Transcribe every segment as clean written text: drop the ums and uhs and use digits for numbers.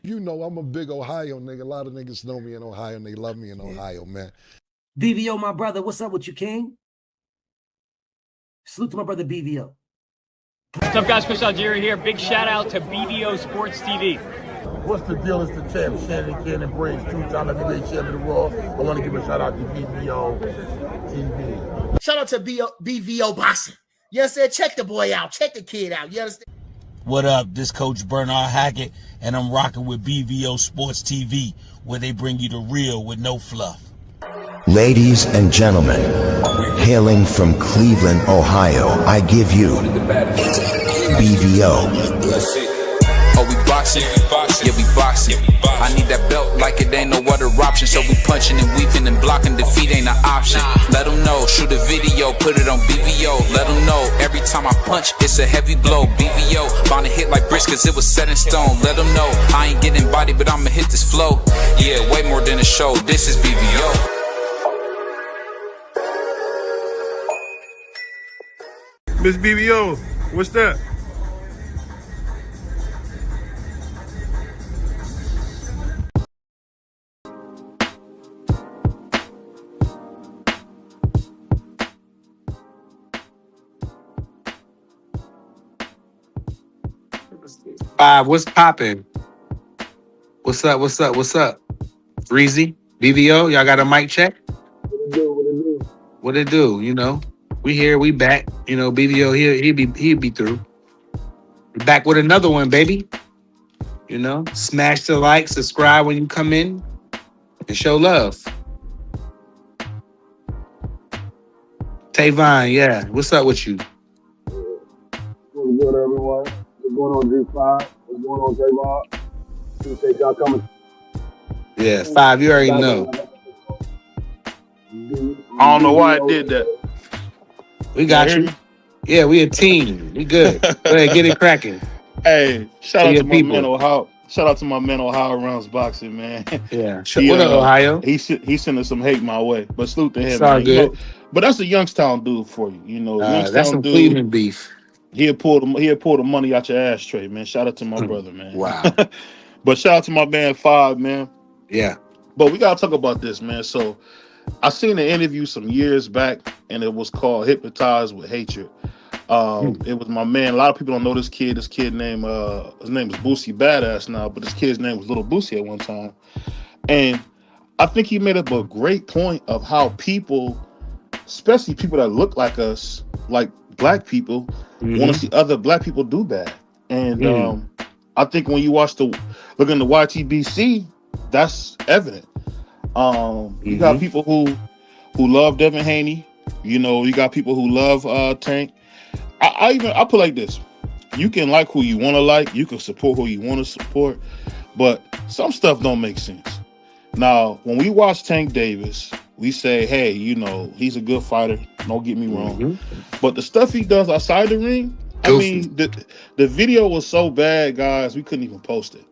You know, I'm a big Ohio nigga. A lot of niggas know me in Ohio and they love me in Ohio, man. BVO, my brother, what's up with you, King? Salute to my brother BVO. What's up, guys? Chris Algieri here. Big shout out to BVO Sports TV. What's the deal? It's the champ, Shannon Ken and Briggs, two-time heavyweight champion of the world. I want to give a shout out to BVO TV. Shout out to BVO Boxing. You understand? Check the boy out. Check the kid out. You understand? What up? This Coach Bernard Hackett, and I'm rocking with BVO Sports TV, where they bring you the real with no fluff. Ladies and gentlemen, hailing from Cleveland, Ohio, I give you BVO. Oh, we boxing? Yeah, we boxing. I need that belt like it ain't no other option. So we punching and weaving and blocking. Defeat ain't an option. Let them know. Shoot a video, put it on BVO. Let them know. Every time I punch, it's a heavy blow. BVO, bound to hit like bricks cause it was set in stone. Let them know. I ain't getting body, but I'ma hit this flow. Yeah, way more than a show. This is BVO. Miss BVO, what's that? What's poppin'? What's up? Breezy, BVO, y'all got a mic check? What it do? You know, we here, we back. You know, BVO he'll be through. We back with another one, baby. You know, smash the like, subscribe when you come in, and show love. Tavon, yeah, what's up with you? What's good, everyone? What's going on, G5? What's going on, Tavon? Appreciate y'all coming. Yeah, 5, you already know. I don't know why I did that. We got you. Yeah, we a team. We good. Go ahead, get it cracking. Hey, shout out to my people. man Ohio. Shout out to my man Ohio Rounds Boxing, man. Yeah. What up, Ohio? He sending some hate my way, but salute to him. It's all man. good. You know, but that's a Youngstown dude for you. You know, Youngstown that's some dude, Cleveland beef. He'll pull the money out your ashtray, man. Shout out to my brother, man. Wow. But shout out to my man 5, man. Yeah. But we gotta talk about this, man. So I seen an interview some years back, and it was called "Hypnotized with Hatred." It was my man. A lot of people don't know this kid. This kid named his name is Boosie Badass now, but this kid's name was Little Boosie at one time. And I think he made up a great point of how people, especially people that look like us, like black people, want to see other black people do bad. And I think when you look in the YTBC, that's evident. You got people who love Devin Haney. You know, you got people who love Tank. I put it like this: you can like who you want to like, you can support who you want to support, but some stuff don't make sense. Now, when we watch Tank Davis, we say, hey, you know, he's a good fighter. Don't get me wrong, but the stuff he does outside the ring, I mean, the video was so bad, guys, we couldn't even post it.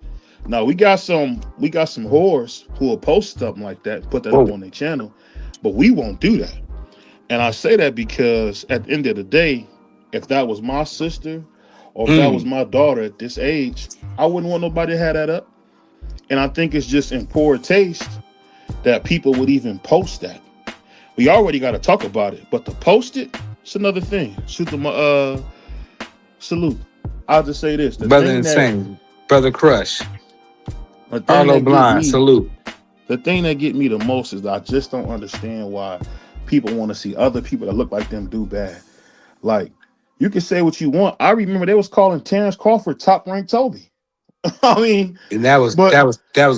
Now we got some whores who will post something like that, put that up on their channel, but we won't do that. And I say that because at the end of the day, if that was my sister or if that was my daughter at this age, I wouldn't want nobody to have that up. And I think it's just in poor taste that people would even post that. We already got to talk about it, but to post it, it's another thing. Salute. I'll just say this. Brother Insane. Brother Crush. Arlo Blind. Salute. The thing that get me the most is I just don't understand why people want to see other people that look like them do bad. Like, you can say what you want. I remember they was calling Terence Crawford top ranked Toby. I mean, and that was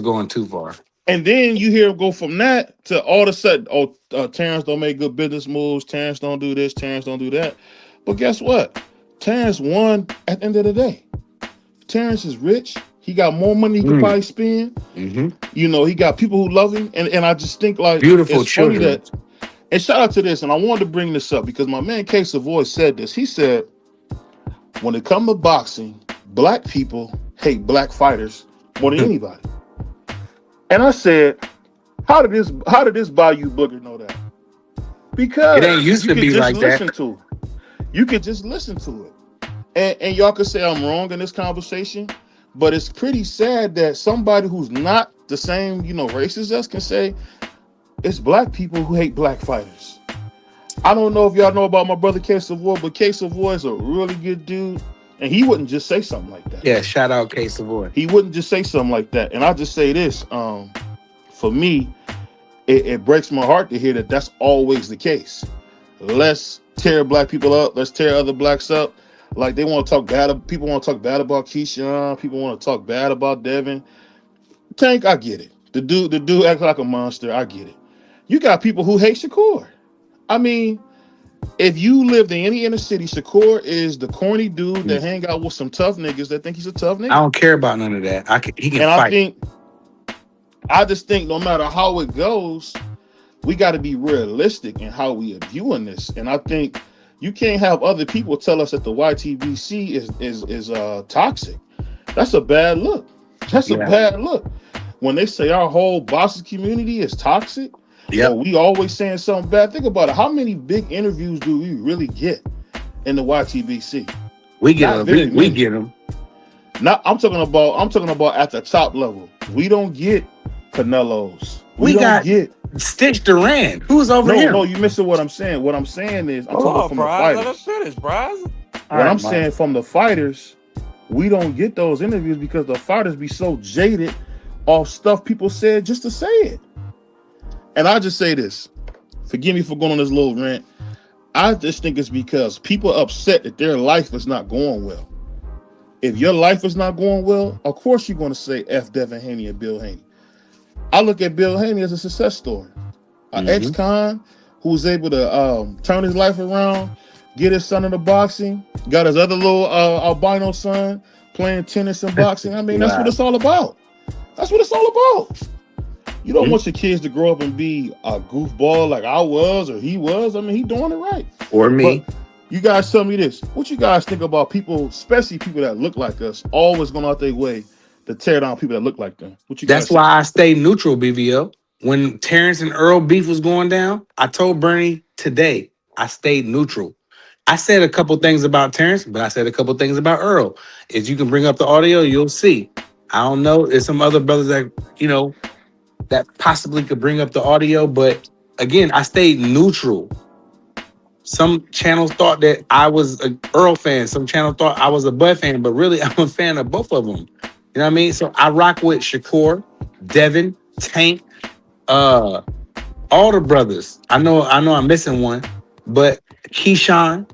going too far. And then you hear him go from that to all of a sudden, Terence don't make good business moves. Terence don't do this. Terence don't do that. But guess what? Terence won at the end of the day. Terence is rich. He got more money he could probably spend. You know, he got people who love him. And I just think like beautiful children. And shout out to this, and I wanted to bring this up because my man K Savoy said this. He said, when it comes to boxing, black people hate black fighters more than anybody. And I said, how did this Bayou Booger know that? Because it ain't used to be like that. You can just listen to it. And y'all can say I'm wrong in this conversation, But it's pretty sad that somebody who's not the same, race as us can say it's black people who hate black fighters. I don't know if y'all know about my brother K Savoy, but K Savoy is a really good dude, and he wouldn't just say something like that. Yeah, shout out K Savoy. He wouldn't just say something like that. And I'll just say this, for me, it breaks my heart to hear that that's always the case. Let's tear black people up. Let's tear other blacks up. Like they want to talk bad. People want to talk bad about Keyshawn. People want to talk bad about Devin. Tank, I get it. The dude acts like a monster. I get it. You got people who hate Shakur. I mean, if you lived in any inner city, Shakur is the corny dude that hang out with some tough niggas that think he's a tough nigga. I don't care about none of that. He can fight. I just think no matter how it goes, we got to be realistic in how we are viewing this. And I think you can't have other people tell us that the YTBC is toxic. That's a bad look. That's a bad look. When they say our whole boxing community is toxic, we always saying something bad. Think about it. How many big interviews do we really get in the YTBC? We get them. We get them. Now I'm talking about at the top level. We don't get Canelos. We don't get Stitch Duran. Who's over here? No, you missing what I'm saying. What I'm saying is I'm talking from the fighters. What I'm saying from the fighters, we don't get those interviews because the fighters be so jaded off stuff people said just to say it. And I just say this. Forgive me for going on this little rant. I just think it's because people are upset that their life is not going well. If your life is not going well, of course you're going to say F Devin Haney and Bill Haney. I look at Bill Haney as a success story. An ex-con who's able to turn his life around, get his son into boxing, got his other little albino son playing tennis and boxing. I mean, that's what it's all about. That's what it's all about. You don't want your kids to grow up and be a goofball like I was or he was. I mean, he doing it right. Or me. But you guys tell me this. What you guys think about people, especially people that look like us, always going out their way to tear down people that look like them? What you guys That's why I stay neutral, BVO. When Terence and Earl beef was going down, I told Bernie today, I stayed neutral. I said a couple things about Terence, but I said a couple things about Earl. If you can bring up the audio, you'll see. I don't know. There's some other brothers that, that possibly could bring up the audio. But again, I stayed neutral. Some channels thought that I was an Earl fan. Some channels thought I was a Bud fan. But really, I'm a fan of both of them. You know what I mean? So I rock with Shakur, Devin, Tank, all the brothers. I know I'm missing one. But Keyshawn,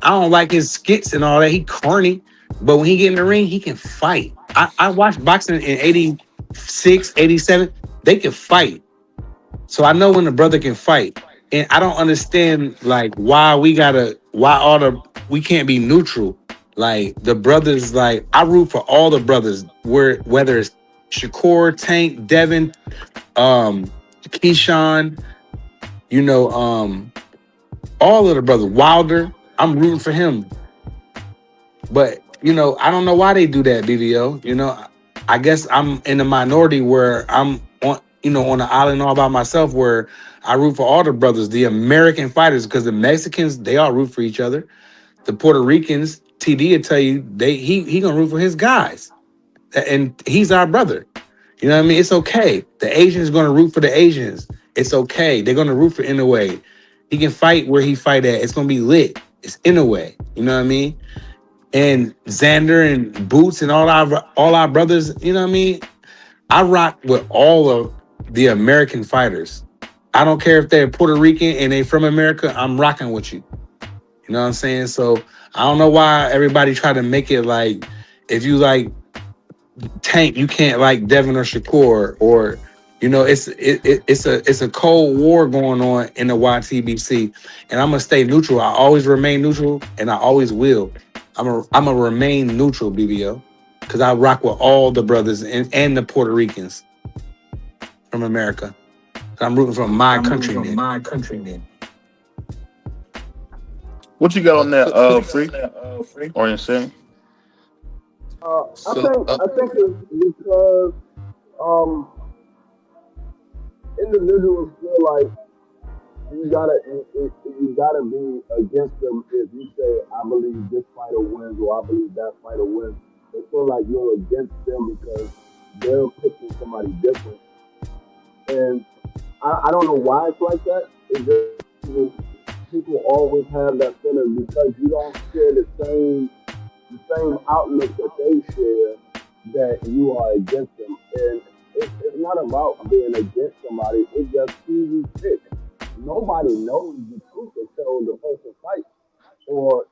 I don't like his skits and all that. He corny. But when he get in the ring, he can fight. I watched boxing in 86, 87. They can fight. So I know when the brother can fight. And I don't understand why we can't be neutral. Like the brothers, I root for all the brothers, whether it's Shakur, Tank, Devin, Keyshawn, all of the brothers. Wilder, I'm rooting for him. But I don't know why they do that, BVO. I guess I'm in the minority where I'm on the island all by myself, where I root for all the brothers, the American fighters, because the Mexicans, they all root for each other. The Puerto Ricans, TD will tell you, he gonna root for his guys. And he's our brother. You know what I mean? It's okay. The Asians gonna root for the Asians. It's okay. They're gonna root for Inoue. He can fight where he fight at. It's gonna be lit. It's Inoue. You know what I mean? And Xander and Boots and all our brothers, you know what I mean? I rock with all of the American fighters. I don't care if they're Puerto Rican and they from America, I'm rocking with you. You know what I'm saying? So I don't know why everybody try to make it like if you like Tank, you can't like Devin or Shakur, or it's a cold war going on in the YTBC, and I'm gonna stay neutral. I always remain neutral, and I always will. I'm a remain neutral, BBO, because I rock with all the brothers and the Puerto Ricans from America. I'm rooting for my countrymen. What you got on that, Free? Or insane? I think it's because individuals feel like you gotta be against them if you say I believe this fighter wins or I believe that fighter wins. they feel like you're against them because they're picking somebody different. And I don't know why it's like that. It's just people always have that feeling because you don't share the same outlook that they share, that you are against them. And it's not about being against somebody. It's just who you pick. Nobody knows the truth until the person fights. Or,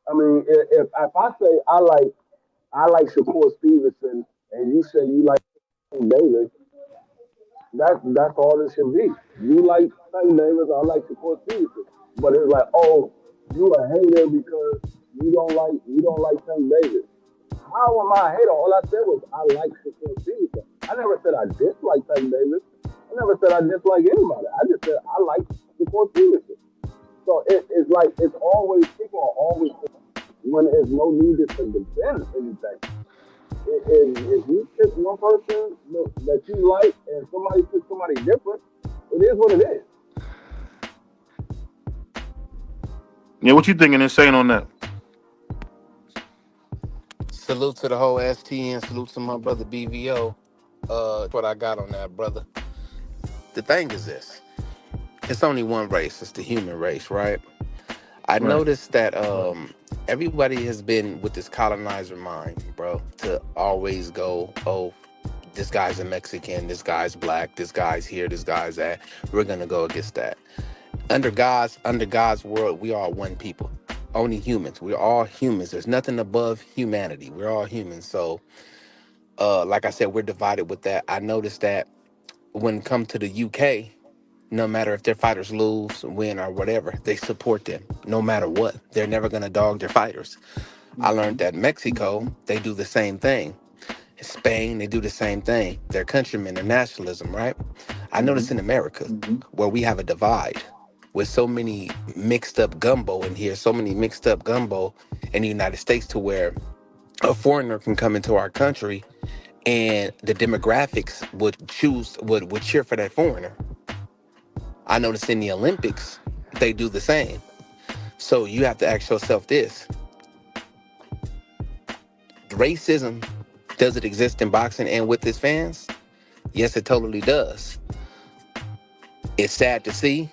I mean, if I say I like Shakur Stevenson and you say you like Davis, that's all it should be. You like Tank Davis, I like Shakur Stevenson. But it's like, oh, you a hater because you don't like Tank Davis. How am I a hater? All I said was I like Shakur Stevenson. I never said I dislike Tank Davis. I never said I dislike anybody. I just said I like Shakur Stevenson. So it's like it's always people are always when there's no need to defend anything. If you pick one person that you like and somebody picks somebody different, it is what it is. Yeah, what you thinking and saying on that? Salute to the whole STN. Salute to my brother BVO. What I got on that, brother. The thing is this. It's only one race. It's the human race, right? I noticed that everybody has been with this colonizer mind, bro, to always go, oh, this guy's a Mexican, this guy's black, this guy's here, this guy's that. We're gonna go against that. Under God's world, we are one people. Only humans. We're all humans. There's nothing above humanity. We're all humans. So, like I said, we're divided with that. I noticed that when it comes to the UK, no matter if their fighters lose, win, or whatever, they support them no matter what. They're never going to dog their fighters. I learned that Mexico, they do the same thing. In Spain, they do the same thing. They're countrymen, their nationalism, right? I noticed in America, where we have a divide with so many mixed up gumbo in here, so many mixed up gumbo in the United States, to where a foreigner can come into our country and the demographics would cheer for that foreigner. I noticed in the Olympics, they do the same. So you have to ask yourself this. Racism, does it exist in boxing and with its fans? Yes, it totally does. It's sad to see.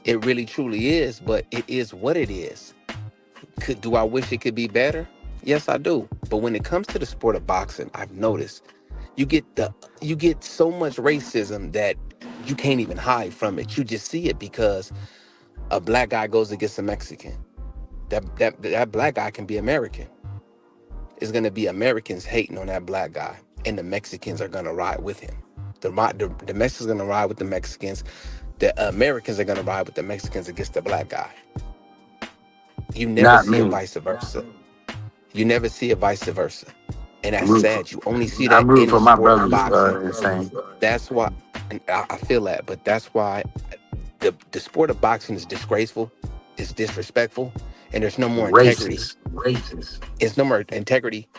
It really truly is, but it is what it is. Do I wish it could be better? Yes, I do. But when it comes to the sport of boxing, I've noticed you get so much racism that you can't even hide from it. You just see it because a black guy goes against a Mexican. That black guy can be American. It's gonna be Americans hating on that black guy, and the Mexicans are gonna ride with him. The Mexicans are gonna ride with the Mexicans. The Americans are gonna ride with the Mexicans against the black guy. You never see it vice versa. You never see it vice versa. And that's sad. You only see that in the sport of boxing. That's why, and I feel that, but that's why the sport of boxing is disgraceful, it's disrespectful, and there's no more integrity. Racist. It's no more integrity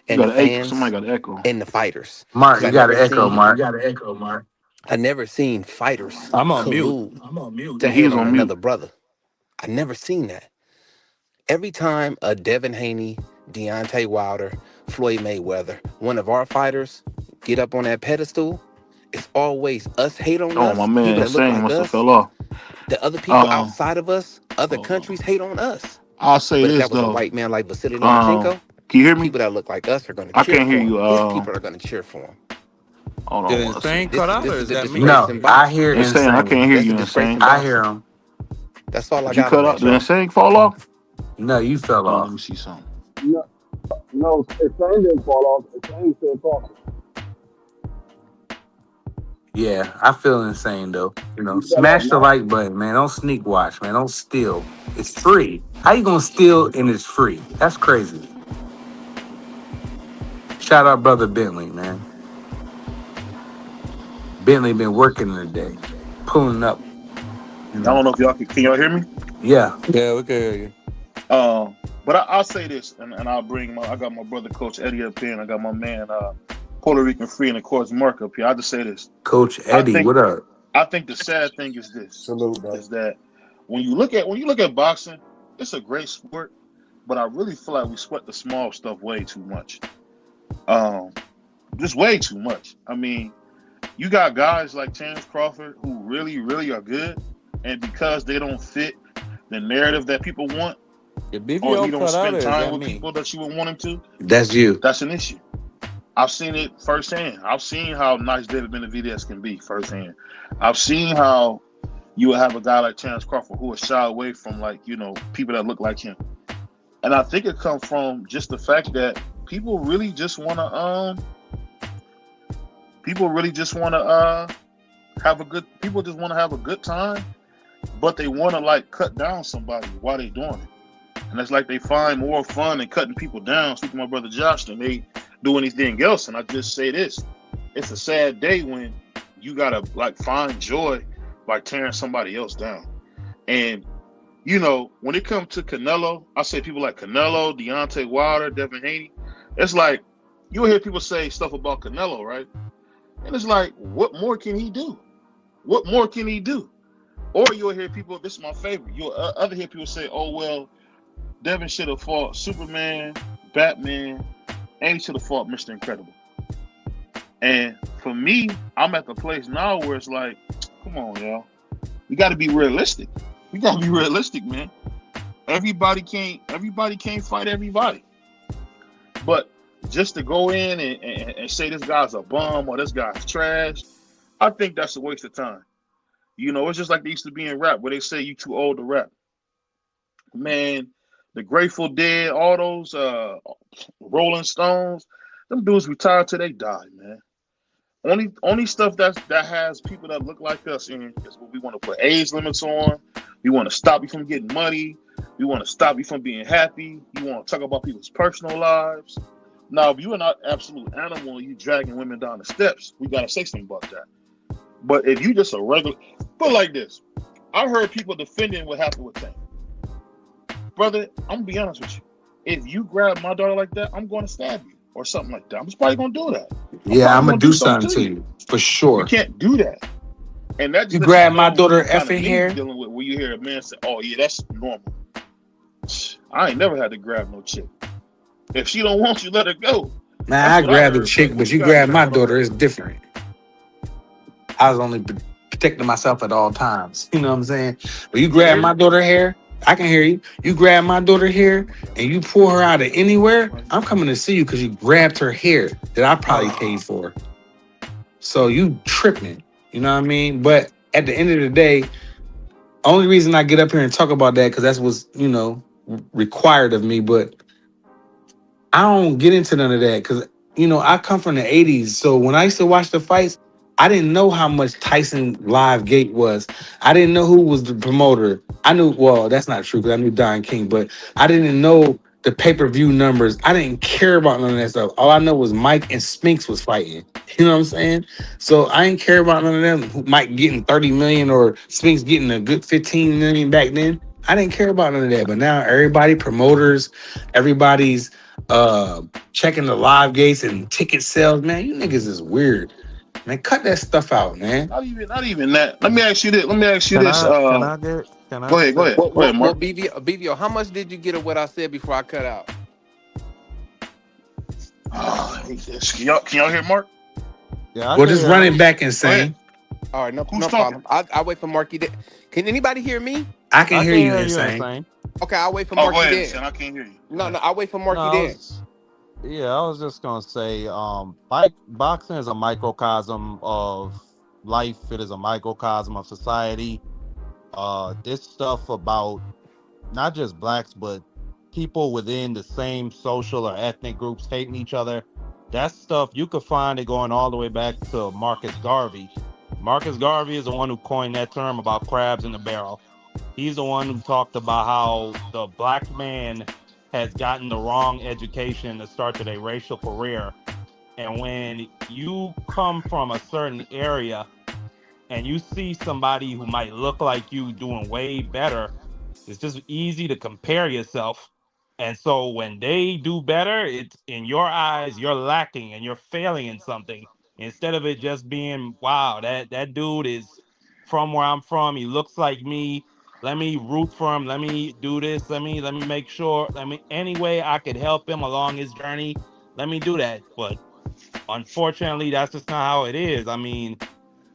and the fans and the fighters. Mark, you got to echo, Mark. I never seen fighters I'm on collude to hate on another brother. I never seen that. Every time a Devin Haney, Deontay Wilder, Floyd Mayweather, one of our fighters get up on that pedestal, it's always us hate on us. My man, people that look like must us. have fell off. The other people outside of us, other countries hate on us. I'll say but this, if that was though. a white man like Vasily Lomachenko, can you hear me? People that look like us are going to cheer for him. I can't hear you. His people are going to cheer for him. Hold on. Did Insane cut out, or is that me? No, I hear Insane. I can't hear you, Insane. I hear him. That's all I got. Did you cut out? Did Insane fall off? No, you fell off. Let me see something. No, Insane didn't fall off. Insane still talking. Yeah, I feel Insane though. You know, smash the like button, man. Don't sneak watch, man. Don't steal. It's free. How you gonna steal and it's free? That's crazy. Shout out brother Bentley, man. Bentley been working today, pulling up. I don't know if y'all can y'all hear me? Yeah, we can hear you. But I'll say this, and I'll bring I got my brother Coach Eddie up here, and I got my man Puerto Rican Free and of course Mark up here. I'll just say this. Coach Eddie, what up? I think the sad thing is this. Salute, bro. Is that when you look at boxing, it's a great sport, but I really feel like we sweat the small stuff way too much. Just way too much. I mean, you got guys like Terence Crawford who really, really are good, and because they don't fit the narrative that people want, If or he BVO don't cut out, spend or is time that with me? people that you would want him to, That's you. that's an issue. I've seen it firsthand. I've seen how nice David Benavidez can be firsthand. I've seen how you would have a guy like Terence Crawford who would shy away from, like, people that look like him. And I think it comes from just the fact that people really just want to have a good time, but they want to like cut down somebody while they doing it. And it's like they find more fun in cutting people down, speaking to my brother Josh, than they do anything else. And I just say this, it's a sad day when you gotta like find joy by tearing somebody else down. And when it comes to Canelo, I say people like Canelo, Deontay Wilder, Devin Haney, it's like you'll hear people say stuff about Canelo, right? And it's like, what more can he do? What more can he do? Or you'll hear people, this is my favorite, you'll other hear people say, oh, well, Devin should have fought Superman, Batman, and he should have fought Mr. Incredible. And for me, I'm at the place now where it's like, come on, y'all. We got to be realistic. We got to be realistic, man. Everybody can't fight everybody. But just to go in and say this guy's a bum or this guy's trash, I think that's a waste of time. It's just like they used to be in rap where they say you too old to rap. Man, the Grateful Dead, all those Rolling Stones, them dudes retired till they died, man. Only stuff that has people that look like us in is what we want to put age limits on. We want to stop you from getting money. We want to stop you from being happy. You want to talk about people's personal lives. Now, if you're an absolute animal and you dragging women down the steps, we got to say something about that. But if you just a regular, put it like this, I heard people defending what happened with Tank. Brother, I'm going to be honest with you. If you grab my daughter like that, I'm going to stab you or something like that. I'm just probably going to do that. I'm going to do something to you, for sure. You can't do that. And that you grab my daughter effing hair? Dealing with where you hear a man say, oh, yeah, that's normal. I ain't never had to grab no chick. If she don't want you, let her go. Nah, I grabbed a chick, but you grab my daughter, it's different. I was only protecting myself at all times. You know what I'm saying? But you grab my daughter hair, I can hear you. You grab my daughter hair and you pull her out of anywhere, I'm coming to see you because you grabbed her hair that I probably paid for. So you tripping. You know what I mean? But at the end of the day, only reason I get up here and talk about that because that's what's, required of me. But I don't get into none of that because, I come from the 80s. So when I used to watch the fights, I didn't know how much Tyson Live Gate was. I didn't know who was the promoter. I knew, well, that's not true because I knew Don King, but I didn't know the pay-per-view numbers. I didn't care about none of that stuff. All I know was Mike and Spinks was fighting. You know what I'm saying? So I didn't care about none of them. Mike getting 30 million or Spinks getting a good 15 million back then. I didn't care about none of that. But now everybody, promoters, everybody's checking the live gates and ticket sales. Man, you niggas is weird. Man, cut that stuff out, man. Not even that. Let me ask you this. Go ahead, Mark. Well, BVO, how much did you get of what I said before I cut out? Can y'all hear Mark? Yeah. Well, just run it back and say. All right, no problem. I'll wait for Marky. Can anybody hear me? I can hear you insane. Okay, I'll wait for Marky. Go ahead, I can't hear you. No, I'll wait for Marky then. Yeah, I was just gonna say, boxing is a microcosm of life. It is a microcosm of society. This stuff about not just blacks, but people within the same social or ethnic groups hating each other. That stuff, you could find it going all the way back to Marcus Garvey. Marcus Garvey is the one who coined that term about crabs in the barrel. He's the one who talked about how the black man has gotten the wrong education to start their racial career. And when you come from a certain area and you see somebody who might look like you doing way better, it's just easy to compare yourself. And so when they do better, it's in your eyes, you're lacking and you're failing in something. Instead of it just being, wow, that dude is from where I'm from. He looks like me. Let me root for him. Let me do this. Let me make sure. Any way I could help him along his journey, let me do that. But unfortunately, that's just not how it is. I mean,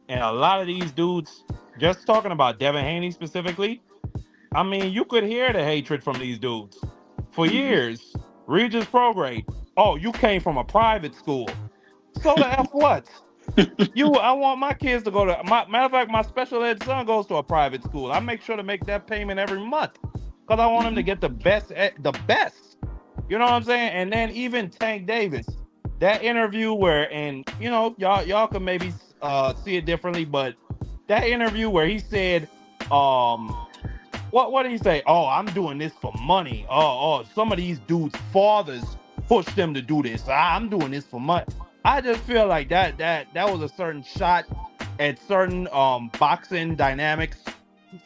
and a lot of these dudes, just talking about Devin Haney specifically, I mean, you could hear the hatred from these dudes for years. Regis Prograde, oh, you came from a private school. So the F what? I want my kids to go to, matter of fact, my special ed son goes to a private school. I make sure to make that payment every month because I want him to get the best. You know what I'm saying? And then even Tank Davis, that interview where, and you know, y'all can maybe see it differently, but that interview where he said, what did he say? Oh, I'm doing this for money. Oh, some of these dudes' fathers pushed them to do this. I'm doing this for money. I just feel like that was a certain shot at certain boxing dynamics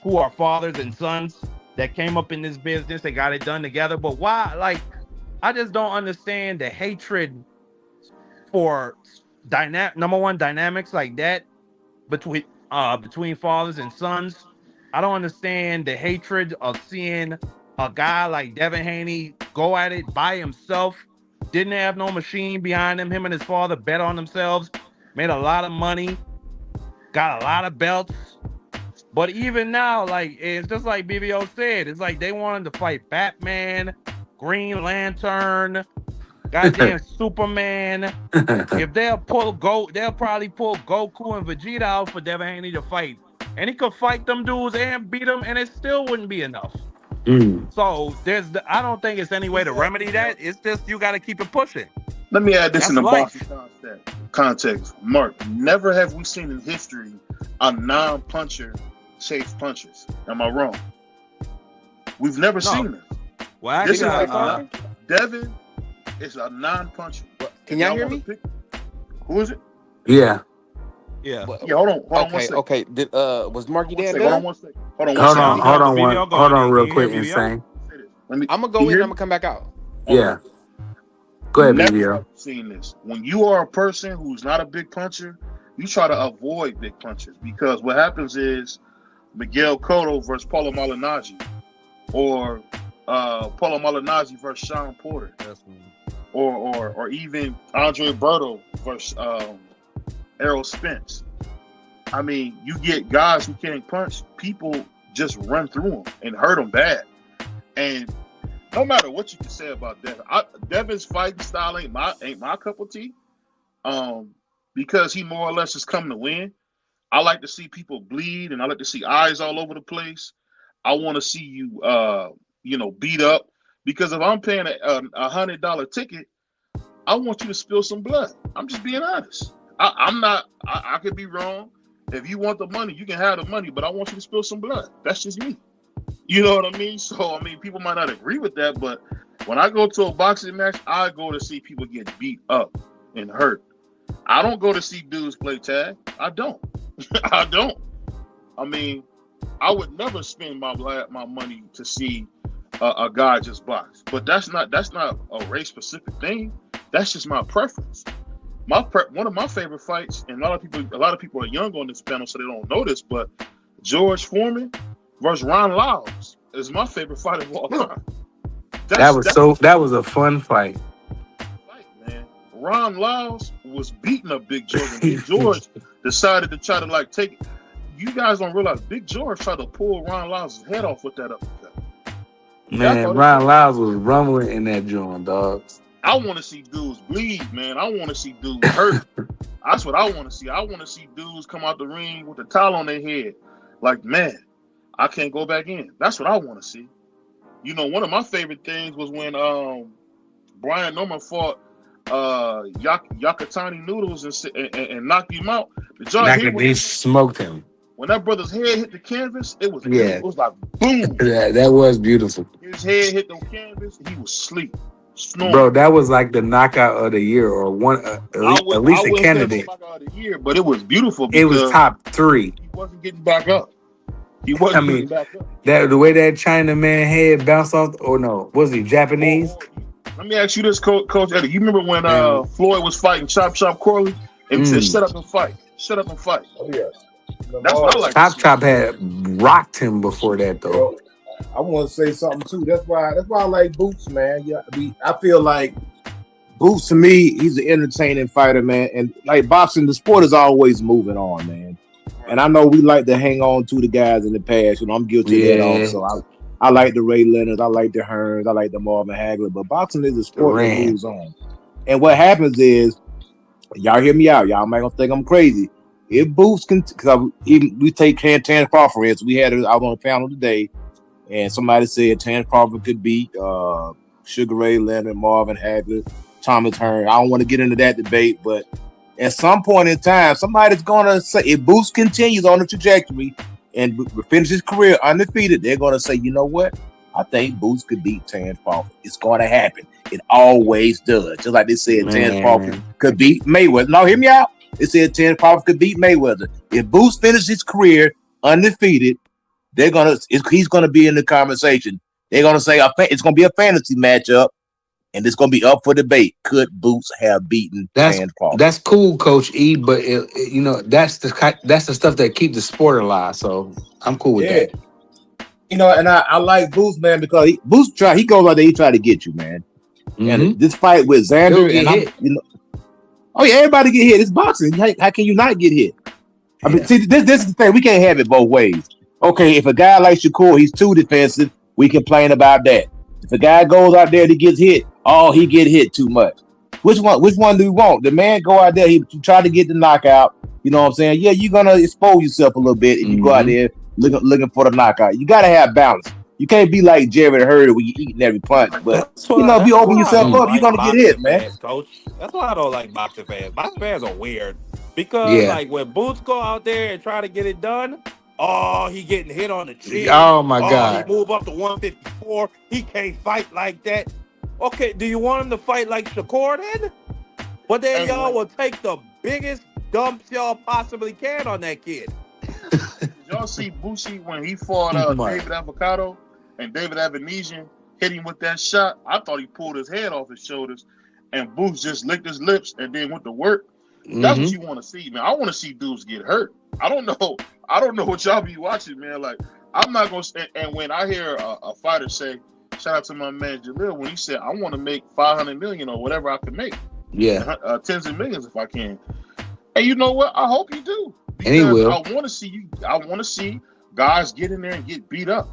who are fathers and sons that came up in this business and got it done together. But why? Like, I just don't understand the hatred for number one, dynamics like that between fathers and sons. I don't understand the hatred of seeing a guy like Devin Haney go at it by himself. Didn't have no machine behind him. Him and his father bet on themselves, made a lot of money, got a lot of belts. But even now, like, it's just like BBO said, it's like they wanted to fight Batman, Green Lantern, goddamn Superman. If they'll probably pull Goku and Vegeta out for Devin Haney to fight. And he could fight them dudes and beat them, and it still wouldn't be enough. So I don't think it's any way to remedy that. It's just you got to keep it pushing. Let me add this in the boxing context. Mark, never have we seen in history a non-puncher chase punches. Am I wrong? We've never seen this. Well, this is Devin is a non-puncher. Can y'all hear me? Who is it? Yeah. Yeah. Hold on. Okay. Was Marky Dan there? Hold on one second. Hold on, real quick, Insane. I'm gonna go in. I'm gonna come back out. Yeah. Go ahead, Never seen this. When you are a person who's not a big puncher, you try to avoid big punches because what happens is Miguel Cotto versus Paulo Malignaggi, or Paulo Malignaggi versus Sean Porter, or even Andre Berto versus Errol Spence. I mean, you get guys who can't punch, people just run through them and hurt them bad. And no matter what you can say about Devin, Devin's fighting style ain't my cup of tea. Because he more or less is coming to win. I like to see people bleed, and I like to see eyes all over the place. I want to see you, beat up. Because if I'm paying a $100 ticket, I want you to spill some blood. I'm just being honest. I could be wrong. If you want the money, you can have the money, but I want you to spill some blood. That's just me. You know what I mean? So, I mean, people might not agree with that, but when I go to a boxing match, I go to see people get beat up and hurt. I don't go to see dudes play tag. I don't. I don't. I mean, I would never spend my money to see a guy just box. But that's not a race specific thing. That's just my preference. One of my favorite fights, and a lot of people are young on this panel, so they don't know this, but George Foreman versus Ron Lyles is my favorite fight of all time. That was a fun fight. Man, Ron Lyles was beating up Big George, and Big George decided to try to take it. You guys don't realize Big George tried to pull Ron Lyles' head off with that uppercut. Man, Ron Lyles was rumbling in that joint, dog. I want to see dudes bleed, man. I want to see dudes hurt. That's what I want to see. I want to see dudes come out the ring with a towel on their head. Like, man, I can't go back in. That's what I want to see. You know, one of my favorite things was when Brian Norman fought Yakatani Noodles and knocked him out. They smoked him. When that brother's head hit the canvas, it was like boom. That was beautiful. His head hit the canvas, he was asleep. Snoring. Bro, that was like the knockout of the year, or one at least a candidate. Knockout of the year, but it was beautiful. It was top 3. He wasn't getting back up. Getting back up. The way that Chinaman head bounced off, or no, was he Japanese? Let me ask you this, Coach Eddie. You remember when Floyd was fighting Chop Corley and he said, "Shut up and fight. Shut up and fight." Oh yeah. That's what I like. Chop had rocked him before that, though. I want to say something too. That's why I like Boots, man. Yeah, I feel like Boots to me, he's an entertaining fighter, man. And like boxing, the sport is always moving on, man. And I know we like to hang on to the guys in the past. You know, I'm guilty of that also. I like the Ray Leonards, I like the Hearns, I like the Marvin Hagler, but boxing is a sport that moves on. And what happens is, y'all hear me out. Y'all might gonna think I'm crazy. If Boots can, because we take Terence Crawford for instance. We had I was on a panel today, and somebody said Terence Crawford could beat Sugar Ray Leonard, Marvin Hagler, Thomas Hearn. I don't want to get into that debate, but at some point in time, somebody's gonna say, if Boots continues on the trajectory and finish his career undefeated, they're gonna say, you know what? I think Boots could beat Terence Crawford. It's gonna happen. It always does. Just like they said, Terence Crawford could beat Mayweather. No, hear me out. They said Terence Crawford could beat Mayweather. If Boots finishes his career undefeated, he's gonna be in the conversation. They're gonna say it's gonna be a fantasy matchup, and it's gonna be up for debate. Could Boots have beaten Terence Crawford? That's cool, Coach E. But you know, that's the stuff that keep the sport alive. So I'm cool with that. You know, and I like Boots, man, because Boots he goes out there, he try to get you, man. And this fight with Xander, and oh yeah, everybody get hit. It's boxing. How can you not get hit? I mean, see, this is the thing. We can't have it both ways. Okay, if a guy like Shakur, he's too defensive, we complain about that. If a guy goes out there that gets hit, he get hit too much. Which one do we want? The man go out there, he try to get the knockout. You know what I'm saying? Yeah, you're gonna expose yourself a little bit if you go out there looking for the knockout. You gotta have balance. You can't be like Jared Hurd where you eating every punch. But if you open yourself up, you're gonna get hit, man. Coach. That's why I don't like boxing fans. Boxing fans are weird because like when Boots go out there and try to get it done, he getting hit on the chin. Oh my God! He move up to 154. He can't fight like that. Okay, do you want him to fight like Shakur then? But then y'all will take the biggest dumps y'all possibly can on that kid. Y'all see Bushi when he fought David Avocado and David Avanesian hit him with that shot? I thought he pulled his head off his shoulders and Boots just licked his lips and then went to work. That's what you want to see, man. I want to see dudes get hurt. I don't know what y'all be watching, man. Like, I'm not going to, and when I hear a fighter say, shout out to my man Jalil, when he said, I want to make 500 million or whatever I can make. Yeah. Tens of millions if I can. And you know what? I hope you do. And he will. I want to see guys get in there and get beat up.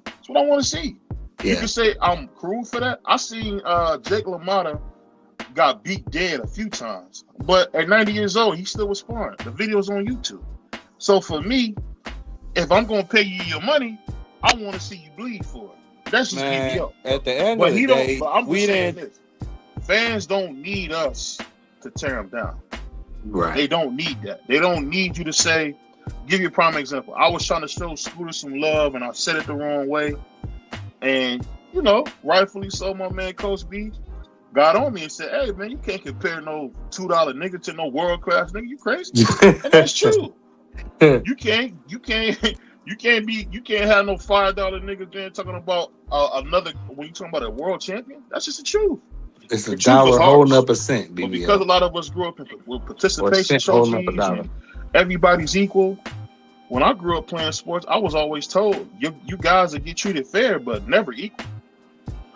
That's what I want to see. Yeah. You can say I'm cruel for that. I seen Jake LaMotta got beat dead a few times, but at 90 years old, he still was sparring. The video's on YouTube. So for me, if I'm gonna pay you your money, I want to see you bleed for it. That's just BBO. At the end of the day, we didn't. Fans don't need us to tear them down. Right. They don't need that. They don't need you to say. Give you a prime example. I was trying to show Scooter some love, and I said it the wrong way, and rightfully so. My man Coach B got on me and said, "Hey man, you can't compare no $2 nigga to no world class nigga. You crazy?" And that's true. You can't have no $5 nigga then talking about another when you talking about a world champion. That's just the truth. It's a dollar holding up a cent, BBL. Because a lot of us grew up with participation trophies, everybody's equal. When I grew up playing sports, I was always told, you guys will get treated fair, but never equal.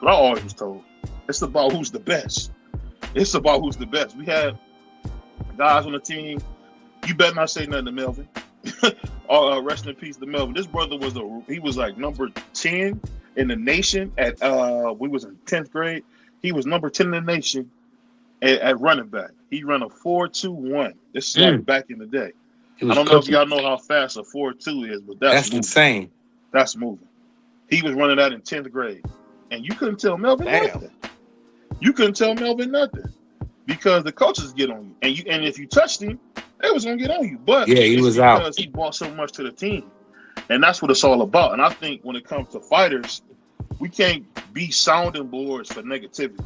But I always was told, it's about who's the best. It's about who's the best. We had guys on the team. You better not say nothing to Melvin. Rest in peace to Melvin. This brother he was like number 10 in the nation at we was in 10th grade. He was number 10 in the nation at running back. He ran a 4.21. This is like back in the day. I don't know if y'all know how fast a 4.2 is, but that's insane. That's moving. He was running that in 10th grade. And you couldn't tell Melvin nothing. You couldn't tell Melvin nothing. Because the coaches get on you. And if you touched him, they was gonna get on you. But yeah, he was out. Because he brought so much to the team. And that's what it's all about. And I think when it comes to fighters, we can't be sounding boards for negativity.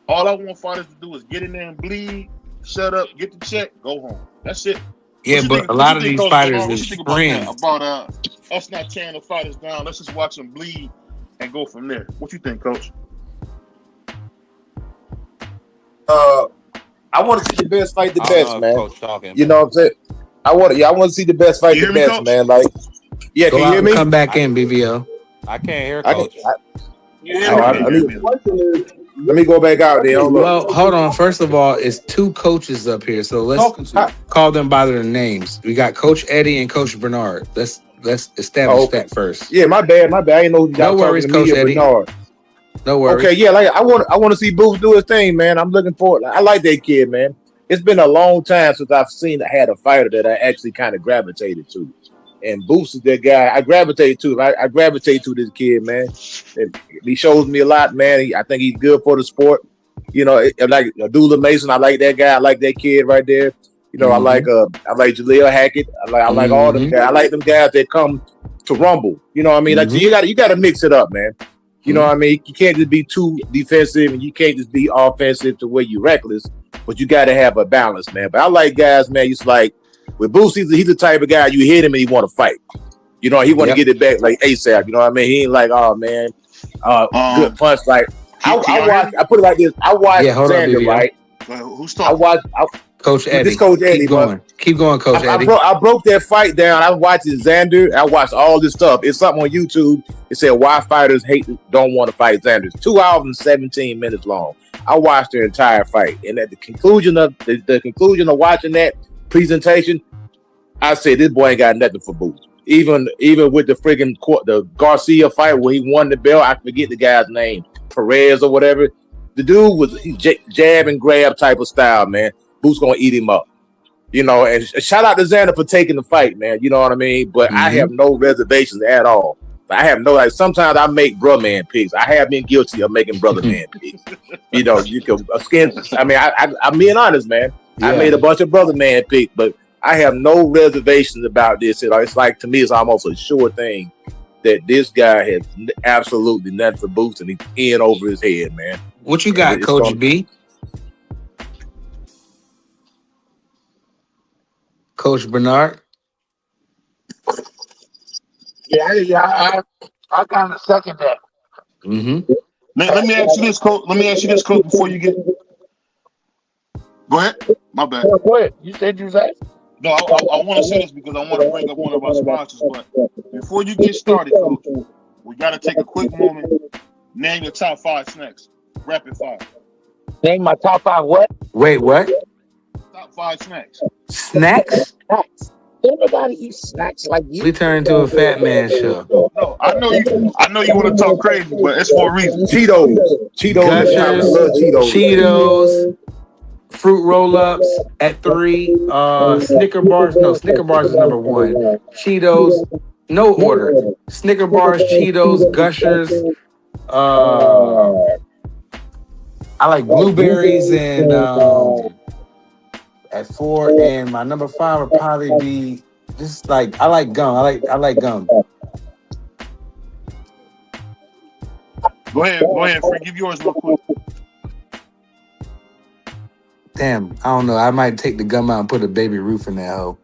All I want fighters to do is get in there and bleed, shut up, get the check, go home. That's it. Yeah, but a lot of these fighters is friends. About us not tearing the fighters down. Let's just watch them bleed and go from there. What you think, Coach? I want to see the best fight the best, man. Coach talking, you know what I'm saying? I want to see the best fight the best, man. Like, yeah, can you hear me? Come back in, BVO. I can't hear Coach. The question is, Let me go back out there. Hold up. Well, hold on. First of all, it's two coaches up here, so let's call them by their names. We got Coach Eddie and Coach Bernard. Let's establish that first. Yeah, my bad. I didn't know y'all No worries, talking to me Coach or Eddie. Bernard. No worries. Okay, yeah, like I want to see Booth do his thing, man. I'm looking forward. I like that kid, man. It's been a long time since I've had a fighter that I actually kind of gravitated to. And Booth is that guy I gravitate to. I gravitate to this kid, man. And he shows me a lot, man. I think he's good for the sport. You know, like Abdullah Mason, I like that guy. I like that kid right there. You know, I like Jaleel Hackett. I like all them guys. I like them guys that come to rumble. You know what I mean? Like you got to mix it up, man. You know what I mean? You can't just be too defensive and you can't just be offensive to where you're reckless, but you got to have a balance, man. But I like guys, man. It's like with Boost, he's the type of guy you hit him and he want to fight. You know, he want to get it back like ASAP. You know what I mean? He ain't like, oh man, good punch. Like I put it like this. I watched Xander, right? Who's talking? Coach Eddie. This Coach Eddie. Keep going, Coach Eddie. I broke that fight down. I was watching Xander. I watched all this stuff. It's something on YouTube. It said why fighters don't want to fight Xander. It's 2 hours and 17 minutes long. I watched the entire fight, and at the conclusion of watching that presentation, I said this boy ain't got nothing for Boots. Even with the Garcia fight where he won the belt, I forget the guy's name, Perez or whatever. The dude was jab and grab type of style, man. Boots gonna eat him up, you know. And shout out to Xander for taking the fight, man. You know what I mean? But I have no reservations at all. I have no sometimes I make brother man picks. I have been guilty of making brother man picks. You know, you can I mean, I'm being honest, man. I made a bunch of brother man picks, but I have no reservations about this. It's like, to me, it's almost a sure thing that this guy has absolutely nothing for Boots, and he's in over his head, man. What you got, Coach B? Coach Bernard? Yeah, I kind of second that. Let me ask you this, Coach. Before you get. Go ahead. My bad. Go ahead. You said you was asking? No, I want to say this because I want to bring up one of our sponsors. But before you get started, Coach, we got to take a quick moment. Name your top 5 snacks. Rapid fire. Name my top 5 what? Wait, what? Top 5 snacks. Snacks? Everybody eats snacks like you. We turn into a fat man show. No, I know you want to talk crazy, but it's for a reason. Cheetos. Cheetos. Fruit roll-ups at 3. Snicker bars. No, Snicker bars is number 1. Cheetos. No order. Snicker bars, Cheetos, Gushers. I like blueberries and at 4, and my number 5 would probably be just like I like gum. I like gum. Go ahead, Free. Give yours real quick. Damn, I don't know. I might take the gum out and put a Baby Ruth in that hoe.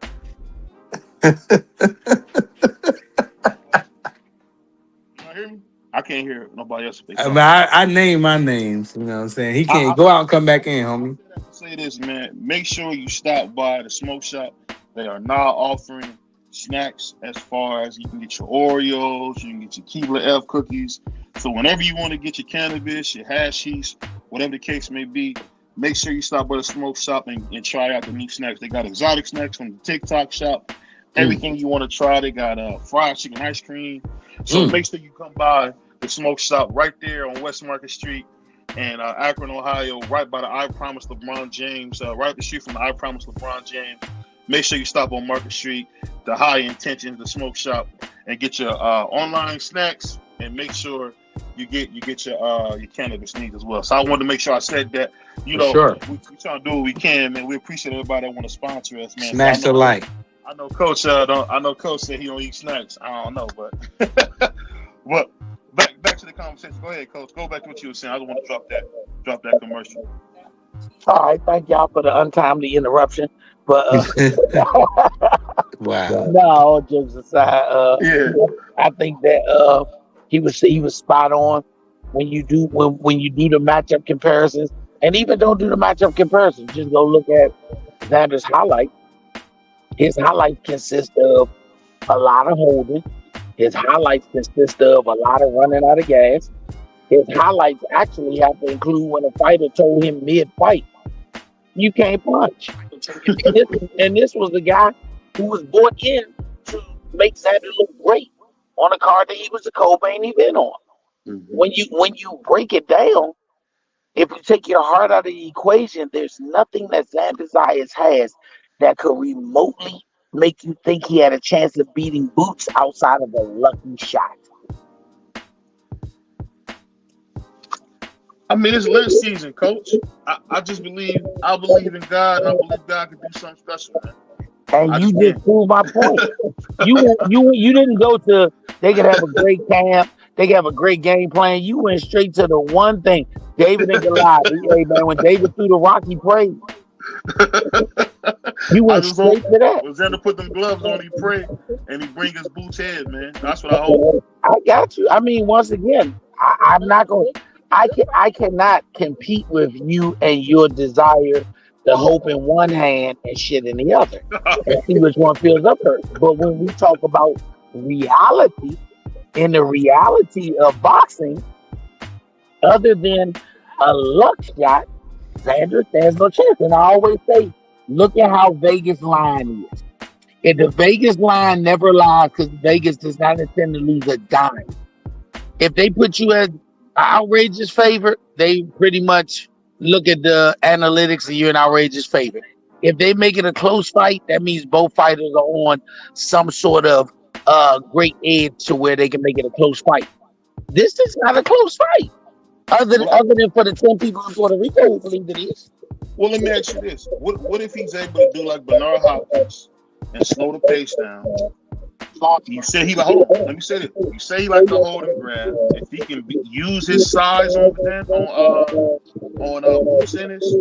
I can't hear nobody else. I mean, I name my names. You know what I'm saying? He can't go out and come back in, homie. Say this, man. Make sure you stop by the smoke shop. They are now offering snacks as far as you can get your Oreos, you can get your Keebler F cookies. So whenever you want to get your cannabis, your hashies, whatever the case may be, make sure you stop by the smoke shop and try out the new snacks. They got exotic snacks from the TikTok shop. Everything you want to try. They got fried chicken ice cream. So make sure you come by the smoke shop right there on West Market Street in Akron, Ohio, right by the I Promise LeBron James, right up the street from the I Promise LeBron James. Make sure you stop on Market Street, the High Intentions, the smoke shop, and get your online snacks, and make sure you get your cannabis needs as well. So I wanted to make sure I said that. You know, we trying to do what we can, man. We appreciate everybody that want to sponsor us, man. Smash the like. I know Coach. I know Coach said he don't eat snacks. I don't know, but but back to the conversation. Go ahead, Coach. Go back to what you were saying. I just want to drop that commercial. All right, thank y'all for the untimely interruption. But wow. No, all jokes aside, I think that he was spot on when you do the matchup comparisons, and even don't do the matchup comparisons. Just go look at Xander's highlight. His highlights consist of a lot of holding. His highlights consist of a lot of running out of gas. His highlights actually have to include when a fighter told him mid-fight, "You can't punch." and this was the guy who was brought in to make Xander look great on a card that he was a co-main event on. When you break it down, if you take your heart out of the equation, there's nothing that Xander Zayas has that could remotely make you think he had a chance of beating Boots outside of a lucky shot. I mean, it's last season, Coach. I just believe in God, and I believe God can do something special, man. And you just proved my point. You didn't go to. They could have a great camp. They could have a great game plan. You went straight to the one thing. David and Goliath. Hey, man, when David threw the rock, he prayed. You went straight to that. When Xander put them gloves on, he prayed, and he bring his Boots head, man. That's what I hope. I got you. I mean, once again, I'm not going. I cannot compete with you and your desire to hope in one hand and shit in the other, and see which one feels up first. But when we talk about reality, in the reality of boxing, other than a luck shot, Xander stands no chance. And I always say, look at how Vegas line is. If the Vegas line never lies, because Vegas does not intend to lose a dime. If they put you as an outrageous favorite, they pretty much look at the analytics and you're an outrageous favorite. If they make it a close fight, that means both fighters are on some sort of great edge to where they can make it a close fight. This is not a close fight. Other than for the 10 people in Puerto Rico who believe it is. Well, let me ask you this. What if he's able to do like Bernard Hopkins and slow the pace down? You say he like, hold on, let me say this. You say he like to hold and grab. If he can use his size on Boots Ennis,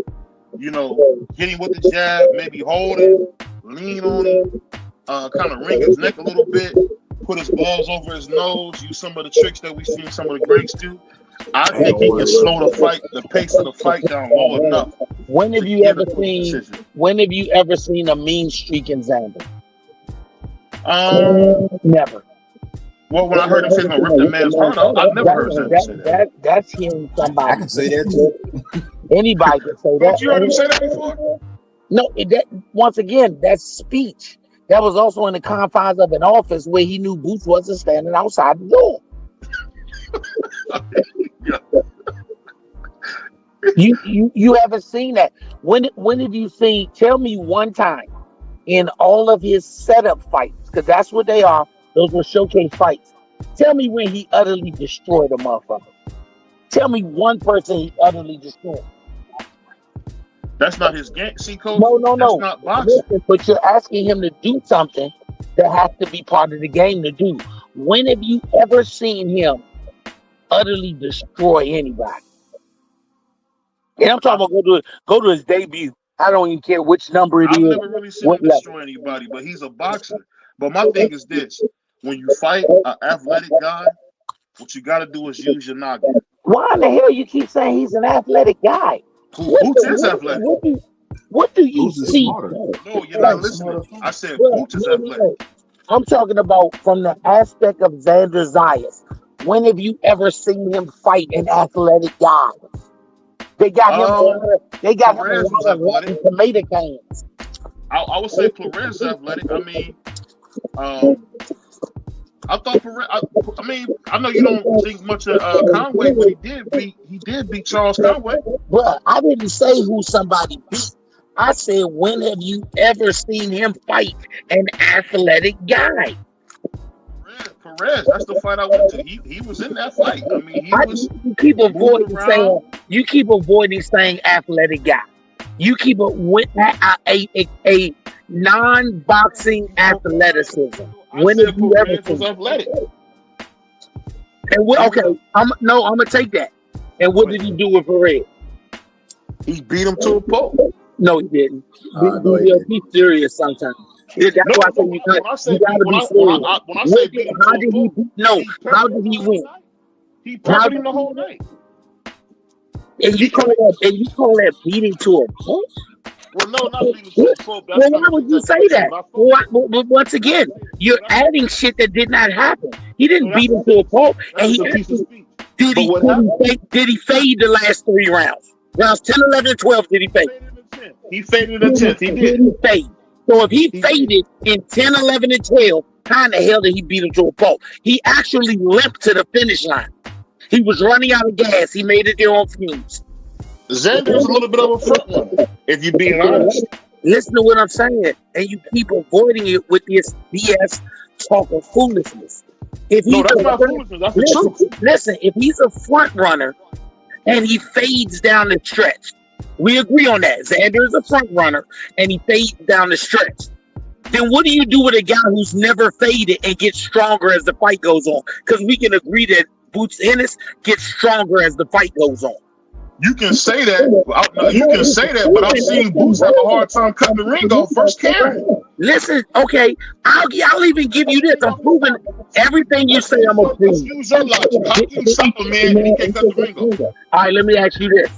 you know, hit him with the jab, maybe hold him, lean on him, kind of wring his neck a little bit, put his gloves over his nose, use some of the tricks that we've seen some of the greats do. I think he can slow the pace of the fight down low enough. When have you ever seen a mean streak in Xander? Never. Well, when I heard him say he's gonna rip the man's heart out, I've never heard Xander say that. That's hearing somebody. I can say that too. Anybody can say that. Have you heard him say that before? No, once again, that's speech. That was also in the confines of an office where he knew Boots wasn't standing outside the door. You haven't seen that. When have you seen? Tell me one time in all of his setup fights, because that's what they are. Those were showcase fights. Tell me when he utterly destroyed a motherfucker. Tell me one person he utterly destroyed. That's not his game. See, Coach? No. That's not boxing. Listen, but you're asking him to do something that has to be part of the game to do. When have you ever seen him utterly destroy anybody? And I'm talking about go to his debut. I don't even care which number it is. I've never really seen him destroy anybody, but he's a boxer. But my thing is this: when you fight an athletic guy, what you got to do is use your noggin. Why in the hell you keep saying he's an athletic guy? Boots is athletic. What do you see? No, you're not listening. I said Boots is athletic. I'm talking about from the aspect of Xander Zayas. When have you ever seen him fight an athletic guy? They got him. They got him in tomato cans. I would say Perez is athletic. I mean, I thought Perez. I mean, I know you don't think much of Conway, but he did beat Charles Conway. Well, I didn't say who somebody beat. I said, when have you ever seen him fight an athletic guy? Perez, that's the fight I went to. He was in that fight. I mean, you keep avoiding saying athletic guy. You keep a non-boxing athleticism. When have you ever seen athletic? And I'm gonna take that. And what did he do with Perez? He beat him to a pulp. No, he didn't. Be serious sometimes. That's why I say you gotta be serious. When I say beat him how did he win? He pummeled him the whole night. And you call that beating to a pulp? Well, no, not beating to a pulp. Well, why would you say that? Well, once again, you're adding shit that did not happen. He didn't beat him to a pulp, and he Did he fade the last 3 rounds? Rounds 10, 11, and 12, did he fade? He faded the 10th. He did. He fade. So if he faded in 10, 11, and 12, how in the hell did he beat him to a pulp? He actually limped to the finish line. He was running out of gas. He made it there on fumes. Xander was a little bit of a front runner, if you're being honest. Listen to what I'm saying, and you keep avoiding it with this BS talk of foolishness. If No, that's not foolishness. That's the truth. Listen, if he's a front runner and he fades down the stretch, we agree on that. Xander is a front runner and he fades down the stretch. Then what do you do with a guy who's never faded and gets stronger as the fight goes on? Because we can agree that Boots Ennis gets stronger as the fight goes on. You can say that. You can say that, but I've seen Boots have a hard time cutting the ring off first carry. Listen, okay, I'll even give you this. I'm proving everything you say. I'm gonna prove. Use your logic. How can you stop a man and he can't cut the ring off? All right, let me ask you this.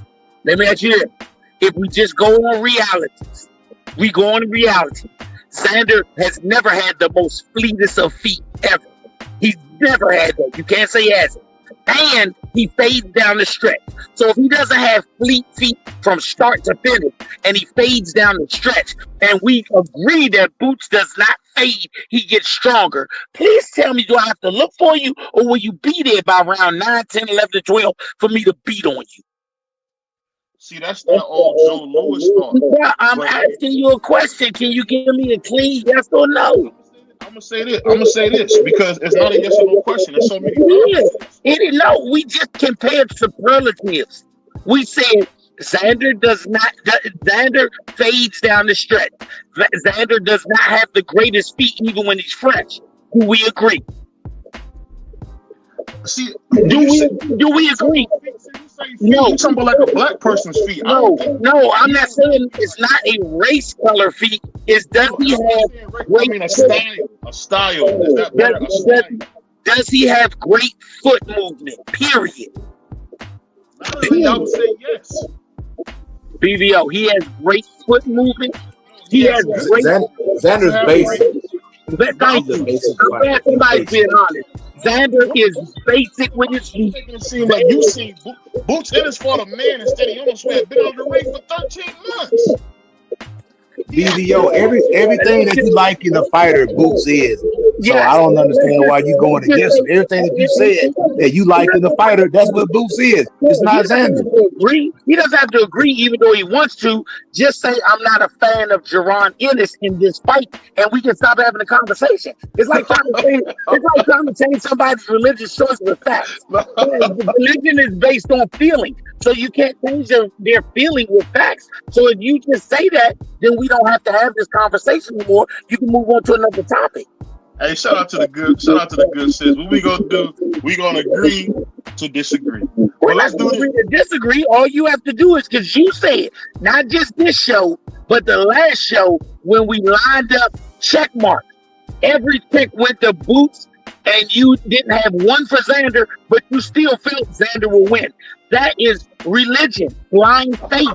If we just go on realities, Xander has never had the most fleetest of feet ever. He's never had that. You can't say he hasn't. And he fades down the stretch. So if he doesn't have fleet feet from start to finish, and he fades down the stretch, and we agree that Boots does not fade, he gets stronger. Please tell me, do I have to look for you, or will you be there by round 9, 10, 11, and 12 for me to beat on you? See, that's that old Joe Louis thought. Yeah, I'm asking you a question. Can you give me a clean yes or no? I'm gonna say this because it's not a yes or no question. There's so many. No, we just compared superlatives. We said Xander fades down the stretch. Xander does not have the greatest feet even when he's fresh. Do we agree? See, do we agree? No, you're talking about like a black person's feet. No, I'm not saying it's not a race color feet. It's does he have great a style? Is that better? A style? Does he have great foot movement? Period. I would say yes. BVO, he has great foot movement. He has great. Xander's basic. Thank you. I'm glad somebody's being honest. Xander is basic with his feet. It seems like you see Boots Ennis fought a man instead of almost had been on the ring for 13 months. BVO, everything that you like in a fighter, Boots is. So I don't understand why you going against him. Everything that you said that you like in a fighter, that's what Boots is. It's not Xander. He doesn't have to agree, even though he wants to. Just say I'm not a fan of Jaron Ennis in this fight, and we can stop having a conversation. It's like trying to change somebody's religious choice with facts. Religion is based on feeling, so you can't change their feeling with facts. So if you just say that, then we don't have to have this conversation anymore. You can move on to another topic. Hey, shout out to the good sis. What we gonna do? We gonna agree to disagree. Well, let's do agree to disagree. All you have to do is, because you said not just this show, but the last show when we lined up check mark. Every check went to Boots, and you didn't have one for Xander, but you still felt Xander will win. That is religion, blind faith.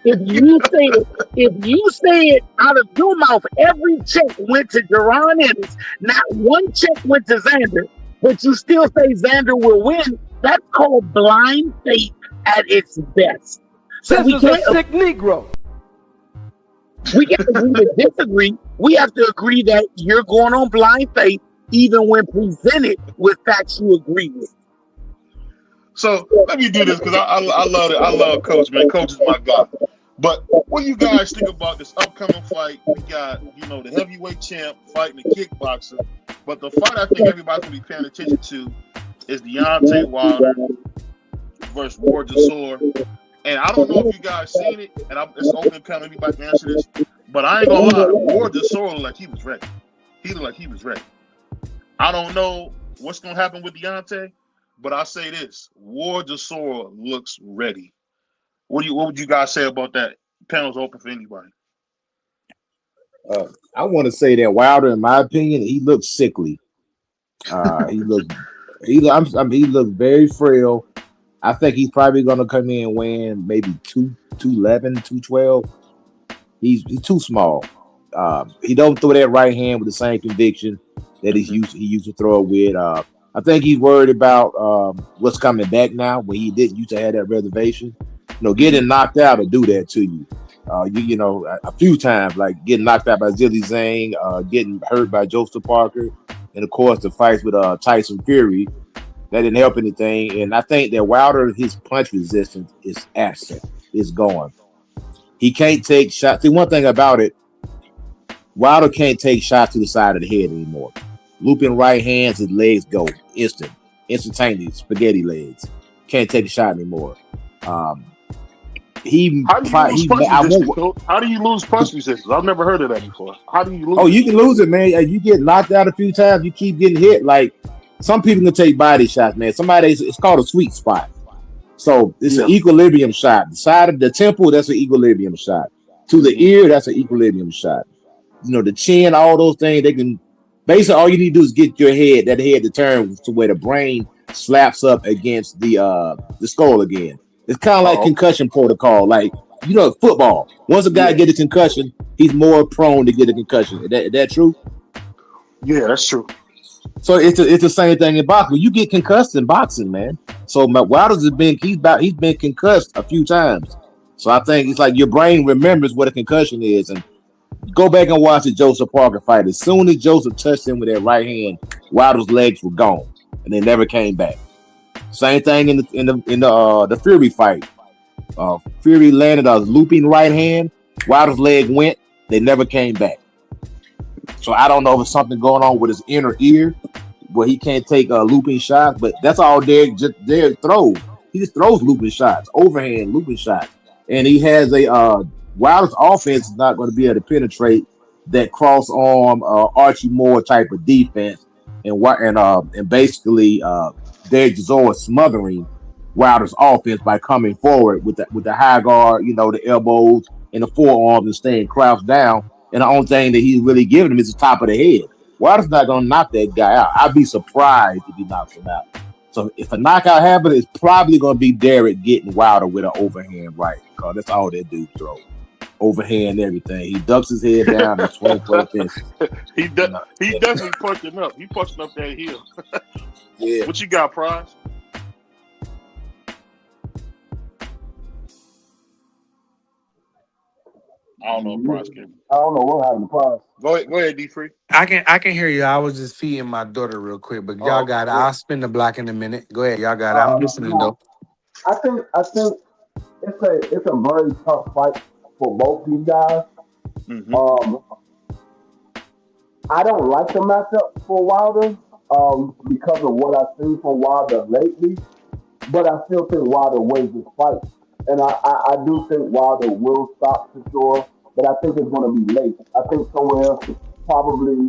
If you say it out of your mouth, every check went to Jaron Ennis, not one check went to Xander, but you still say Xander will win, that's called blind faith at its best. So we can't a sick Negro. We can't agree to disagree. We have to agree that you're going on blind faith, even when presented with facts you agree with. So let me do this because I love it. I love Coach, man. Coach is my guy. But what do you guys think about this upcoming fight? We got, the heavyweight champ fighting the kickboxer. But the fight I think everybody's going to be paying attention to is Deontay Wilder versus Ward Jasor. And I don't know if you guys seen it, and it's open panel, anybody can answer this. But I ain't going to lie, Ward Jasor looked like he was ready. He looked like he was ready. I don't know what's going to happen with Deontay, but I say this, Ward Jasor looks ready. What would you guys say about that? Panel's open for anybody. I want to say that Wilder, in my opinion, he looks sickly. He looks very frail. I think he's probably going to come in and win maybe 211, 212. He's too small. He don't throw that right hand with the same conviction that he used to throw it with. I think he's worried about what's coming back now when he didn't used to have that reservation. Getting knocked out will do that to you. A few times, like getting knocked out by Zilly Zane, getting hurt by Joseph Parker, and of course the fights with Tyson Fury. That didn't help anything. And I think that Wilder, his punch resistance is absent. It's gone. He can't take shots. See, one thing about it, Wilder can't take shots to the side of the head anymore. Looping right hands, his legs go instantaneous, spaghetti legs. Can't take a shot anymore. How do you lose punch resistance? I've never heard of that before. How do you lose? Oh, you can lose it, man. You get knocked out a few times. You keep getting hit. Like some people can take body shots, man. It's called a sweet spot. So it's an equilibrium shot. The side of the temple, that's an equilibrium shot. To the ear, that's an equilibrium shot. The chin, all those things, they can. Basically, all you need to do is get that head to turn to where the brain slaps up against the skull again. It's kind of like concussion protocol, like football. Once a guy gets a concussion, he's more prone to get a concussion. Is that true? Yeah, that's true. So it's the same thing in boxing. You get concussed in boxing, man. So Wilder's he's been concussed a few times. So I think it's like your brain remembers what a concussion is. And go back and watch the Joseph Parker fight. As soon as Joseph touched him with that right hand, Wilder's legs were gone, and they never came back. Same thing in the Fury fight. Fury landed a looping right hand. Wilder's leg went. They never came back. So I don't know if it's something going on with his inner ear, where he can't take looping shots. But that's all Derek throws. He just throws looping shots, overhand looping shots, and he has Wilder's offense is not going to be able to penetrate that cross arm Archie Moore type of defense, and basically Derek Chisora smothering Wilder's offense by coming forward with the high guard, the elbows and the forearms and staying crouched down. And the only thing that he's really giving him is the top of the head. Wilder's not going to knock that guy out. I'd be surprised if he knocks him out. So if a knockout happens, it's probably going to be Derek getting Wilder with an overhand right, because that's all that dude throws. Overhand everything. He ducks his head down and swings for the fence. He definitely punched him up. He punched up that heel. Yeah. What you got, Prize? I don't know if Prize can. I don't know what happened to Prize. Go ahead, D-Free. I can hear you. I was just feeding my daughter real quick, but y'all got it. I'll spin the block in a minute. Go ahead, y'all got it. I'm listening though. I think it's a very tough fight for both these guys. Mm-hmm. I don't like the matchup for Wilder because of what I've seen from Wilder lately, but I still think Wilder wins this fight. And I do think Wilder will stop Chisora, but I think it's going to be late. I think somewhere probably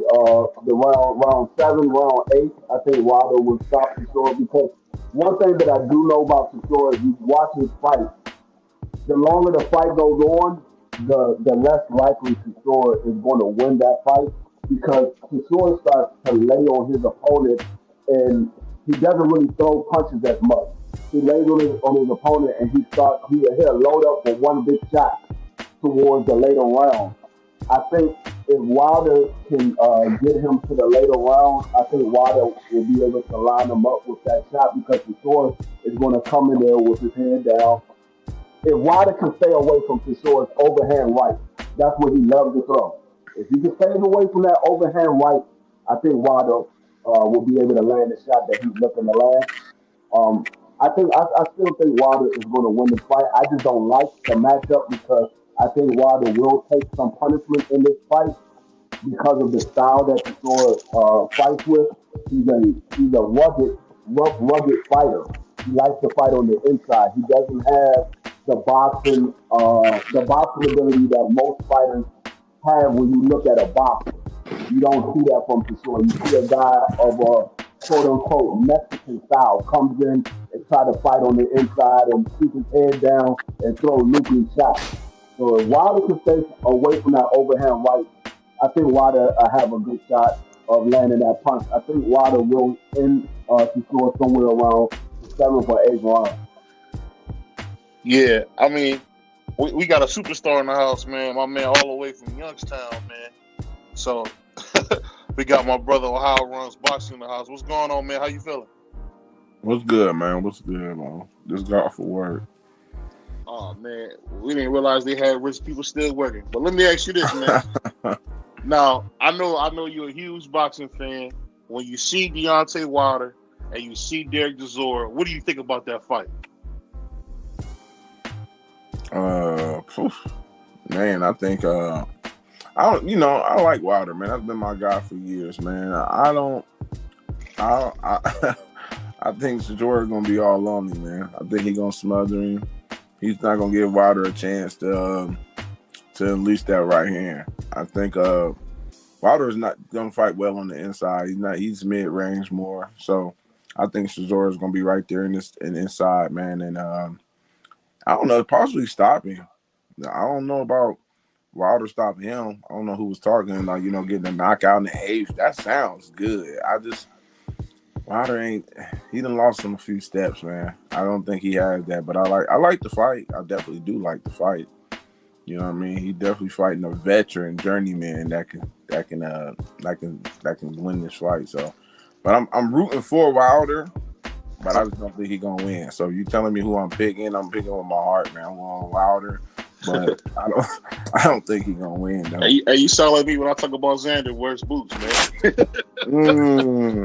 the round 7, round 8, I think Wilder will stop Chisora, because one thing that I do know about Chisora is you watch his fight. The longer the fight goes on, the less likely Chisora is going to win that fight, because Chisora starts to lay on his opponent, and he doesn't really throw punches as much. He lays on his opponent, and he'll load up for one big shot towards the later round. I think if Wilder can get him to the later round, I think Wilder will be able to line him up with that shot, because Chisora is going to come in there with his head down. If Wilder can stay away from Chisora's overhand right, that's what he loves to throw. If he can stay away from that overhand right, I think Wilder will be able to land the shot that he's looking to land. I still think Wilder is going to win the fight. I just don't like the matchup, because I think Wilder will take some punishment in this fight because of the style that Chisora fights with. He's a rugged fighter. He likes to fight on the inside. He doesn't have the boxing ability that most fighters have when you look at a boxer. You don't see that from Chisora. You see a guy of a quote-unquote Mexican style comes in and try to fight on the inside and keep his head down and throw looping shots. So if Wilder can stay away from that overhand right, I think Wilder have a good shot of landing that punch. I think Wilder will end Chisora somewhere around the 7th or 8th round. Yeah, I mean, we got a superstar in the house, man. My man all the way from Youngstown, man. So We got my brother Ohio Runs Boxing in the house. What's going on, man? How you feeling? What's good, man? What's good, man? Just got off of work. Oh man, we didn't realize they had rich people still working. But let me ask you this, man. Now, I know you're a huge boxing fan. When you see Deontay Wilder and you see Derek Chisora, what do you think about that fight? Man, I think I like Wilder, man. That's been my guy for years, man. I think Chisora gonna be all on me, man. I think he's gonna smother him. He's not gonna give Wilder a chance to unleash that right hand. I think Wilder is not gonna fight well on the inside. He's mid-range more. So I think Chisora is gonna be right there in inside, man. And I don't know, possibly stop him. I don't know about Wilder stopping him. I don't know who was talking, like, getting a knockout in the 8th. That sounds good. Wilder he done lost him a few steps, man. I don't think he has that, but I like the fight. I definitely do like the fight. You know what I mean? He definitely fighting a veteran journeyman that can win this fight. So, but I'm rooting for Wilder, but I just don't think he's gonna win. So you telling me who I'm picking? I'm picking with my heart, man. I'm going Wilder, but I don't think he's gonna win. Though. Hey, you sound like me when I talk about Xander wears boots, man.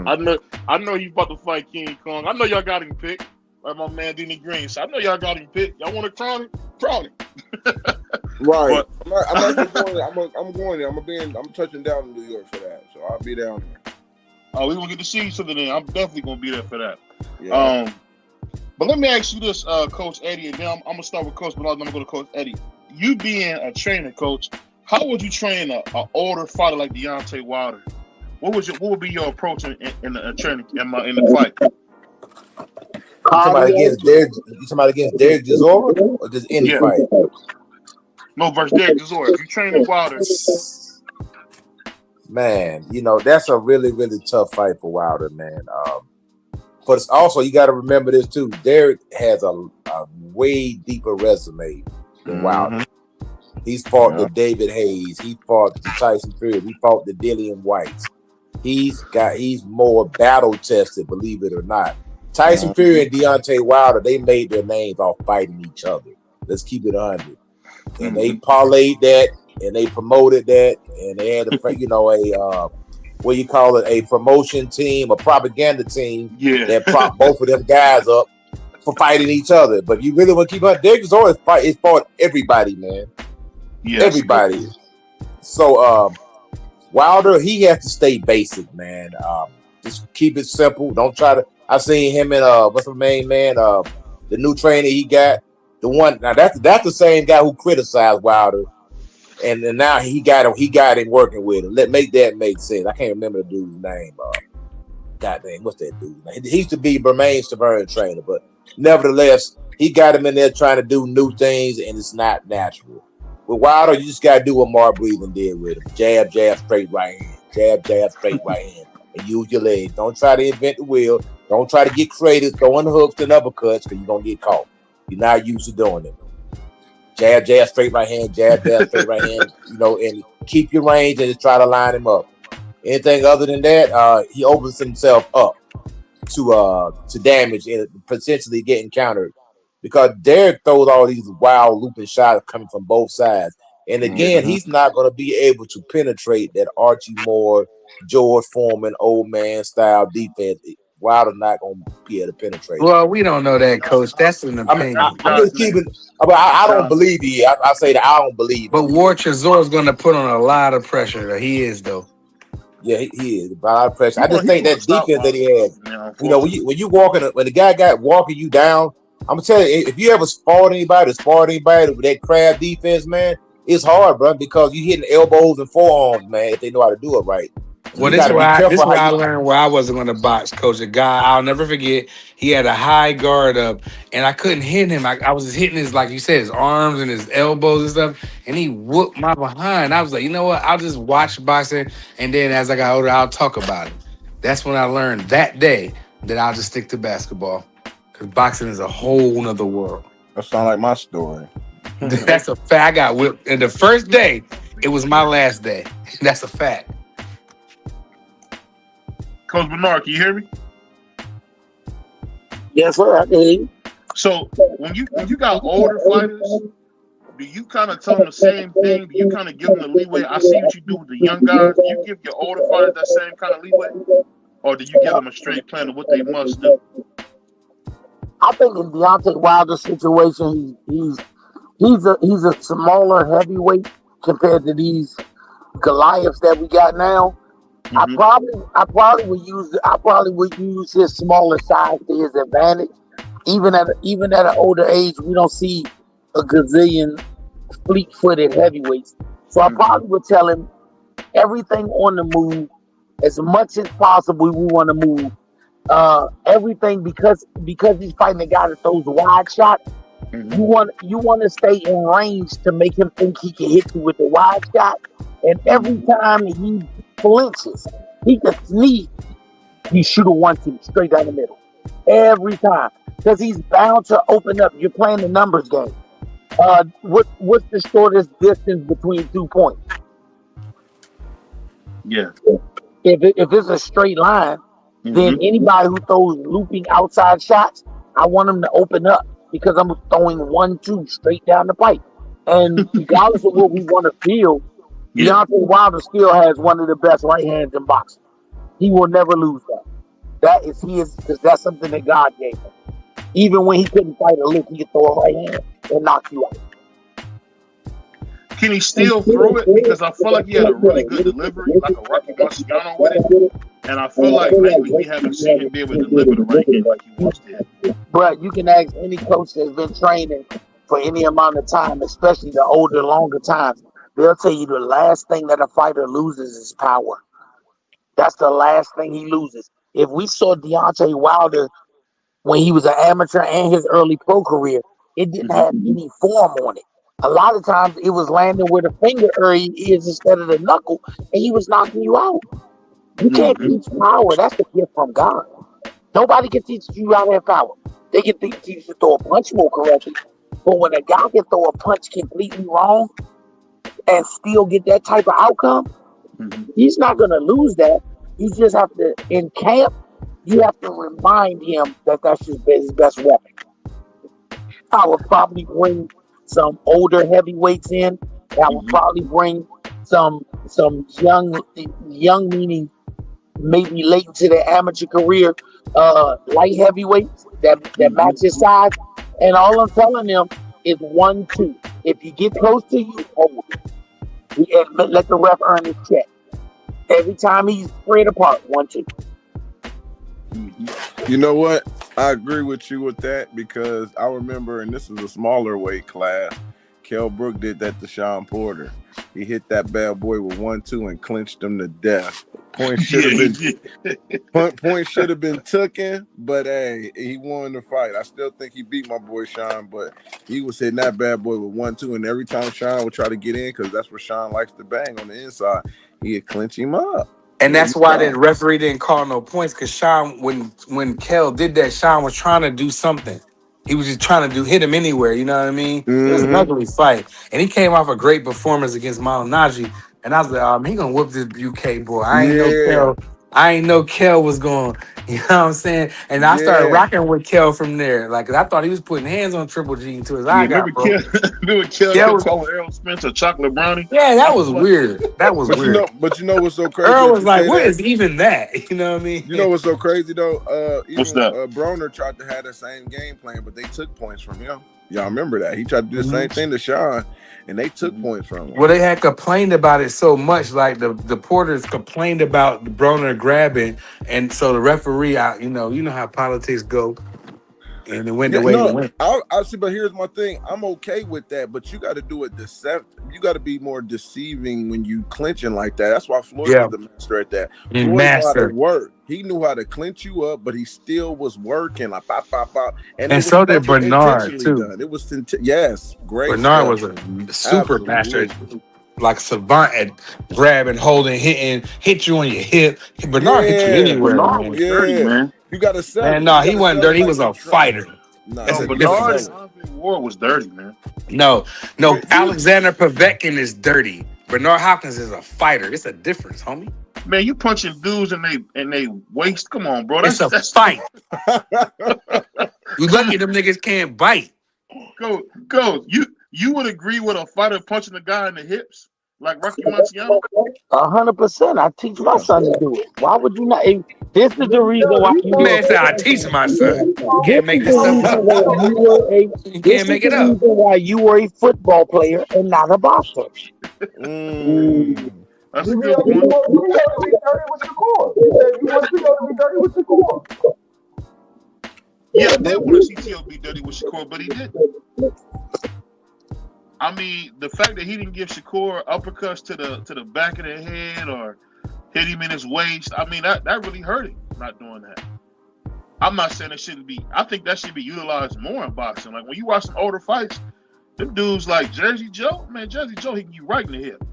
I know you about to fight King Kong. I know y'all got him picked, like my man Denny Green. So I know y'all got him picked. Y'all want to crown him? Crown him. Right. But I'm actually going. I'm going there. I'm touching down in New York for that. So I'll be down there. Oh, we gonna get to see each other then. I'm definitely gonna be there for that. Yeah. But let me ask you this, Coach Eddie, and then I'm gonna start with Coach Bernard, then I'm gonna go to Coach Eddie. You being a trainer, Coach, how would you train an older fighter like Deontay Wilder? What would be your approach in the training in the fight? Somebody against Derek Chisora or just any fight? No, versus Derek Chisora. If you train Wilder, man, that's a really, really tough fight for Wilder, man. But it's also, you got to remember this too. Derek has a way deeper resume than Wilder. He's fought the David Hayes. He fought the Tyson Fury. He fought the Dillian Whites. He's more battle tested, believe it or not. Tyson Fury and Deontay Wilder, they made their names off fighting each other. Let's keep it 100. And they parlayed that, and they promoted that, and they had a promotion team, a propaganda team that propped both of them guys up for fighting each other. But you really want to keep on, Derek Chisora is fought everybody, man. Yes, everybody. So Wilder, he has to stay basic, man. Just keep it simple. Don't try to. I seen him in what's the main man? The new trainer he got. The one now that's the same guy who criticized Wilder, and now he got him working with him. Make that make sense. I can't remember the dude's name. God dang, what's that dude's name? He used to be Bermain's Tavern trainer, but nevertheless, he got him in there trying to do new things, and it's not natural. With Wilder, you just gotta do what Mark Breeden did with him: jab, jab, straight right hand, jab, jab, straight right hand, and use your legs. Don't try to invent the wheel. Don't try to get creative, throwing hooks and uppercuts, because you're gonna get caught. You're not used to doing it. Jab, jab, straight right hand, jab, jab, straight right hand, and keep your range and just try to line him up. Anything other than that, he opens himself up to damage and potentially getting countered. Because Derek throws all these wild looping shots coming from both sides. And again, he's not going to be able to penetrate that Archie Moore, George Foreman, old man style defense. Wilder not going to be able to penetrate. Well, we don't know that, Coach. That's an opinion. I'm just keeping. I don't believe he. I say that I don't believe. But Ward Chisora is going to put on a lot of pressure. He is, though. Yeah, he is. A lot of pressure. I just think that defense that he has. When you walking, when the guy got walking you down, I'm gonna tell you, if you ever sparred anybody with that crab defense, man, it's hard, bro, because you hitting elbows and forearms, man, if they know how to do it right. Well, this is where I learned where I wasn't going to box, Coach. A guy, I'll never forget, he had a high guard up, and I couldn't hit him. I was just hitting his, like you said, his arms and his elbows and stuff, and he whooped my behind. I was like, you know what? I'll just watch boxing, and then as I got older, I'll talk about it. That's when I learned that day that I'll just stick to basketball, because boxing is a whole nother world. That sounds like my story. That's a fact. I got whipped, and the first day, it was my last day. That's a fact. Coach Bernard, can you hear me? Yes, sir. I can hear you. So when you got older fighters, do you kind of tell them the same thing? Do you kind of give them the leeway? I see what you do with the young guys. Do you give your older fighters that same kind of leeway, or do you give them a straight plan of what they must do? I think in Deontay Wilder's situation, he's a smaller heavyweight compared to these Goliaths that we got now. Mm-hmm. I probably would use his smaller size to his advantage. Even at an older age, we don't see a gazillion fleet-footed heavyweights. So I probably would tell him everything on the move, as much as possible. We want to move everything because he's fighting a guy that throws wide shots. You want to stay in range to make him think he can hit you with the wide shot. And every time he flinches, he can sneak. You shoot a 1-2 straight down the middle every time because he's bound to open up. You're playing the numbers game. What's the shortest distance between 2 points? Yeah. If it's a straight line, then anybody who throws looping outside shots, I want them to open up because I'm throwing 1-2 straight down the pipe. And regardless of what we want to feel, Deontay Wilder still has one of the best right hands in boxing. He will never lose that. That is his, because that's something that God gave him. Even when he couldn't fight a lick, he could throw a right hand and knock you out. Can he still throw it? Because I feel like he had a really good delivery, like a Rocky Marciano with it. And I feel like lately we haven't seen him be able to deliver the right hand like he once did. But you can ask any coach that's been training for any amount of time, especially the older, longer times. They'll tell you the last thing that a fighter loses is power. That's the last thing he loses. If we saw Deontay Wilder when he was an amateur and his early pro career, it didn't have any form on it. A lot of times it was landing where the finger area is instead of the knuckle, and he was knocking you out. You can't teach power. That's the gift from God. Nobody can teach you how to have power. They can teach you to throw a punch more correctly. But when a guy can throw a punch completely wrong and still get that type of outcome, he's not going to lose that. You just have to, in camp, you have to remind him that that's his best weapon. I would probably bring some older heavyweights in. I would probably bring some young meaning maybe late into their amateur career, light heavyweights that match his size. And all I'm telling them is 1-2. If you get close to you, hold it. Let the ref earn his check. Every time he's spread apart, 1-2. You know what? I agree with you with that because I remember, and this is a smaller weight class, Kell Brook did that to Sean Porter. He hit that bad boy with 1-2 and clinched him to death. Point should have been taken, but hey, he won the fight. I still think he beat my boy Sean, but he was hitting that bad boy with 1-2, and every time Sean would try to get in, because that's where Sean likes to bang on the inside, he'd clinch him up. And that's why the referee didn't call no points, because Sean, when Kell did that, Sean was trying to do something. He was just trying to hit him anywhere, you know what I mean? It was an ugly fight. And he came off a great performance against Malignaggi. And I was like, he gonna whoop this UK boy. I ain't know Kell was going, you know what I'm saying? And I started rocking with Kell from there. Like, 'cause I thought he was putting hands on Triple G until his eye got broke. Remember Kell calling Errol Spence a chocolate brownie? Yeah, that was weird. That was weird. But you know what's so crazy? Earl was like, what is even that? You know what I mean? You know what's so crazy, though? What's that? Broner tried to have the same game plan, but they took points from him. Y'all remember that? He tried to do the same thing to Sean, and they took points from him. Well, they had complained about it so much, like the Porters complained about the Broner grabbing, and so the referee, you know how politics go, and it went the way it went. I see, but here's my thing: I'm okay with that, but you got to do it You got to be more deceiving when you clinching like that. That's why Floyd was the master at that. Floyd knew how to work. He knew how to clinch you up, but he still was working like pop, pop, pop. And so did Bernard too. Done. It was great. Bernard was a super master, like savant at grabbing, holding, hitting, hit you on your hip. Bernard hit you anywhere. Bernard was dirty, man. You got to sell. Man, no, he wasn't dirty. He was a fighter. Bernard Ward was dirty, man. No, Alexander Povetkin is dirty. Bernard Hopkins is a fighter. It's a difference, homie. Man, you punching dudes in they waist. Come on, bro. It's a fight. You lucky them niggas can't bite. Go. You would agree with a fighter punching a guy in the hips like Rocky Marciano? 100%. I teach my son to do it. Why would you not? This is the reason why you Man said I teach my son. You can't make this stuff up. You can't make it up. This is the reason why you were a football player and not a boxer. That's a good point. Yeah, I did want to see T.O. be dirty with Shakur, but he didn't. I mean, the fact that he didn't give Shakur uppercuts to the back of the head or hit him in his waist, I mean, that really hurt him not doing that. I'm not saying it shouldn't be. I think that should be utilized more in boxing. Like when you watch some older fights, them dudes like Jersey Joe, he can you right in the hip.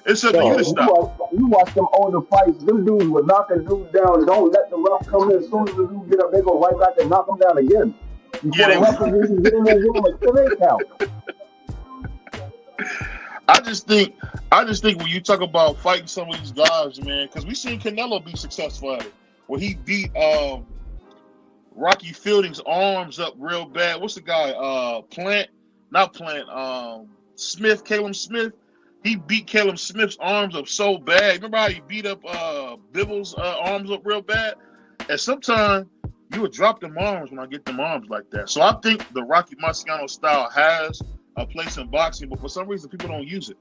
It's up to you to stop. You watch them older fights, them dudes were knocking dudes down. Don't let the ref come in. As soon as the dude get up, they go right back and knock them down again. Yeah, the ref is getting their room until they count. I just think when you talk about fighting some of these guys, man, because we seen Canelo be successful at it, where he beat Rocky Fielding's arms up real bad. What's the guy? Smith, Caleb Smith. He beat Caleb Smith's arms up so bad. Remember how he beat up Bibble's arms up real bad? And sometimes you would drop them arms when I get them arms like that. So I think the Rocky Marciano style has a place in boxing, but for some reason people don't use it.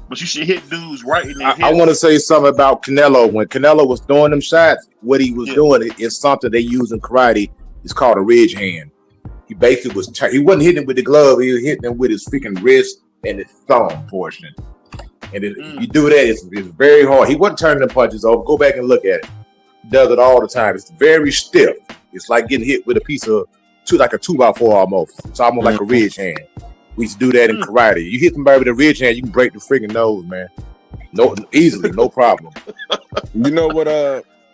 But you should hit dudes right in their head. I want to say something about Canelo. When Canelo was throwing them shots, what he was doing is something they use in karate. It's called a ridge hand. He basically he wasn't hitting him with the glove. He was hitting him with his freaking wrist and his thumb portion. And you do that, it's very hard. He wasn't turning the punches over. Go back and look at it. He does it all the time. It's very stiff. It's like getting hit with a piece of like a 2x4 almost. It's almost like a ridge hand. We used to do that in karate. You hit somebody with a ridge hand, you can break the freaking nose, man. No, easily, no problem. You know what?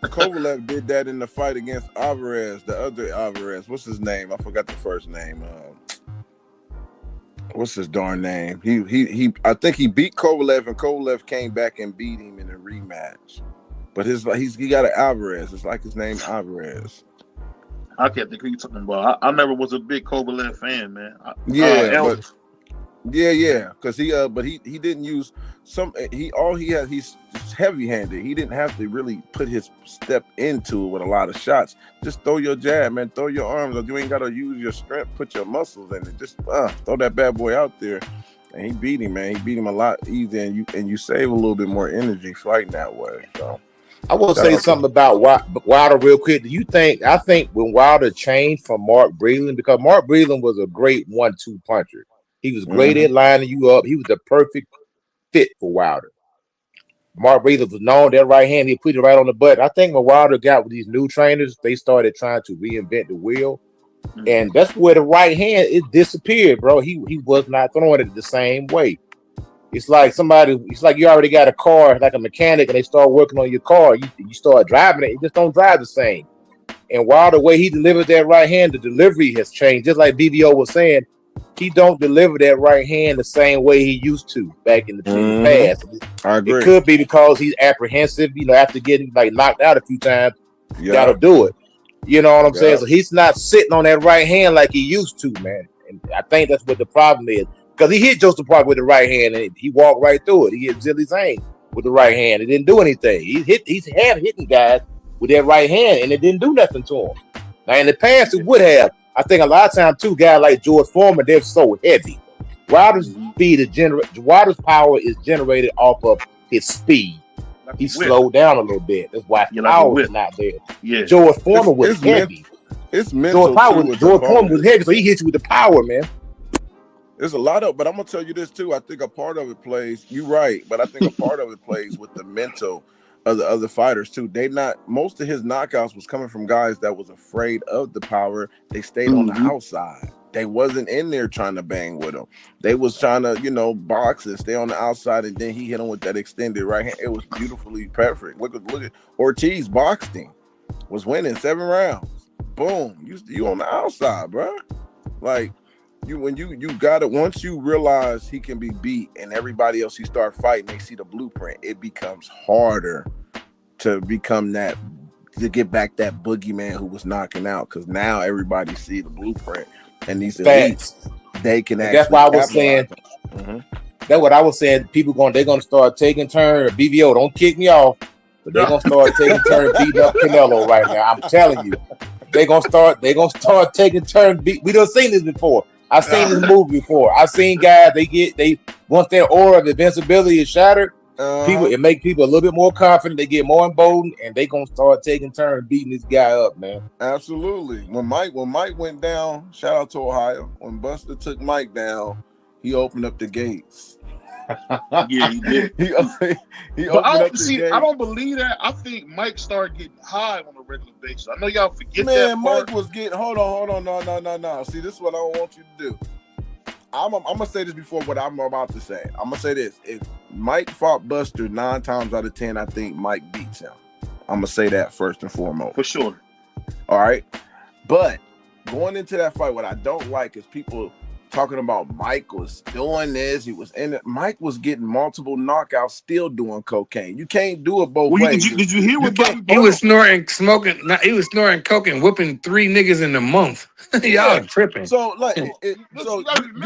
Kovalev did that in the fight against Alvarez, the other Alvarez. What's his name? I forgot the first name. What's his darn name? He I think he beat Kovalev, and Kovalev came back and beat him in a rematch. But he got an Alvarez. It's like his name Alvarez. I can't think who you're talking about. I never was a big Kovalev fan, man. Because he didn't use he's heavy-handed. He didn't have to really put his step into it with a lot of shots. Just throw your jab, man. Throw your arms. You ain't gotta use your strength. Put your muscles in it. Just throw that bad boy out there. And he beat him, man. He beat him a lot easier, and you save a little bit more energy fighting that way. So I will say something about Wilder real quick. I think when Wilder changed from Mark Breland, because Mark Breland was a great 1-2 puncher. He was great at lining you up. He was the perfect fit for Wilder. Mark Breland was known that right hand. He put it right on the butt. I think when Wilder got with these new trainers, they started trying to reinvent the wheel. And that's where the right hand, it disappeared, bro. He was not throwing it the same way. It's like you already got a car, like a mechanic, and they start working on your car. You start driving it, just don't drive the same. And while the way he delivered that right hand, the delivery has changed. Just like BVO was saying, he don't deliver that right hand the same way he used to back in the past. I agree. It could be because he's apprehensive, after getting knocked out a few times, you gotta do it. You know what I'm saying? So he's not sitting on that right hand like he used to, man. And I think that's what the problem is. Because he hit Joseph Park with the right hand and he walked right through it. He hit Zilly Zane with the right hand. It didn't do anything. He's had hitting guys with that right hand and it didn't do nothing to him. Now in the past it would have. I think a lot of times too, guys like George Foreman, they're so heavy. Wilder's power is generated off of his speed. He slowed down a little bit. That's why his power is not there. Yeah. George Foreman was heavy. It's mental. George Foreman was heavy, so he hit you with the power, man. There's a lot of, but I'm gonna tell you this too. I think a part of it plays. You're right, but I think a part of it plays with the mental of the other fighters too. Most of his knockouts was coming from guys that was afraid of the power. They stayed on the outside. They wasn't in there trying to bang with him. They was trying to, box and stay on the outside, and then he hit him with that extended right hand. It was beautifully perfect. Look at Ortiz boxed him, was winning 7 rounds. Boom, you on the outside, bro. Like When you got it, once you realize he can be beat and everybody else he start fighting, they see the blueprint, it becomes harder to become that, to get back that boogeyman who was knocking out, because now everybody see the blueprint and these elites, they can actually. That's why I was saying. That's what I was saying. They're gonna start taking turns. BVO, don't kick me off, but they're gonna start taking turns beating up Canelo right now. I'm telling you, they're gonna start taking turns. We done seen this before. I've seen this movie before. I've seen guys. They once their aura of invincibility is shattered. It make people a little bit more confident. They get more emboldened, and they gonna start taking turns beating this guy up, man. Absolutely. When Mike went down, shout out to Ohio. When Buster took Mike down, he opened up the gates. Yeah, he did. he but opened up the gates. I don't believe that. I think Mike started getting high on a regular basis. I know y'all forget that. Man, Mike was getting. Hold on. No. See, this is what I want you to do. I'm gonna say this before what I'm about to say. I'm gonna say this: if Mike fought Buster 9 times out of 10, I think Mike beats him. I'm gonna say that first and foremost. For sure. All right, but going into that fight, what I don't like is people talking about Mike was doing this. He was in it. Mike was getting multiple knockouts, still doing cocaine. You can't do it both ways. Did you hear what he was snorting, smoking? He was snorting coke and whipping 3 niggas in a month. Y'all tripping. So like, you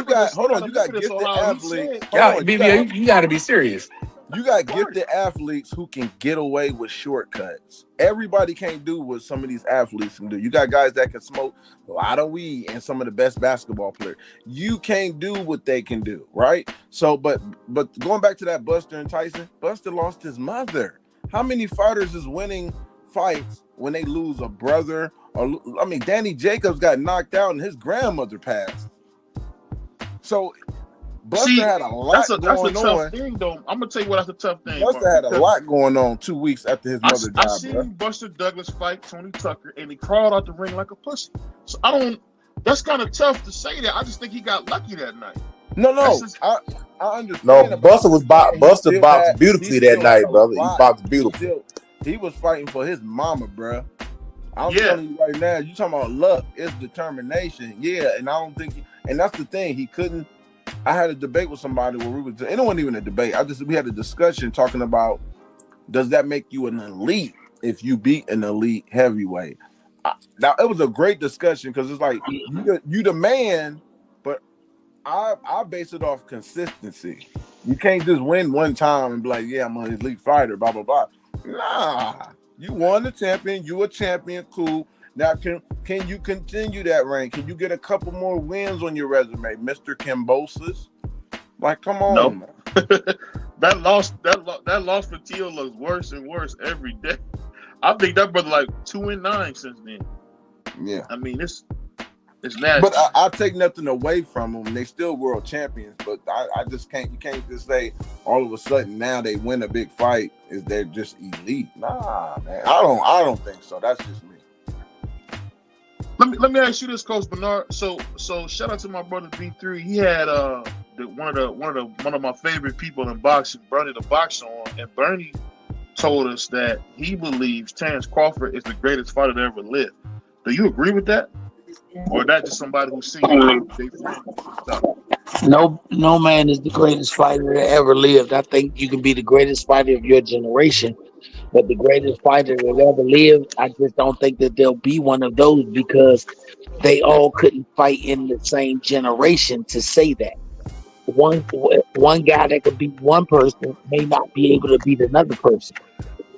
got gifted athletes. You got to be serious. You got gifted athletes who can get away with shortcuts. Everybody can't do what some of these athletes can do. You got guys that can smoke a lot of weed and some of the best basketball players. You can't do what they can do, right? So, but going back to that Buster and Tyson, Buster lost his mother. How many fighters is winning fights when they lose a brother? Danny Jacobs got knocked out and his grandmother passed. So Buster had a lot going on. That's a tough thing, though. I'm gonna tell you what, that's a tough thing. Buster had a lot going on 2 weeks after his mother died. I seen Buster Douglas fight Tony Tucker, and he crawled out the ring like a pussy. So that's kind of tough to say that. I just think he got lucky that night. No, I understand. No, Buster boxed beautifully that night, brother. He boxed beautifully. He was fighting for his mama, bro. I'm telling you right now, you talking about luck, it's determination. Yeah, and I don't think and that's the thing, he couldn't. I had a debate with somebody where it wasn't even a debate. We had a discussion talking about, does that make you an elite if you beat an elite heavyweight? Now it was a great discussion because it's like you the man, but I base it off consistency. You can't just win one time and be like, yeah, I'm an elite fighter, blah blah blah. Nah, you won the champion. You a champion, cool. Now, can you continue that reign? Can you get a couple more wins on your resume, Mr. Kambosos? Like, come on. No. that loss for Teal looks worse and worse every day. I think that brother like 2-9 since then. Yeah. I mean, it's nasty. But I take nothing away from them. They still world champions, but I just can't. You can't just say all of a sudden now they win a big fight is they're just elite. Nah, man. I don't think so. That's just me. Let me ask you this, Coach Bernard. So shout out to my brother B3. He had one of my favorite people in boxing, Bernie the Boxer, on, and Bernie told us that he believes Terence Crawford is the greatest fighter to ever live. Do you agree with that, or is that just somebody who's seen their friend? No man is the greatest fighter that ever lived. I think you can be the greatest fighter of your generation, but the greatest fighter that ever lived, I just don't think that there'll be one of those because they all couldn't fight in the same generation to say that. One guy that could beat one person may not be able to beat another person.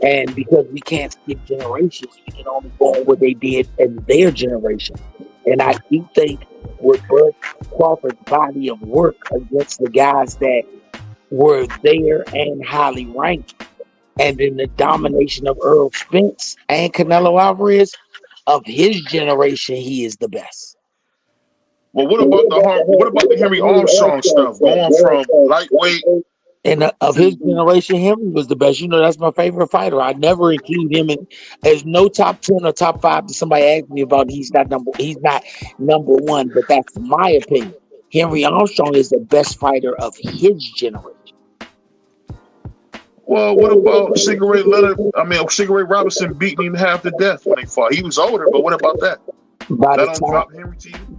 And because we can't skip generations, we can only go on what they did in their generation. And I do think with Bud Crawford's body of work against the guys that were there and highly ranked, and in the domination of Earl Spence and Canelo Alvarez, of his generation, he is the best. Well, what about the Henry Armstrong stuff? Going from lightweight. And of his generation, Henry was the best. You know, that's my favorite fighter. I never include him in. There's no top 10 or top 5 that somebody asks me about. He's not number one, but that's my opinion. Henry Armstrong is the best fighter of his generation. Well, what about Sugar Ray Leonard? Sugar Ray Robinson beating him half to death when they fought. He was older, but what about that? That don't drop Henry to you?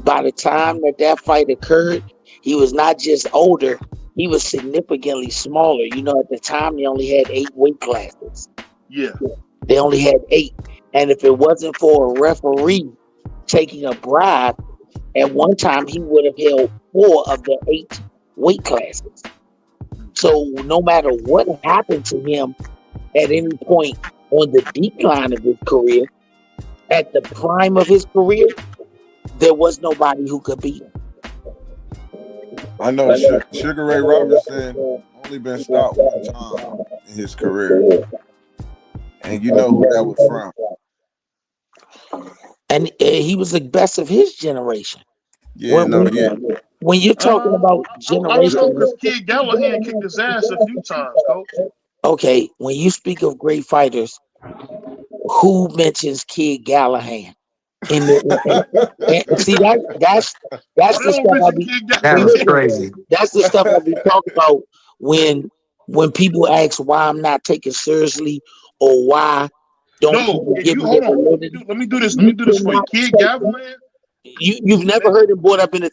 by the time that fight occurred, he was not just older, he was significantly smaller. You know, at the time they only had 8 weight classes. Yeah. They only had 8. And if it wasn't for a referee taking a bribe, at one time he would have held 4 of the 8 weight classes. So no matter what happened to him at any point on the decline of his career, at the prime of his career, there was nobody who could beat him. I know Sugar Ray Robinson only been stopped one time in his career. And you know who that was from. And he was the best of his generation. Yeah, when you're talking about generation, I don't know, because Kid Gallahan kicked his ass a few times, Coach. Okay, when you speak of great fighters, who mentions Kid Gallahan? And see that's the stuff I be. That was crazy. That's the stuff I be talking about when people ask why I'm not taken seriously or why don't people give me the validity. Let me do this for you. Kid Gallahan. You've never heard him brought up in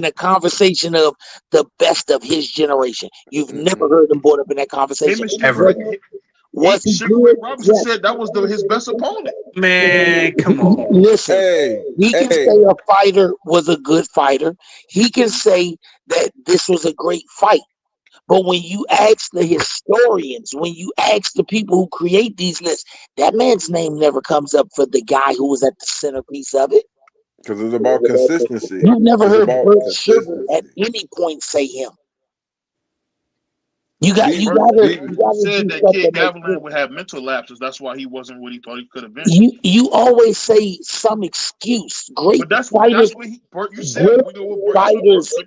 a conversation of the best of his generation. You've never heard him brought up in that conversation ever. Sugar Ray Robinson said that was his best opponent. Man, come on. Listen, he can say a fighter was a good fighter. He can say that this was a great fight. But when you ask the historians, when you ask the people who create these lists, that man's name never comes up for the guy who was at the centerpiece of it. Because it's about consistency. You've never heard Bert Sugar at any point say him. You got said that Kid Gallahan would have mental lapses. That's why he wasn't what he thought he could have been. You always say some excuse. Great fighters, fighters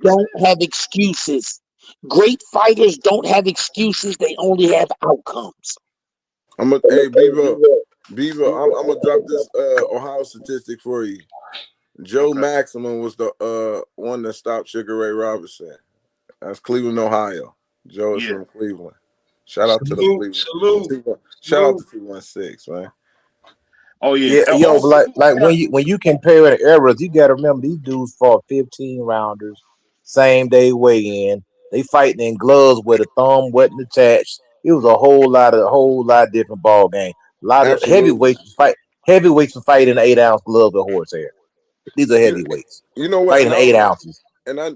don't have excuses. Great fighters don't have excuses. They only have outcomes. Beaver, I'm gonna drop this Ohio statistic for you. Joe Maximum was the one that stopped Sugar Ray Robinson. That's Cleveland, Ohio. Joe is from Cleveland. Shout out to the Cleveland. Shout out to 216, man. Oh yeah. Yo, like when you compare the eras, you gotta remember these dudes fought 15 rounders, same day weigh in. They fighting in gloves where the thumb wasn't attached. It was a whole lot different ball game. A lot of heavyweights were fighting 8-ounce gloves with horsehair. These are heavyweights. You know what? Fighting 8 ounces. And I'm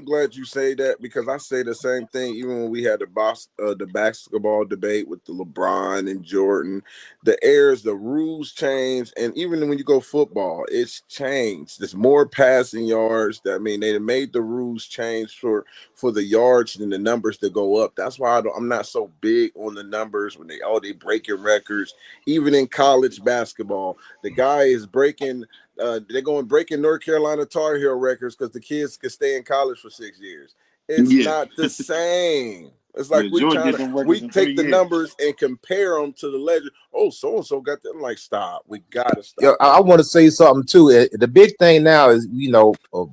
glad you say that, because I say the same thing even when we had the basketball debate with the LeBron and Jordan. The rules change, and even when you go football, it's changed. There's more passing yards. They made the rules change for the yards and the numbers to go up. That's why I'm not so big on the numbers when they breaking records. Even in college basketball, the guy is breaking. They're going breaking North Carolina Tar Heel records because the kids can stay in college for 6 years. It's not the same. It's like we take the numbers and compare them to the legend. Oh, so and so got that. I'm like, stop. We gotta stop. Yo, I want to say something too. The big thing now is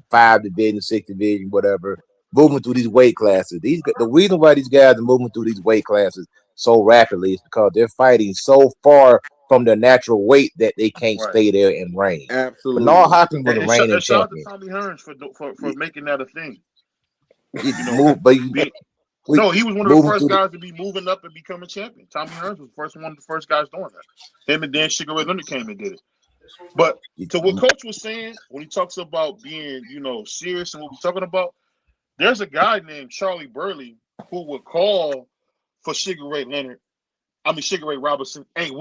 5 division, 6 division, whatever, moving through these weight classes. The reason why these guys are moving through these weight classes so rapidly is because they're fighting so far from their natural weight that they can't stay there and reign. Absolutely. But no Hopkins was a reigning shout out champion. to Tommy Hearns for making that a thing. He was one of the first guys to be moving up and become a champion. Tommy Hearns was one of the first guys doing that. Him and then Sugar Ray Leonard came and did it. But to what Coach was saying, when he talks about being, serious and what we're talking about, there's a guy named Charlie Burley who would call for Sugar Ray Robinson and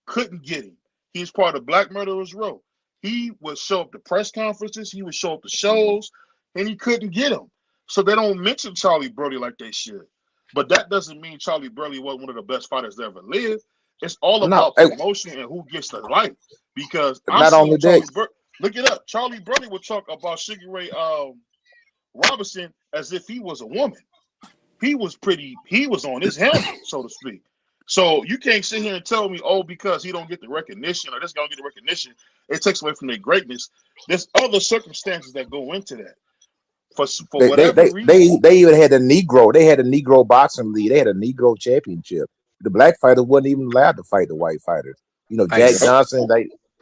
couldn't get him. He's part of Black Murderers Row. He would show up to press conferences, he would show up to shows, and he couldn't get him. So they don't mention Charlie Burley like they should. But that doesn't mean Charlie Burley wasn't one of the best fighters that ever lived. It's all about promotion and who gets the light. Because look it up. Charlie Burley would talk about Sugar Ray Robinson as if he was a woman. He was on his helmet, so to speak. So you can't sit here and tell me, because he don't get the recognition or this guy don't get the recognition, it takes away from their greatness. There's other circumstances that go into that. For whatever reason. They even had a Negro. They had a Negro boxing league. They had a Negro championship. The black fighters wasn't even allowed to fight the white fighters. Jack Johnson,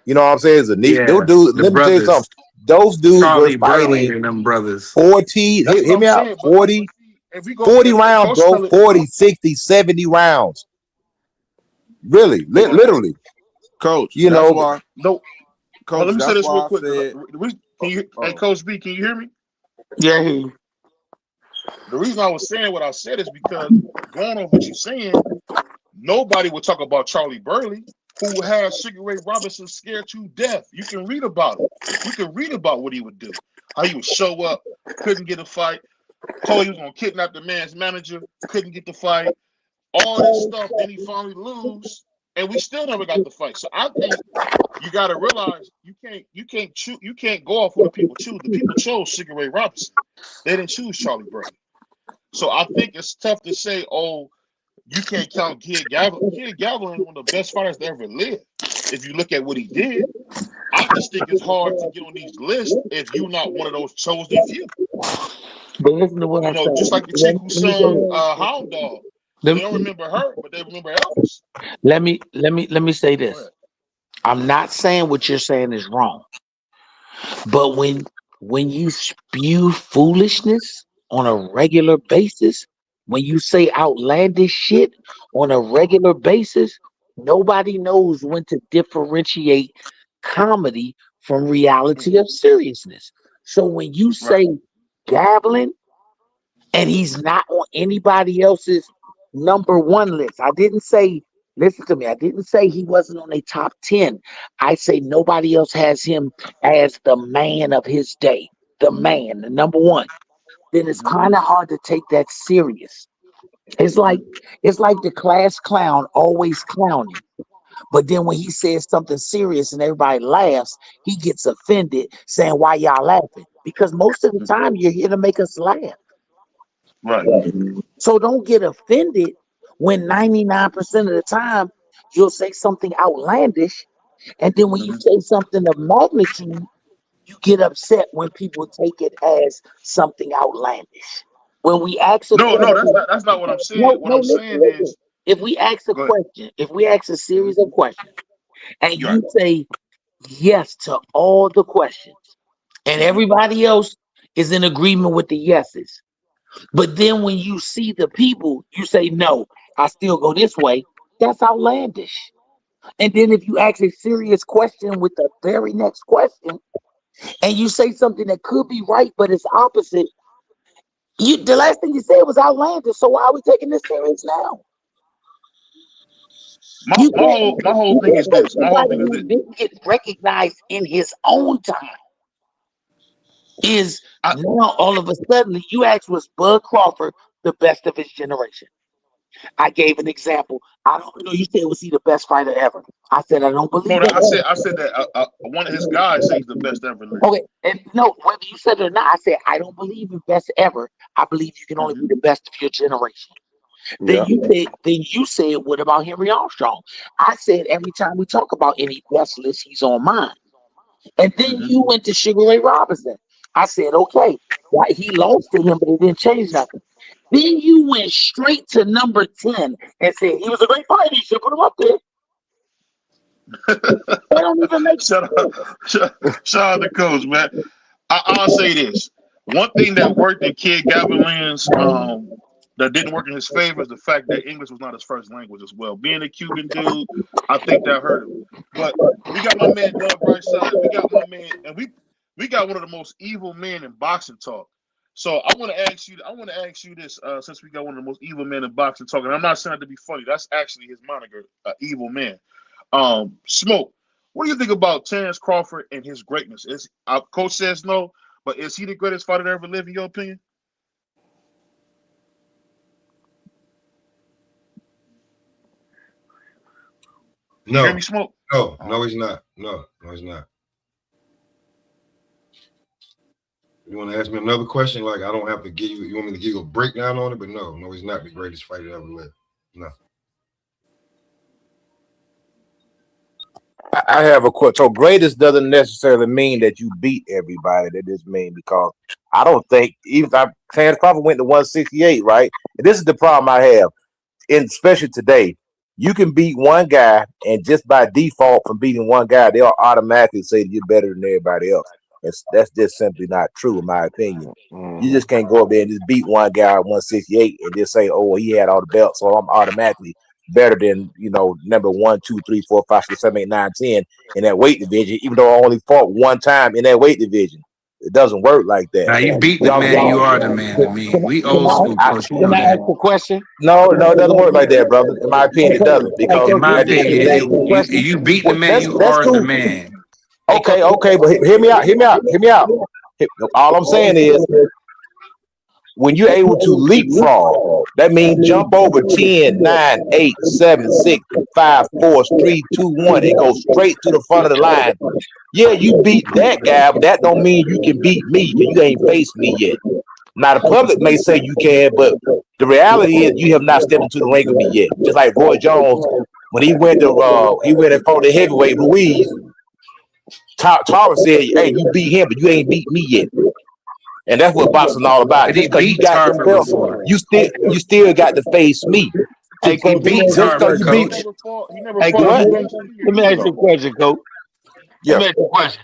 you know what I'm saying? Is a Negro. Dude, let me tell you something. Those dudes were Charlie Burley fighting and them brothers. 40, That's what hear I'm me out, saying. But 40, see, if we go, 40 if rounds, Coach bro. Pellet, 40, 60, 70 rounds. Really, literally. Coach, You that's know, why. no. Well, Coach, let me say that's this real why I quick. said. Can you, hey, Oh, Coach B, can you hear me? Yeah, The reason I was saying what I said is because going on what you're saying, nobody would talk about Charlie Burley, who had Sugar Ray Robinson scared to death. You can read about it. You can read about what he would do. How he would show up, couldn't get a fight, told he was gonna kidnap the man's manager, couldn't get the fight, all this stuff. Then he finally lose, and we still never got the fight. So I think you got to realize you can't go off what the people choose. The people chose Sugar Ray Robinson. They didn't choose Charlie Burley. So I think it's tough to say, oh, you can't count Kid Gavilan. Kid Gavilan is one of the best fighters to ever live. If you look at what he did, I just think it's hard to get on these lists if you're not one of those chosen few. but listen to what You I know, say. just like the chick who sung Hound Dog. They don't remember her, but they remember Elvis. Let me say this. I'm not saying what you're saying is wrong, but when you spew foolishness on a regular basis, when you say outlandish shit on a regular basis, nobody knows when to differentiate comedy from reality of seriousness. So when you say gabbling and he's not on anybody else's number one list, I didn't say, listen to me, I didn't say he wasn't on a top 10. I say nobody else has him as the man of his day, the man, the number one. Then it's kind of hard to take that serious. It's like the class clown always clowning. But then when he says something serious and everybody laughs, he gets offended saying, why y'all laughing? Because most of the time you're here to make us laugh. Right. So don't get offended when 99% of the time you'll say something outlandish. And then when you say something of magnitude, you get upset when people take it as something outlandish. When we ask a No, question, that's not what I'm saying. no, What no, I'm listen, saying listen. is, If we ask a go ahead. question, if we ask a series of questions, and You're right. you say yes to all the questions, and everybody else is in agreement with the yeses, but then when you see the people, you say, no, I still go this way. That's outlandish. And then if you ask a serious question with the very next question, and you say something that could be right, but it's opposite, the last thing you said was outlandish. So why are we taking this serious now? My whole thing is this. My whole thing is this. Didn't get recognized in his own time. Is now all of a sudden you asked, was Bud Crawford the best of his generation? I gave an example. I don't know. You said, was he the best fighter ever? I said I don't believe No, that. I said that one of his guys says he's the best ever lived. Okay, and no, whether you said it or not, I said I don't believe in best ever. I believe you can only be the best of your generation. Then you said, what about Henry Armstrong? I said every time we talk about any best list, he's on mine. And then you went to Sugar Ray Robinson. I said, okay, right, he lost to him, but it didn't change nothing. Then you went straight to number 10 and said he was a great fighter. You should put him up there. That don't even make sense. Shout out the coach, man. I'll say this. One thing that worked in Kid Gavilan's that didn't work in his favor is the fact that English was not his first language as well. Being a Cuban dude, I think that hurt him. But we got my man Doug Brightside. We got my man, and we got one of the most evil men in boxing talk. So I want to ask you this, since we got one of the most evil men in boxing talk, and I'm not saying that to be funny. That's actually his moniker, evil man. Smoke. What do you think about Terence Crawford and his greatness? Is coach says no, but is he the greatest fighter to ever live in your opinion? No. You hear me, Smoke? No, he's not. No, he's not. You want to ask me another question? Like I don't have to give you. You want me to give you a breakdown on it? But no, he's not the greatest fighter to ever live. No. I have a question. So greatest doesn't necessarily mean that you beat everybody. That just mean because I don't think even Terence Crawford went to 168, right? And this is the problem I have, and especially today. You can beat one guy, and just by default from beating one guy, they'll automatically say that you're better than everybody else. That's just simply not true, in my opinion. You just can't go up there and just beat one guy at 168 and just say, "Oh, he had all the belts, so I'm automatically better than number 1, 2, 3, 4, 5, 6, 7, 8, 9, 10 in that weight division." Even though I only fought one time in that weight division, it doesn't work like that. Now you beat the man, you are the man to me. We old school, coach. You know Can I ask that. a question? No, it doesn't work like that, brother. In my opinion, it doesn't, because In my at the end of the opinion, day, you beat the man, you that's are the cool. man. Okay, but hear me out. All I'm saying is, when you're able to leapfrog, that means jump over 10, 9, 8, 7, 6, 5, 4, 3, 2, 1, and go straight to the front of the line. Yeah, you beat that guy, but that don't mean you can beat me, because you ain't faced me yet. Now, the public may say you can, but the reality is you have not stepped into the ring with me yet. Just like Roy Jones, when he went and fought the heavyweight Ruiz, Torres said, "Hey, you beat him, but you ain't beat me yet." And that's what boxing all about. Just because you got them belts, you still got to face me. Hey, He beat Tarver, coach. Hey, what? Let me ask you a question, coach. Let me ask you a question.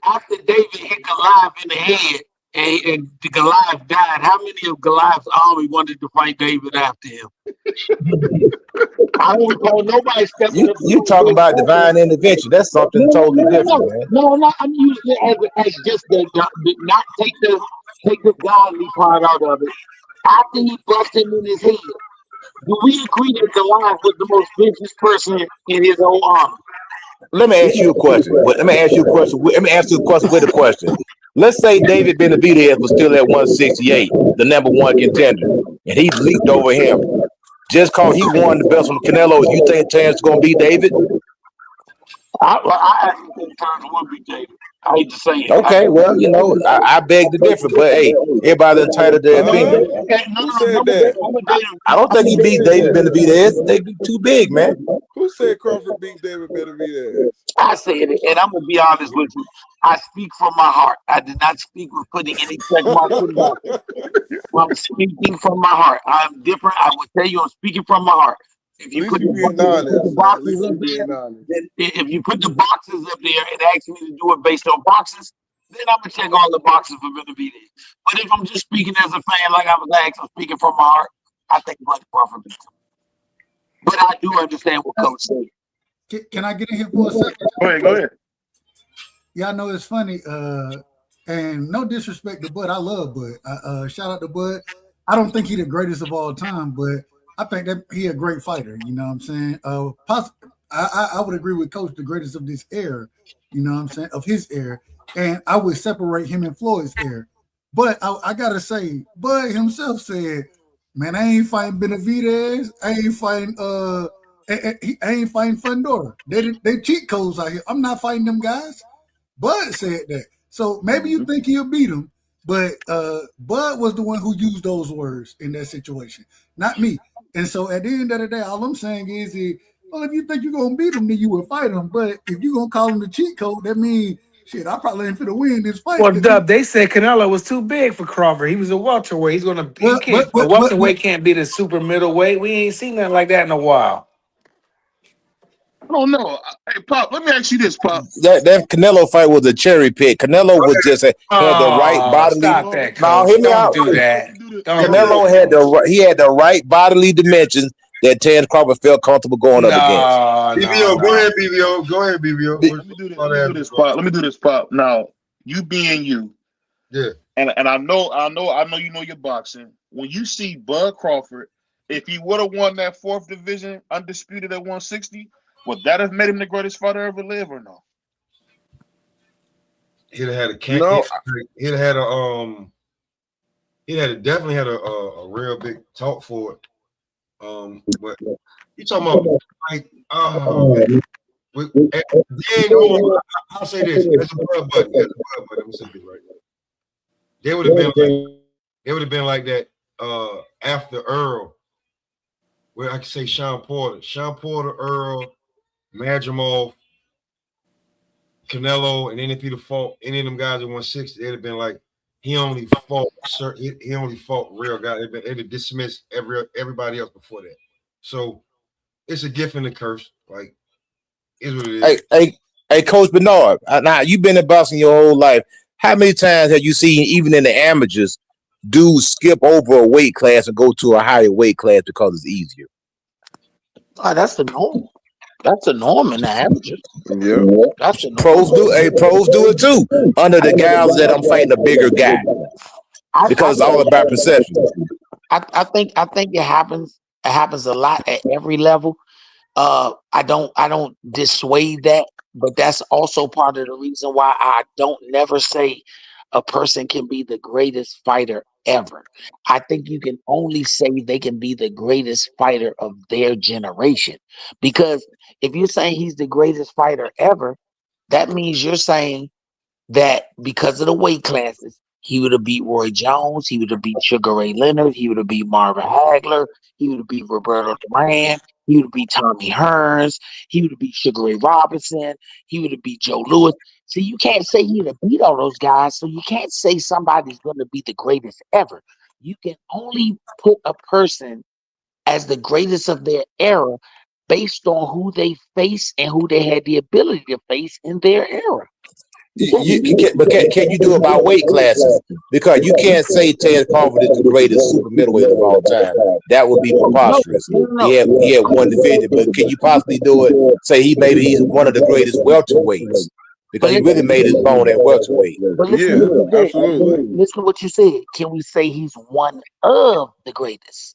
After David hit Goliath in the head and the Goliath died, how many of Goliath's army wanted to fight David after him? I don't recall nobody stepping up. You talking about divine intervention? That's something totally different, man. No, I'm using it as just the not take the godly part out of it. After he busted him in his head, do we agree that Goliath was the most vicious person in his whole army? Let me ask you a question. Let me ask you a question with a question. Let's say David Benavidez was still at 168, the number one contender, and he leaped over him. Just cause he won the belt from Canelo, you think Terence is gonna beat David? I actually think Terence would beat David. I hate to say it. Okay, well, I beg to differ, but hey, everybody entitled to their opinion. Who said that? I don't think he beat David Benavidez. They be too big, man. Who said Crawford beat David Benavidez? I said it, and I'm gonna be honest with you. I speak from my heart. I did not speak with putting any check marks in boxing. I'm speaking from my heart. I'm different. I will tell you, I'm speaking from my heart. If you put the boxes up there, then if you put the boxes up there and ask me to do it based on boxes, then I'm gonna check all the boxes for Benavidez. But if I'm just speaking as a fan, like I was asked, I'm speaking from my heart. I think Bud Crawford beats him. But I do understand what Coach said. Can I get in here for a second? Go ahead. Yeah, I know it's funny. And no disrespect to Bud. I love Bud. Shout out to Bud. I don't think he's the greatest of all time, but I think that he a great fighter. You know what I'm saying? I would agree with Coach, the greatest of this era. You know what I'm saying? Of his era. And I would separate him and Floyd's era. But I gotta say, Bud himself said, "Man, I ain't fighting Benavidez. I ain't fighting I ain't fighting Fundora. They cheat codes out here. I'm not fighting them guys." Bud said that. So maybe you think he'll beat him, but Bud was the one who used those words in that situation, not me. And so at the end of the day, all I'm saying is, well, if you think you're gonna beat him, then you will fight him. But if you're gonna call him the cheat code, that means shit, I probably ain't finna win this fight. Well, Dub, they said Canelo was too big for Crawford. He was a welterweight. He's gonna a welterweight can't beat a super middleweight. We ain't seen nothing like that in a while. I don't know. Hey, Pop, let me ask you this, Pop. That Canelo fight was a cherry pick. Canelo was just had the right bodily. Stop that, No, Coach. hear me Don't out. do that. Canelo had the right bodily dimensions that Terence Crawford felt comfortable going up against. BBO, go ahead, BBO. Go ahead, BBO. Let me do this, Pop. Now, you being you, yeah, and I know you know your boxing. When you see Bud Crawford, if he would have won that 4th division undisputed at 160, would that have made him the greatest fighter ever live or no? He'd have had a definitely had a real big talk for it. But you talking about like I'll say this as a Bud buddy. Let me say this right now. They would have been like that after Earl, where I could say Sean Porter, Earl, Madrimov, Canelo, and then if he'd have fought any of them guys at 160, they'd have been like, he only fought real guys. They'd have dismissed everybody else before that. So it's a gift and a curse. Like, is what it is. Hey, Coach Bernard, now you've been in boxing your whole life. How many times have you seen, even in the amateurs, dudes skip over a weight class and go to a higher weight class because it's easier? Oh, that's the norm. That's the norm in the amateurs. Yeah. That's the norm. Pros do. Hey, pros do it too. Under the guise that I'm fighting a bigger guy, because it's all about perception. I think it happens. It happens a lot at every level. I don't dissuade that, but that's also part of the reason why I don't never say a person can be the greatest fighter ever. I think you can only say they can be the greatest fighter of their generation. Because if you're saying he's the greatest fighter ever, that means you're saying that because of the weight classes, he would have beat Roy Jones, he would have beat Sugar Ray Leonard, he would have beat Marvin Hagler, he would have beat Roberto Duran, he would have beat Tommy Hearns, he would have beat Sugar Ray Robinson, he would have beat Joe Louis. See, you can't say he would have beat all those guys, so you can't say somebody's going to be the greatest ever. You can only put a person as the greatest of their era based on who they face and who they had the ability to face in their era. But can you do it by weight classes? Because you can't say Terence Crawford is the greatest super middleweight of all time. That would be preposterous. He had 150, but can you possibly do it? Say he's one of the greatest welterweights, because he really made his bone at welterweight. Absolutely. Listen to what you said. Can we say he's one of the greatest?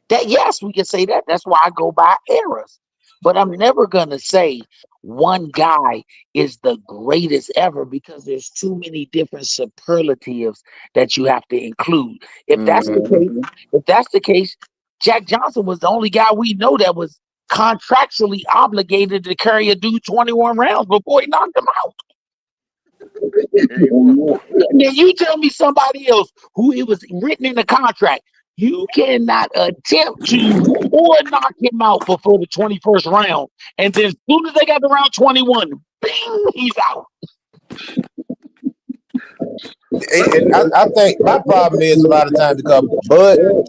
That yes, we can say that. That's why I go by eras. But I'm never gonna say one guy is the greatest ever, because there's too many different superlatives that you have to include. If that's the case, Jack Johnson was the only guy we know that was contractually obligated to carry a dude 21 rounds before he knocked him out. Then you tell me somebody else who it was written in the contract. You cannot attempt to or knock him out before the 21st round. And then as soon as they got to round 21, bing, he's out. And I think my problem is a lot of times because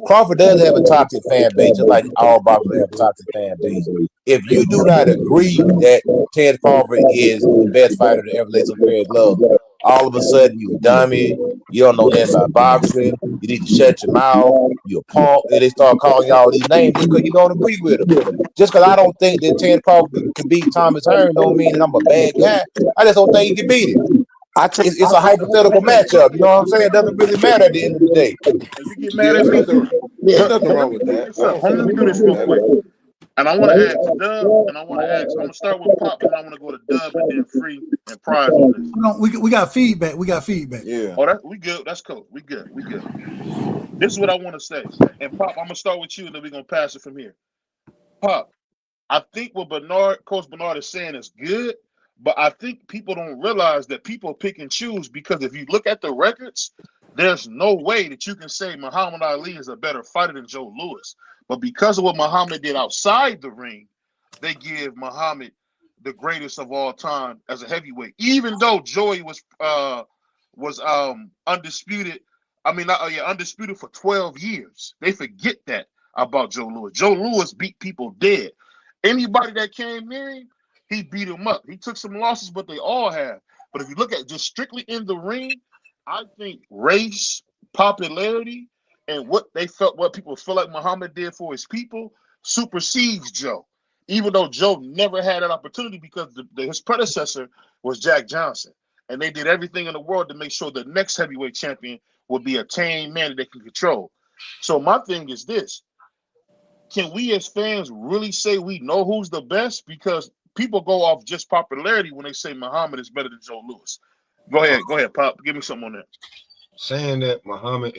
Crawford does have a toxic fan base, just like all boxers have a toxic fan base. If you do not agree that Terence Crawford is the best fighter to ever lay some pair of gloves, all of a sudden you a dummy, you don't know nothing about boxing, you need to shut your mouth, you a punk, and they start calling y'all these names just because you don't agree with them. Just because I don't think that Terence Crawford can beat Thomas Hearns don't mean that I'm a bad guy. I just don't think he can beat him. It's a hypothetical matchup. You know what I'm saying? It doesn't really matter at the end of the day. You get mad at me? There's nothing wrong with that. Let me do this real quick. And I want to ask Dub, and I want to ask, I'm going to start with Pop, and then I want to go to Dub and then Free and Prize on this. We got feedback. We got feedback. Yeah. Oh, we good. That's cool. We good. This is what I want to say. And Pop, I'm going to start with you, and then we're going to pass it from here. Pop, I think what Coach Bernard is saying is good, but I think people don't realize that people pick and choose, because if you look at the records, there's no way that you can say Muhammad Ali is a better fighter than Joe Louis. But because of what Muhammad did outside the ring, they give Muhammad the greatest of all time as a heavyweight. Even though Joey was undisputed, undisputed for 12 years. They forget that about Joe Louis. Joe Louis beat people dead. Anybody that came near him, he beat him up. He took some losses, but they all have. But if you look at just strictly in the ring, I think race, popularity, and what people feel like Muhammad did for his people supersedes Joe. Even though Joe never had that opportunity, because his predecessor was Jack Johnson. And they did everything in the world to make sure the next heavyweight champion would be a tame man that they can control. So my thing is this. Can we as fans really say we know who's the best? Because people go off just popularity when they say Muhammad is better than Joe Louis. Go ahead, Pop. Give me something on that. Saying that Muhammad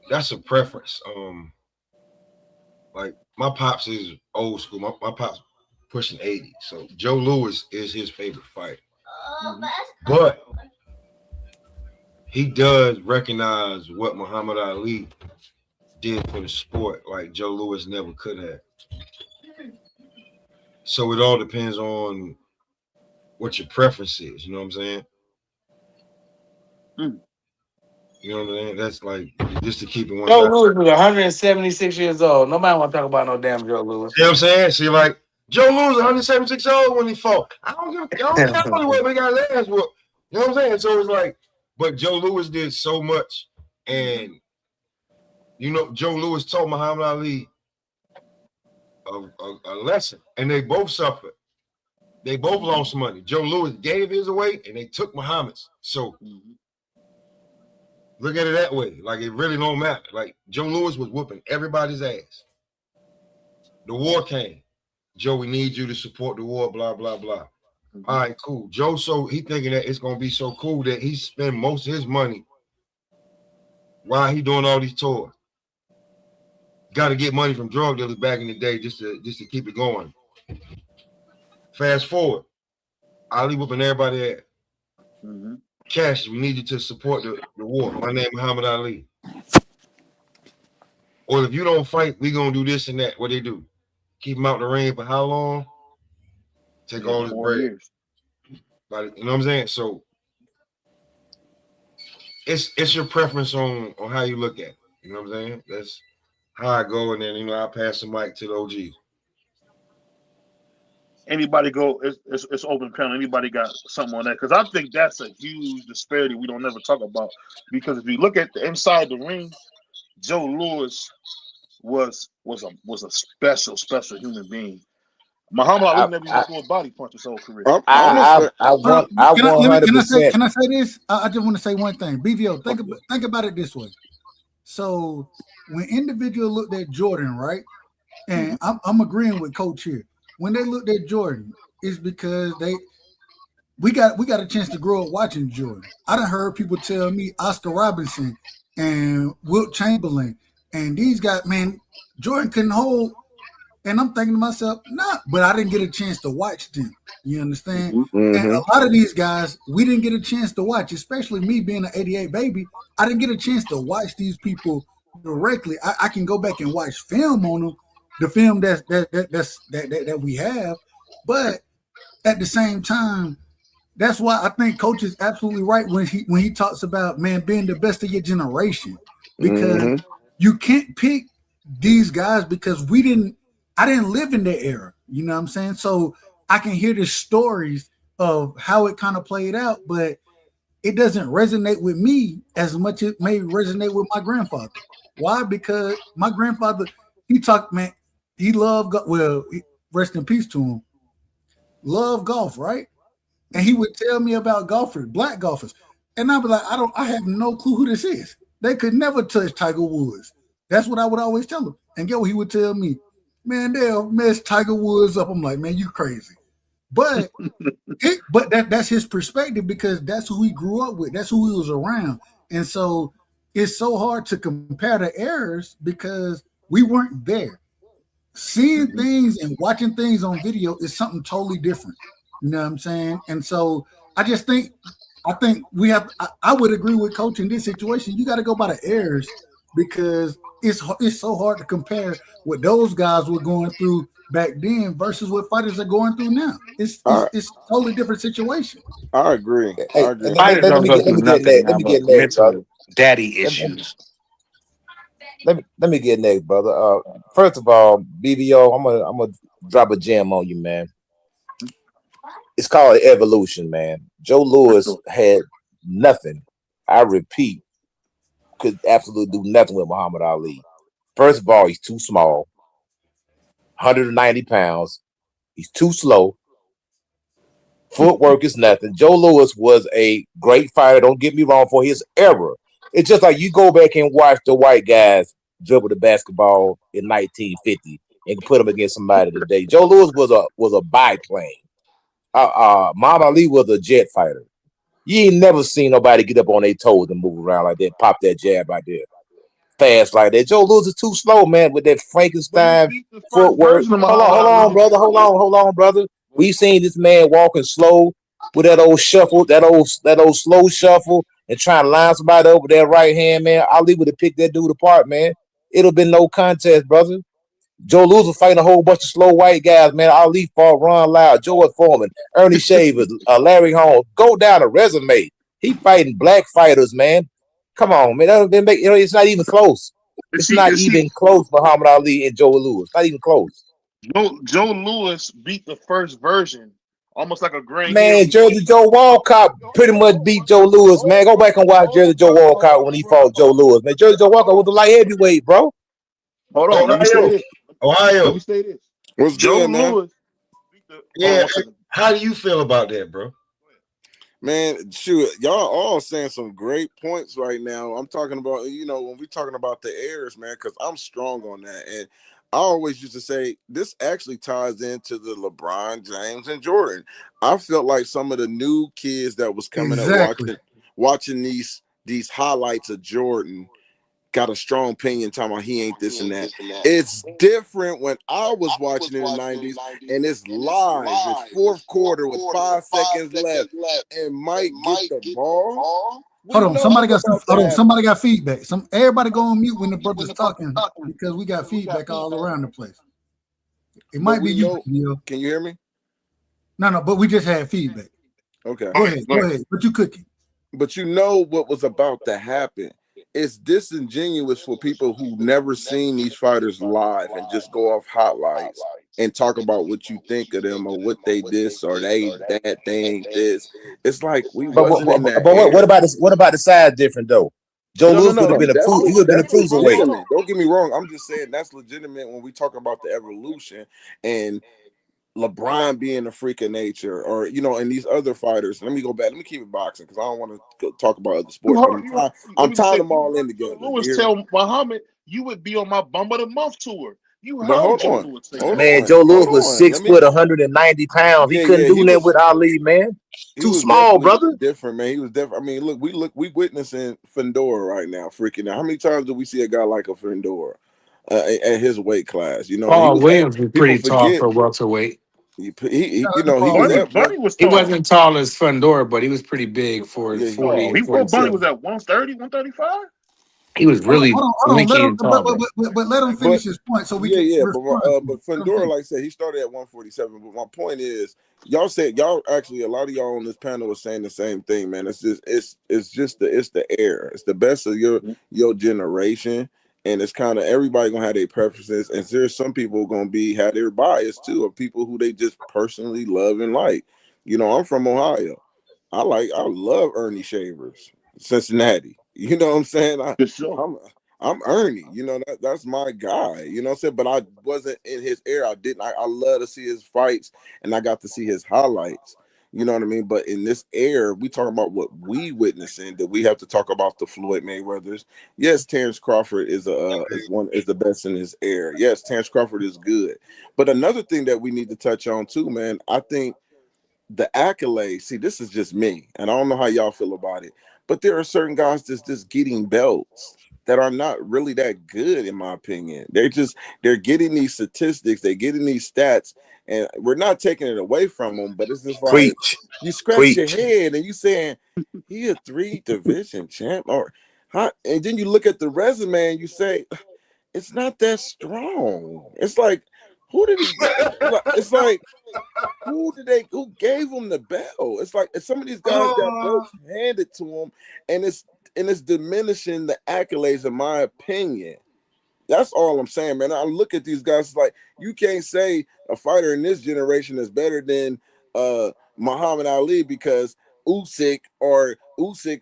that's a preference. Like my pops is old school. My pops pushing 80. So Joe Louis is his favorite fighter. But he does recognize what Muhammad Ali did for the sport, like Joe Louis never could have. So it all depends on what your preference is. You know what I'm saying? You know what I mean? That's like, just to keep it one. Joe Louis was 176 years old. Nobody want to talk about no damn Joe Louis. You know what I'm saying? See, like Joe Louis 176 years old when he fought. I don't care how many way we got last whoop. You know what I'm saying? So it's like, but Joe Louis did so much, and you know, Joe Louis taught Muhammad Ali a lesson, and they both suffered. They both lost money. Joe Louis gave his away, and they took Muhammad's. So look at it that way. Like, it really don't matter. Like, Joe Louis was whooping everybody's ass. The war came. Joe, we need you to support the war, blah, blah, blah. All right, cool. Joe, so he thinking that it's going to be so cool that he spend most of his money while he doing all these tours. Got to get money from drug dealers back in the day just to keep it going. Fast forward, Ali whooping everybody ass. Cash, we need you to support the war. My name is Muhammad Ali. Or if you don't fight, we gonna do this and that. What they do? Keep him out the ring for how long? Take all his bread. Like, you know what I'm saying? So it's your preference on how you look at it. You know what I'm saying? That's how I go, and then I pass the mic to the OGs. Anybody go? It's open panel. Anybody got something on that? Because I think that's a huge disparity we don't never talk about. Because if you look at the inside the ring, Joe Louis was a special human being. Muhammad Ali never even threw a body punch his whole career. Can I say this? I just want to say one thing. BVO, think about it this way. So when individual looked at Jordan, right, and I'm agreeing with Coach here. When they looked at Jordan, it's because we got a chance to grow up watching Jordan. I done heard people tell me Oscar Robertson and Wilt Chamberlain and these guys, man, Jordan couldn't hold. And I'm thinking to myself, nah, but I didn't get a chance to watch them. You understand? And a lot of these guys, we didn't get a chance to watch, especially me being an 88 baby. I didn't get a chance to watch these people directly. I can go back and watch film on them, the film that we have, but at the same time, that's why I think Coach is absolutely right when he talks about, man, being the best of your generation, because you can't pick these guys because I didn't live in their era, you know what I'm saying? So I can hear the stories of how it kind of played out, but it doesn't resonate with me as much as it may resonate with my grandfather. Why? Because my grandfather, he talked, man, he loved, rest in peace to him, loved golf, right? And he would tell me about golfers, black golfers. And I'd be like, I have no clue who this is. They could never touch Tiger Woods. That's what I would always tell him. And get what he would tell me, man, they'll mess Tiger Woods up. I'm like, man, you crazy. But that's his perspective because that's who he grew up with. That's who he was around. And so it's so hard to compare the eras because we weren't there. Seeing things and watching things on video is something totally different. You know what I'm saying? And so I think we have, I would agree with Coach in this situation. You got to go by the eras because it's so hard to compare what those guys were going through back then versus what fighters are going through now. It's a totally different situation. I agree. Let me get next, brother. Daddy issues. Let me get next, brother. First of all, BBO, I'm gonna drop a gem on you, man. It's called evolution, man. Joe Louis had nothing. I repeat, could absolutely do nothing with Muhammad Ali. First of all, he's too small, 190 pounds. He's too slow. Footwork is nothing. Joe Louis was a great fighter. Don't get me wrong, for his era. It's just like you go back and watch the white guys dribble the basketball in 1950 and put them against somebody today. Joe Louis was a biplane. Muhammad Ali was a jet fighter. You ain't never seen nobody get up on their toes and move around like that, pop that jab right there, fast like that. Joe Louis is too slow, man, with that Frankenstein footwork. Hold on, brother. We seen this man walking slow with that old shuffle, that old slow shuffle, and trying to line somebody over their right hand, man. Ali would have picked that dude apart, man. It'd have been no contest, brother. Joe Louis was fighting a whole bunch of slow white guys, man. Ali fought Ron Loud, George Foreman, Ernie Shavers, Larry Holmes. Go down a resume. He fighting black fighters, man. Come on, man. It's not even close. It's not even close, Muhammad Ali and Joe Louis. Not even close. Joe Louis beat the first version, almost like a Grand Man, Jersey Joe Walcott pretty much beat Joe Louis, man. Go back and watch Jersey Joe Walcott when he fought Joe Louis. Man, Jersey Joe Walcott was a light heavyweight, bro. Hold on, let me say this. Ohio. Let me say this. What's Joe good, man? Louis. Yeah, how do you feel about that, bro? Man, shoot, y'all all saying some great points right now. I'm talking about, when we talking about the heirs, man, because I'm strong on that. And I always used to say this actually ties into the LeBron James and Jordan. I felt like some of the new kids that was coming up watching these highlights of Jordan got a strong opinion talking about he ain't this and that. It's different when I was watching in the 90s and it's live. It's fourth quarter with 5 seconds left and Mike get the ball. Hold on, somebody got feedback. Everybody go on mute when the brother's talking because we got feedback all around the place. It might be you. Can you hear me? No, but we just had feedback. Okay. Go ahead. But you cooking. But you know what was about to happen. It's disingenuous for people who never seen these fighters live and just go off highlights and talk about what you think of them or what they this or they ain't this. It's like we wasn't in that. But what about the size different though? Joe Louis would have been a cruiserweight. Don't get me wrong. I'm just saying that's legitimate when we talk about the evolution and LeBron being a freak of nature, or and these other fighters. Let me go back. Let me keep it boxing because I don't want to talk about other sports. I'm tying them all in together. Louis tell Muhammad you would be on my Bum of the Month tour. You heard Joe Louis say that. Man, Joe Louis was 6 foot, 190 pounds. He couldn't do that with Ali, man. Too small, brother. Different, man. He was different. I mean, we witnessing Fedor right now, freaking out. How many times do we see a guy like a Fedor at his weight class? Paul Williams was pretty tall for welterweight. He wasn't tall as Fedor, but he was pretty big for 40. Bunny was at 130, 135. He was really lanky and tall. But let him finish his point so we can. But Fedor, like I said, he started at 147. But my point is, actually, a lot of y'all on this panel was saying the same thing, man. It's just the air. It's the best of your generation. And it's kind of everybody gonna have their preferences, and there's some people gonna have their bias too of people who they just personally love and like. I'm from Ohio. I love Ernie Shavers, Cincinnati. You know what I'm saying? I'm Ernie. That's my guy. You know what I'm saying? But I wasn't in his era. I love to see his fights, and I got to see his highlights. You know what I mean? But in this era, we talking about what we witnessing, that we have to talk about the Floyd Mayweathers. Yes, Terence Crawford is the best in his era. Yes, Terence Crawford is good. But another thing that we need to touch on too, man, I think the accolades, see, this is just me, and I don't know how y'all feel about it, but there are certain guys that's just getting belts that are not really that good, in my opinion. They're getting these statistics, they're getting these stats, and we're not taking it away from them, but it's just like you scratch your head and you saying he a 3-division champ, and then you look at the resume and you say it's not that strong. It's like who gave him the belt? It's like some of these guys got belts handed to them, and it's diminishing the accolades, in my opinion. That's all I'm saying, man. I look at these guys, it's like you can't say a fighter in this generation is better than Muhammad Ali because Usyk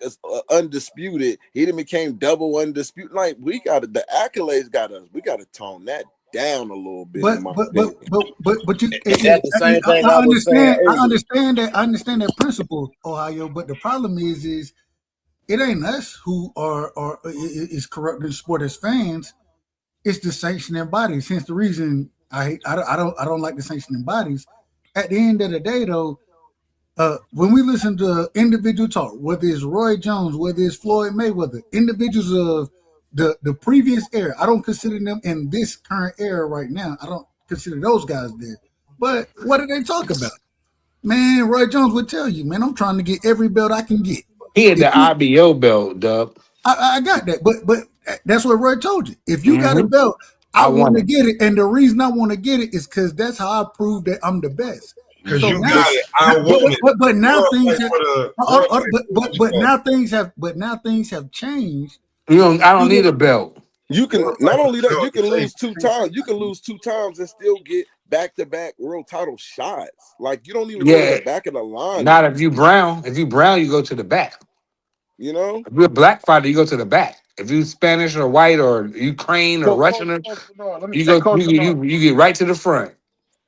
is undisputed. He didn't became double undisputed. Like the accolades got us. We got to tone that down a little bit. But you, I understand that principle, Ohio. But the problem is it ain't us who is corrupting the sport as fans. It's the sanctioning bodies. Hence the reason I don't like the sanctioning bodies. At the end of the day, though, when we listen to individual talk, whether it's Roy Jones, whether it's Floyd Mayweather, individuals of the previous era, I don't consider them in this current era right now. I don't consider those guys there. But what do they talk about? Man, Roy Jones would tell you, man, I'm trying to get every belt I can get. He had the IBO belt, Dub. I got that, but that's what Roy told you. If you got a belt, I want to get it, and the reason I want to get it is because that's how I prove that I'm the best. Because you got it, I want it. But now things have changed. I don't need a belt. You can not only that, you can lose 2 times. You can lose 2 times and still get back-to-back world title shots. Like you don't even go to the back of the line. Not if you brown. If you brown, you go to the back. You know, if you're a black fighter, you go to the back. If you Spanish or white or Ukraine or Russian, you get right to the front.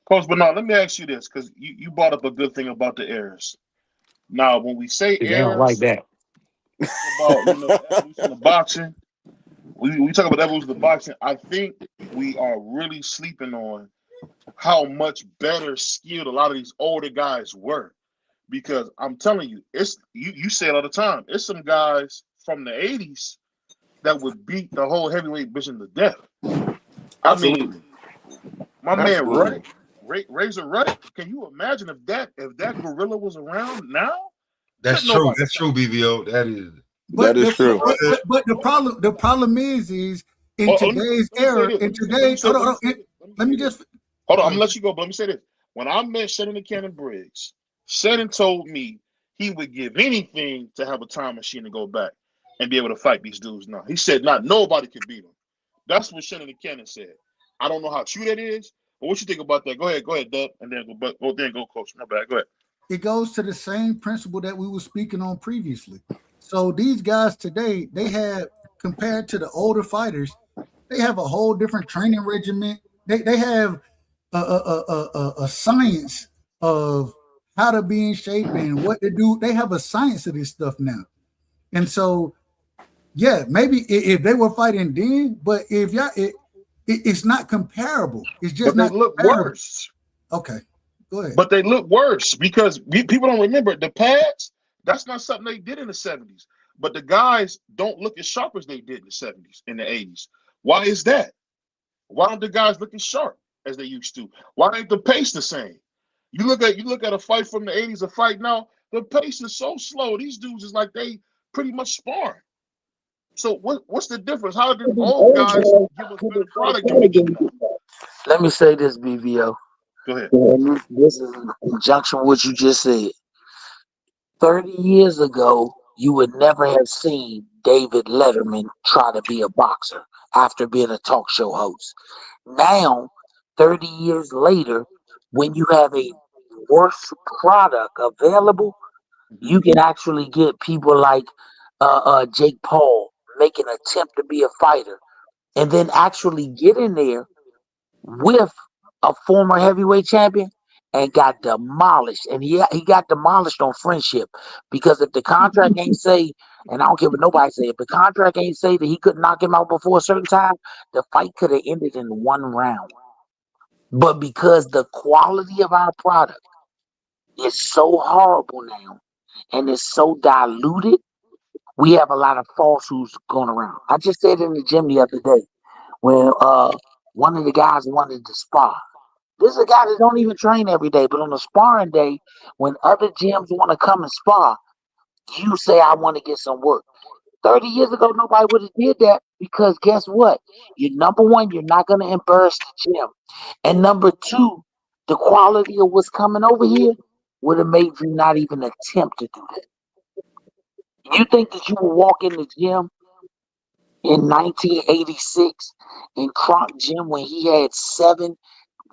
Coach Bernard, let me ask you this, because you brought up a good thing about the errors. Now, when we say They don't like errors, that. about evolution of boxing, we talk about evolution of boxing. I think we are really sleeping on how much better skilled a lot of these older guys were. Because I'm telling you, it's you say it all the time. It's some guys from the 80s that would beat the whole heavyweight division to death. Absolutely. I mean, my man Razor Ruddock, can you imagine if that gorilla was around now? That's true. That's true, BVO. That is. But that is true. But the problem is in today's era, in today's hold on, let me just hold on. I'm gonna let you go, but let me say this. When I met Shannon the Cannon Briggs, Shannon told me he would give anything to have a time machine to go back and be able to fight these dudes now. He said not nobody could beat him. That's what Shannon the Cannon said. I don't know how true that is, but what you think about that? Go ahead, Dub, and then go, Coach. My bad. Go ahead. It goes to the same principle that we were speaking on previously. So these guys today, they have, compared to the older fighters, they have a whole different training regimen. They have a science of how to be in shape and what to do. They have a science of this stuff now. And so, yeah, maybe if they were fighting then, but if y'all, it's not comparable. It's just but not they look comparable. Worse. Okay, go ahead. But they look worse because people don't remember the pads. That's not something they did in the 70s. But the guys don't look as sharp as they did in the 70s, in the 80s. Why is that? Why don't the guys look as sharp as they used to? Why ain't the pace the same? You look at a fight from the 80s, a fight now, the pace is so slow. These dudes is like they pretty much sparring. So what's the difference? How did old guys give us better product than we get now? Let me say this, BVO. Go ahead. And this is in conjunction with what you just said. 30 years ago, you would never have seen David Letterman try to be a boxer after being a talk show host. Now, 30 years later, when you have a worse product available, you can actually get people like Jake Paul make an attempt to be a fighter and then actually get in there with a former heavyweight champion and got demolished. And he got demolished on friendship, because if the contract ain't say, and I don't care what nobody say, if the contract ain't say that he could knock him out before a certain time, the fight could have ended in 1 round. But because the quality of our product is so horrible now and it's so diluted, we have a lot of falsehoods going around. I just said in the gym the other day when one of the guys wanted to spar. This is a guy that don't even train every day, but on a sparring day, when other gyms want to come and spar, you say, I want to get some work. 30 years ago, nobody would have did that, because guess what? Number one, you're not going to embarrass the gym. And number two, the quality of what's coming over here would have made you not even attempt to do that. You think that you will walk in the gym in 1986 in Kronk Gym when he had 7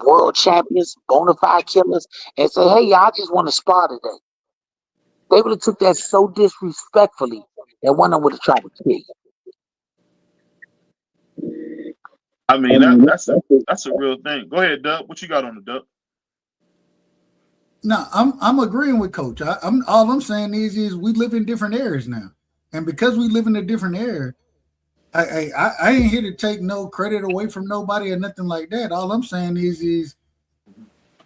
world champions, bona fide killers, and say, hey, y'all, I just want to spar today? They would have took that so disrespectfully that one of them would have tried to kill you. I mean, that's a real thing. Go ahead, Dub. What you got on the Dub? No, I'm agreeing with Coach. All I'm saying is we live in different eras now, and because we live in a different era, I ain't here to take no credit away from nobody or nothing like that. All I'm saying is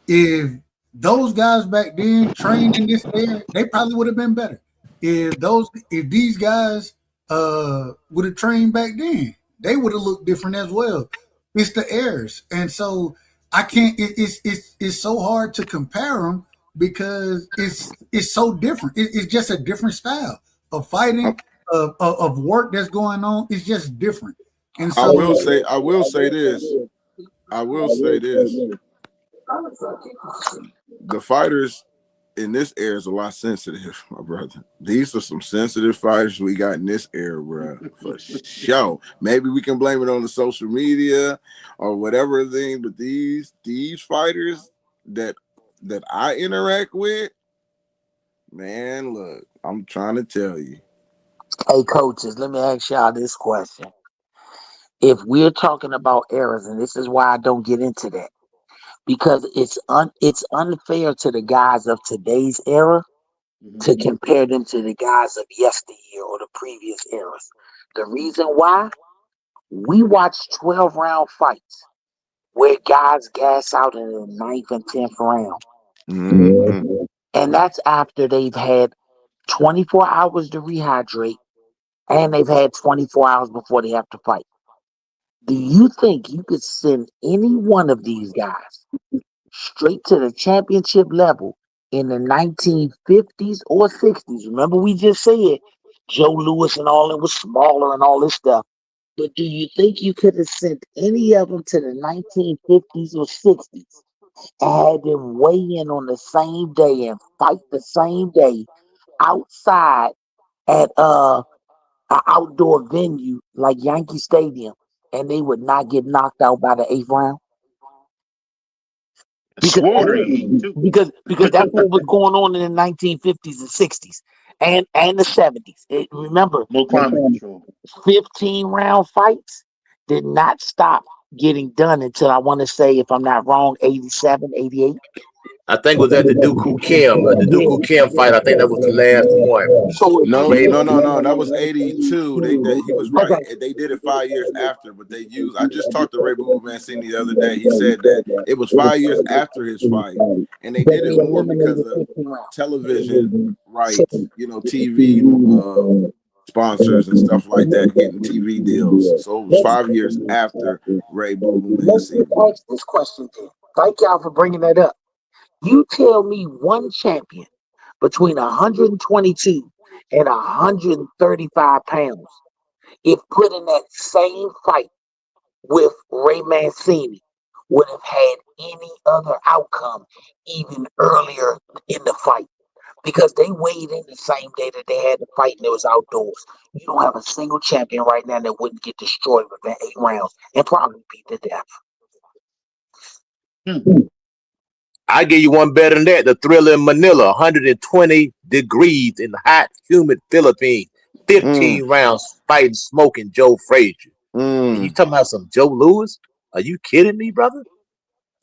if those guys back then trained in this era, they probably would have been better. If these guys would have trained back then, they would have looked different as well. It's the eras, and so I can't. It's so hard to compare them because it's so different. It's just a different style of fighting, of work that's going on. It's just different. And so I will say this. The fighters in this era is a lot sensitive, my brother. These are some sensitive fighters we got in this era, bro. For sure. Maybe we can blame it on the social media or whatever thing, but these fighters that I interact with, man, look, I'm trying to tell you. Hey, coaches, let me ask y'all this question. If we're talking about eras, and this is why I don't get into that, because it's unfair to the guys of today's era to compare them to the guys of yesteryear or the previous eras. The reason why, we watched 12-round fights where guys gas out in the 9th and 10th round. Mm-hmm. And that's after they've had 24 hours to rehydrate and they've had 24 hours before they have to fight. Do you think you could send any one of these guys straight to the championship level in the 1950s or 60s? Remember, we just said Joe Louis and all that was smaller and all this stuff. But do you think you could have sent any of them to the 1950s or 60s and had them weigh in on the same day and fight the same day outside at an outdoor venue like Yankee Stadium, and they would not get knocked out by the 8th round? Because that's what was going on in the 1950s and 60s and the 70s. Remember, No climate control. 15-round fights did not stop getting done until, I want to say, if I'm not wrong, 87, 88. I think it was at the Dooku Kim fight. I think that was the last one. No. That was 82. He was right. They did it 5 years after, but they used. I just talked to Ray Boo Mancini the other day. He said that it was 5 years after his fight, and they did it more because of television rights. TV sponsors and stuff like that, getting TV deals. So it was 5 years after Ray Boo Mancini. Ask this question then. Thank y'all for bringing that up. You tell me one champion between 122 and 135 pounds, if put in that same fight with Ray Mancini, would have had any other outcome even earlier in the fight, because they weighed in the same day that they had the fight and it was outdoors. You don't have a single champion right now that wouldn't get destroyed within 8 rounds and probably beat to death. I give you one better than that. The Thriller in Manila, 120 degrees in hot, humid Philippines. 15 rounds fighting, smoking Joe Frazier. And you talking about some Joe Louis? Are you kidding me, brother?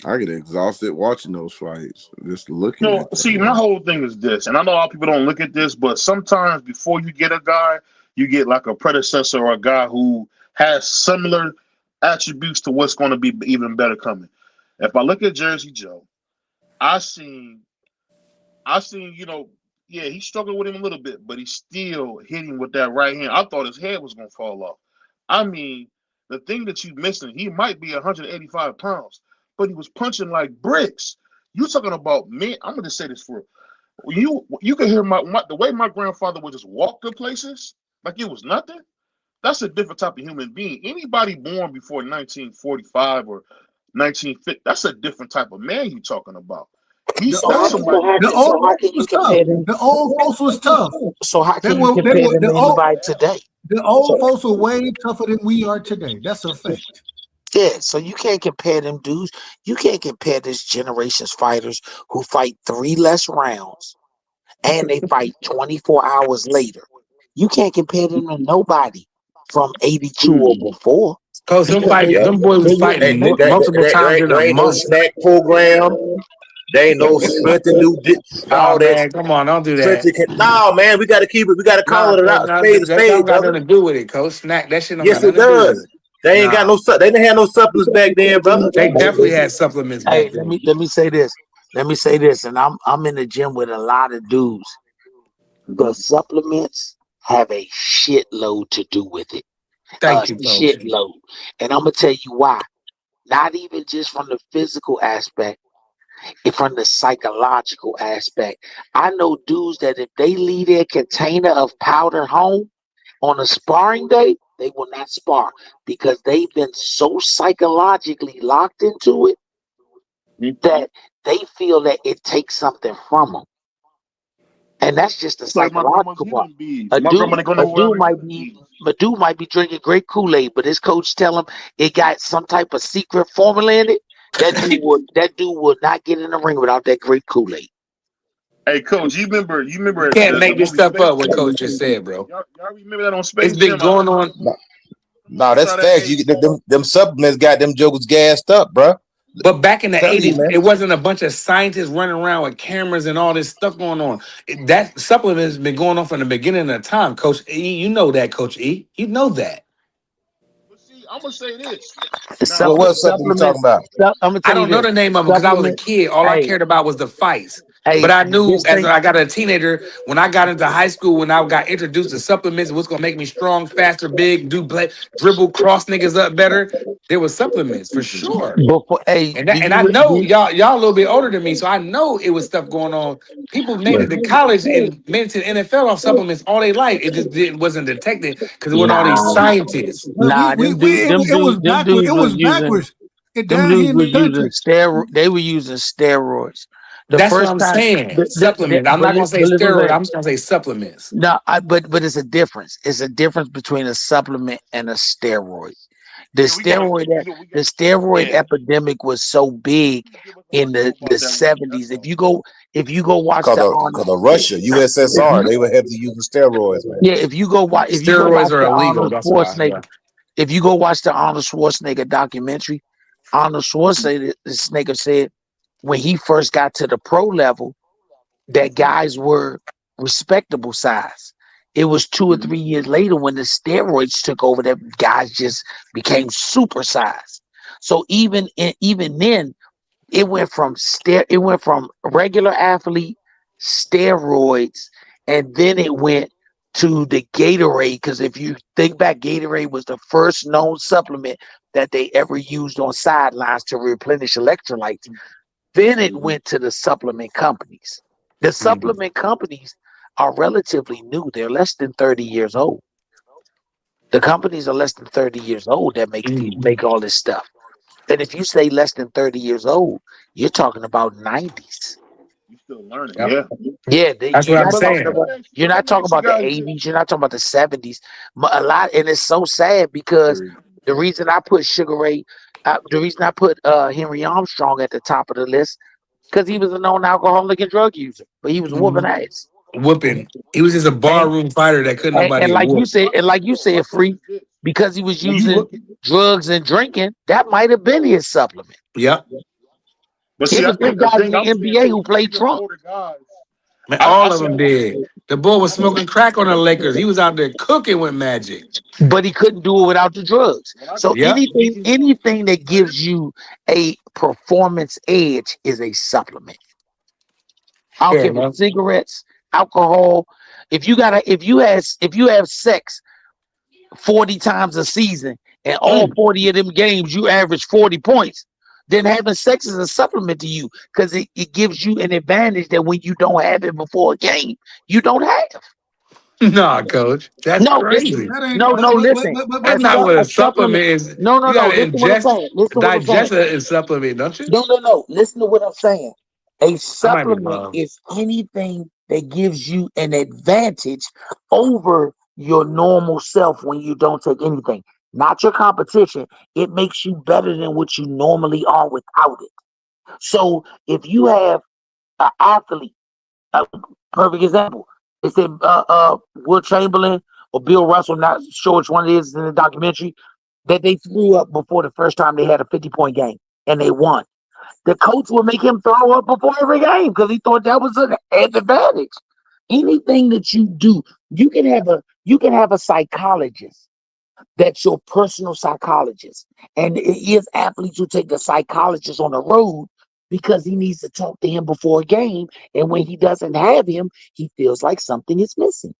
I get exhausted watching those fights, just looking at them. See, my whole thing is this, and I know a lot of people don't look at this, but sometimes before you get a guy, you get like a predecessor or a guy who has similar attributes to what's going to be even better coming. If I look at Jersey Joe, I seen, he struggled with him a little bit, but he still hit him with that right hand. I thought his head was going to fall off. I mean, the thing that you're missing, he might be 185 pounds, but he was punching like bricks. You talking about me? I'm going to say this for you. You can hear the way my grandfather would just walk to places like it was nothing. That's a different type of human being. Anybody born before 1945 or 1950, that's a different type of man you talking about. The old folks was tough. So how can you compare them to anybody today? The old folks were way tougher than we are today. That's a fact. Yeah, so you can't compare them dudes. You can't compare this generation's fighters who fight 3 less rounds and they fight 24 hours later. You can't compare them to nobody from 82 or before. Cause them boys was fighting multiple times in a month. No snack program. They ain't no strength and new all that. Man, come on, don't do that. No, man, we got to keep it. We got to call it out. That don't got nothing to do with it, Coach. Snack that shit. Yes, it does. They ain't got no. They didn't have no supplements back then, brother. They definitely had supplements back then. Let me say this. And I'm in the gym with a lot of dudes. The supplements have a shitload to do with it. Thank you, Coach. Shitload. And I'm gonna tell you why. Not even just from the physical aspect, and from the psychological aspect. I know dudes that if they leave their container of powder home on a sparring day, they will not spar because they've been so psychologically locked into it that they feel that it takes something from them. And that's just the It's like my grandma's psychological part. healing beads. A My grandma dude, didn't go a nowhere dude without her might healing be, beads. a dude might be drinking great Kool-Aid, but his coach tell him it got some type of secret formula in it. That dude will not get in the ring without that great Kool-Aid. Hey, coach, you remember You can't the make this movie stuff Space up. What Jam? Coach just said, bro. Y'all remember that on It's Space been Jam? going on. No, You that's saw that? facts. You get them supplements got them jokers gassed up, bro. But back in the Tell you, 80s, man. it wasn't a bunch of scientists running around with cameras and all this stuff going on. That supplement has been going on from the beginning of time, Coach E. You know that, Coach E. You know that. But see, I'm gonna say this. Now, What supplement you talking Supplements. about? I'm gonna I tell you don't know this. the name of them because I was a Supplement. kid. All I Hey, cared about was the fights. But hey, I knew this as thing. I got a teenager, when I got into high school, when I got introduced to supplements, what's gonna make me strong, faster, big, dribble, cross niggas up better. There was supplements for sure. Before, hey, And I know y'all a little bit older than me, so I know it was stuff going on. People made it to college and made it to the NFL off supplements all their life. It just wasn't detected because it wasn't all these Nah, scientists. nah, It was them backwards. dudes It was was using backwards. And them down here dudes in the was using country, steroid. They were using steroids. The That's what first I'm time, saying. Supplements. I'm not gonna say listen what I'm steroid. saying. I'm just gonna say supplements. No, but it's a difference. It's a difference between a supplement and a steroid. The steroid yeah. epidemic was so big in the 70s. If you go watch the Arnold, Cause of Russia, if USSR, you, they were heavily using steroids, man. yeah, if you go watch Steroids are the illegal. Arnold That's why. Schwarzenegger, Yeah. if you go watch the Arnold Schwarzenegger documentary, Arnold Schwarzenegger said when he first got to the pro level that guys were respectable size. It was 2 or 3 years later when the steroids took over that guys just became super size. So even then, it went from regular athlete steroids, and then it went to the Gatorade. Because if you think back, Gatorade was the first known supplement that they ever used on sidelines to replenish electrolytes. Then it went to the supplement companies. The supplement companies are relatively new. They're less than 30 years old. The companies are less than 30 years old that make all this stuff. And if you say less than 30 years old, you're talking about 90s. You still learning, Yep. yeah. Yeah, That's what I'm saying. you're not talking about the 80s. You're not talking about the 70s. A lot, and it's so sad because the reason I put the reason I put Henry Armstrong at the top of the list, because he was a known alcoholic and drug user, but he was whooping ass. Whooping. He was just a barroom fighter that couldn't nobody And like you whoop. said, free, because he was using drugs and drinking, that might have been his supplement. Yep. But It see, I was them think the guys in thing the I'm saying NBA too, who played even Trump. older guys. Man, I all of saw them did. The boy was smoking crack on the Lakers. He was out there cooking with Magic. But he couldn't do it without the drugs. So Yep. anything that gives you a performance edge is a supplement. I don't Fair care if enough. it's cigarettes, alcohol. If you have sex 40 times a season and all 40 of them games you average 40 points, then having sex is a supplement to you because it gives you an advantage that when you don't have it before a game, you don't have. Nah, coach. That's crazy. Listen. That's not what a supplement is. No. You gotta Listen to what I'm saying. digest a supplement, don't you? No. Listen to what I'm saying. A I might be supplement wrong. is anything that gives you an advantage over your normal self when you don't take anything. Not your competition. It makes you better than what you normally are without it. So if you have an athlete, a perfect example, they said Will Chamberlain or Bill Russell, not sure which one it is in the documentary, that they threw up before the first time they had a 50-point game and they won. The coach would make him throw up before every game because he thought that was an advantage. Anything that you do, you can have a psychologist that's your personal psychologist. And it is athletes who take the psychologist on the road because he needs to talk to him before a game. And when he doesn't have him, he feels like something is missing.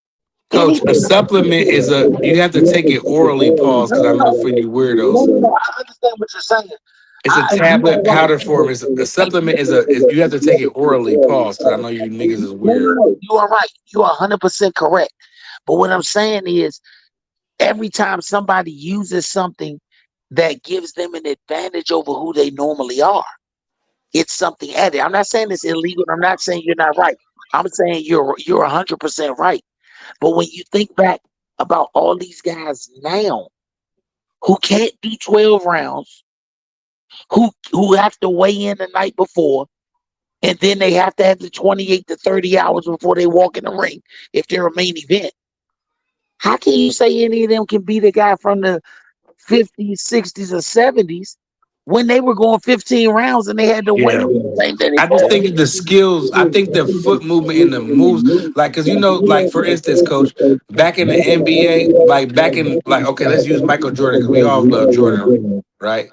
Coach, a supplement is you have to take it orally, pause, because I know for you weirdos. No, I understand what you're saying. It's a tablet powder form. A supplement is you have to take it orally, pause, because I know you niggas is weird. No, you are right. You are 100% correct. But what I'm saying is every time somebody uses something that gives them an advantage over who they normally are, it's something added. I'm not saying it's illegal. I'm not saying you're not right. I'm saying you're 100% right. But when you think back about all these guys now who can't do 12 rounds, who have to weigh in the night before, and then they have to have the 28 to 30 hours before they walk in the ring if they're a main event. How can you say any of them can beat a guy from the 50s, 60s, or 70s when they were going 15 rounds and they had to weigh Yeah. in the same day they I just fought? think the skills, I think the foot movement and the moves, like, cause like for instance, coach, back in the NBA, like back in like, okay, let's use Michael Jordan, because we all love Jordan, right?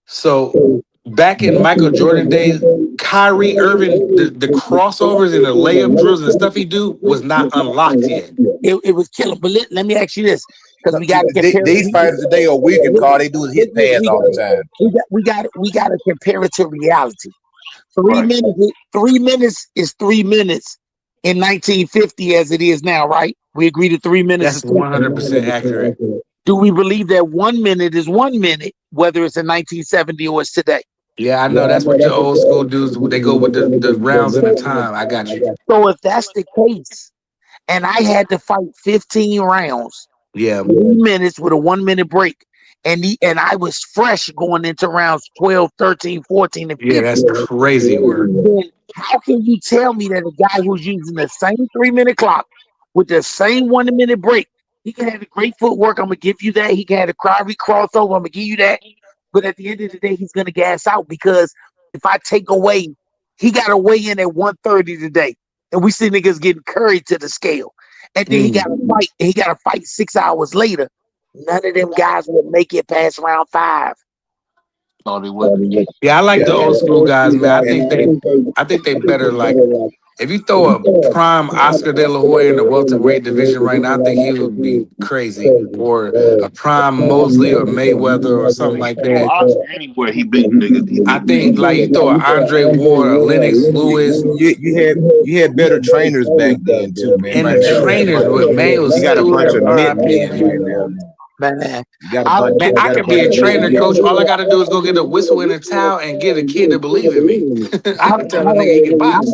So back in Michael Jordan days, Kyrie Irving, the crossovers and the layup drills and stuff he do was not unlocked yet. It was killing. But let me ask you this, because we got to compare. These fighters today are weakened, Carl. They do is hit pass all the time. We got to compare it to reality. 3 Right. minutes. 3 minutes is 3 minutes in 1950 as it is now, right? We agree to 3 minutes. That's 100% accurate. Do we believe that 1 minute is 1 minute, whether it's in 1970 or it's today? Yeah, I know that's what your old school dudes, they go with the rounds and the time. I got you. So if that's the case, and I had to fight 15 rounds, Yeah, 3 minutes with a 1 minute break, and I was fresh going into rounds 12, 13, 14, and 15. Yeah, that's crazy work. Then how can you tell me that a guy who's using the same 3 minute clock with the same 1 minute break, he can have a great footwork? I'm gonna give you that. He can have a Kyrie crossover. I'm gonna give you that. But at the end of the day, he's gonna gas out, because if I take away, he got to weigh in at 130 today, and we see niggas getting curried to the scale, and then he got to fight. And he got to fight 6 hours later. None of them guys would make it past round 5. No, they wouldn't. Yeah, I like the old school guys, man. I think they better. Like, if you throw a prime Oscar De La Hoya in the welterweight division right now, I think he would be crazy. Or a prime Mosley or Mayweather or something like Well, that. Oscar anywhere he beating niggas. I think like you throw an Andre Ward, a Lennox Lewis. You had better trainers back then too, man. And Right the now, trainers with Mayo you got a bunch Stewart, of mid RIP. men right now. Man, Man, I could be a trainer, coach. All I got to do is go get a whistle and a towel and get a kid to believe in me. I can tell a nigga he can box.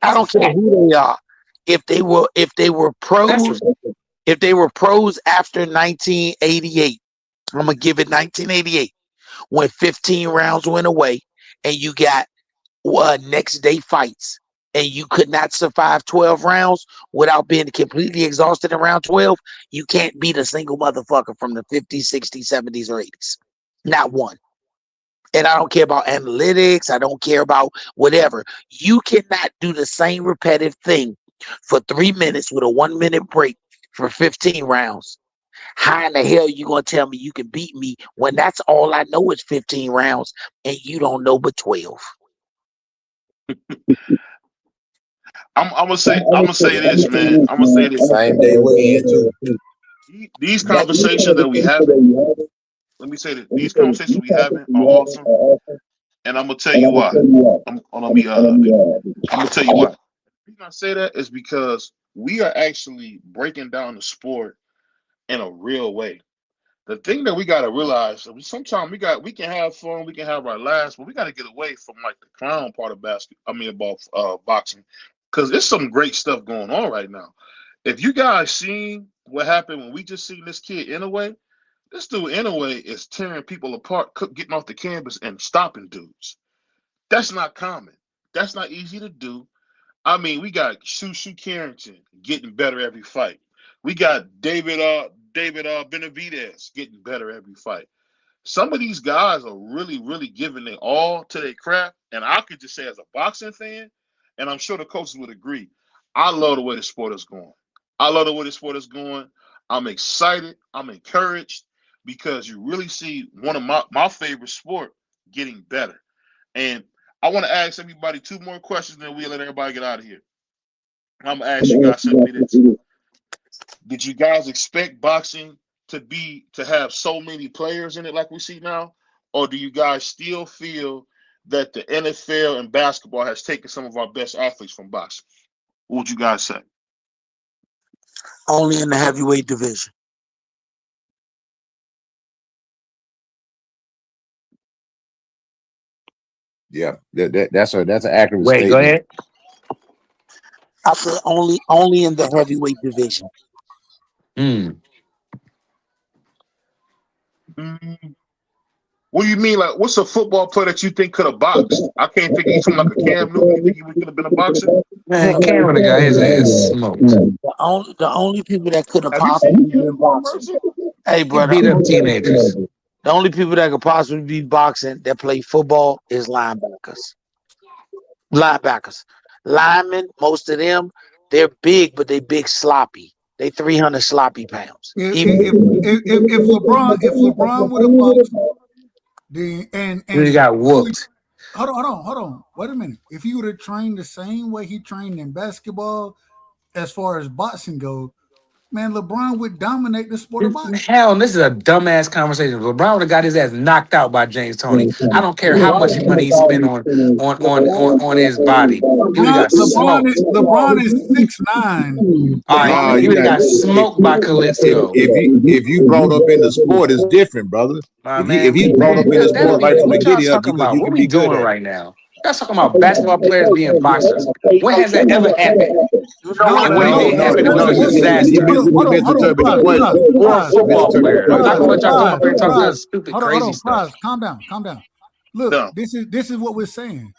I don't care who they are. If they were pros, if they were pros after 1988, I'm gonna give it 1988, when 15 rounds went away, and you got next day fights, and you could not survive 12 rounds without being completely exhausted in round 12. You can't beat a single motherfucker from the 50s, 60s, 70s, or 80s. Not one. And I don't care about analytics. I don't care about whatever. You cannot do the same repetitive thing for 3 minutes with a 1 minute break for 15 rounds. How in the hell you gonna tell me you can beat me when that's all I know is 15 rounds and you don't know but 12? I'm gonna say this, man. I'm gonna say this. Same day weigh in too. These conversations that we having, let me say that these conversations we having are awesome, and I'm gonna tell you why. I'm gonna tell you why. The reason I say that is because we are actually breaking down the sport in a real way. The thing that we gotta realize, sometimes we can have fun, we can have our laughs, but we gotta get away from like the clown part of boxing, because there's some great stuff going on right now. If you guys seen what happened when we just seen this kid Inoue, this dude Inoue is tearing people apart, getting off the canvas and stopping dudes. That's not common. That's not easy to do. I mean, we got Shushu Carrington getting better every fight. We got David Benavidez getting better every fight. Some of these guys are really, really giving their all to their craft. And I could just say, as a boxing fan, and I'm sure the coaches would agree, I love the way the sport is going. I'm excited. I'm encouraged, because you really see one of my favorite sport getting better. And I want to ask everybody 2 more questions, then we'll let everybody get out of here. I'm going to ask you guys simply this. Did you guys expect boxing to have so many players in it like we see now? Or do you guys still feel that the NFL and basketball has taken some of our best athletes from boxing? What would you guys say? Only in the heavyweight division. Yeah, that's an accurate Wait, statement. go ahead. I said only in the heavyweight division. Mm, what do you mean? Like, what's a football player that you think could have boxed? I can't think of you. Something like a Cam Newton. You think he could have been a boxer? Man, Cam would have got his ass smoked. The only people that could have Have you seen possibly Cam been Newton, boxing. Mercy? Hey, He brother. beat up teenagers. The only people that could possibly be boxing that play football is linebackers. Linemen, most of them, they're big, but they big sloppy. They 300 sloppy pounds. If LeBron would have boxed, then He got whooped. Hold on. Wait a minute. If he would have trained the same way he trained in basketball, as far as boxing goes, man, LeBron would dominate the sport of boxing. Hell, this is a dumbass conversation. LeBron would have got his ass knocked out by James Toney. I don't care how much money he spent on his body. He would have got smoked. LeBron is 6'9". All right, he would have got smoked by Calypso. If you brought up in the sport, it's different, brother. If he's brought up in the sport right from the What y'all get up, talking about? you What can we be good doing at it. right now? Y'all talking about basketball players being boxers. When has that ever happened? And when it did happen, it was a disaster. misinterpreted the question. Or a football player. I'm not gonna let y'all come up here and talk this stupid, crazy stuff. Calm down. Look, this is what we're saying.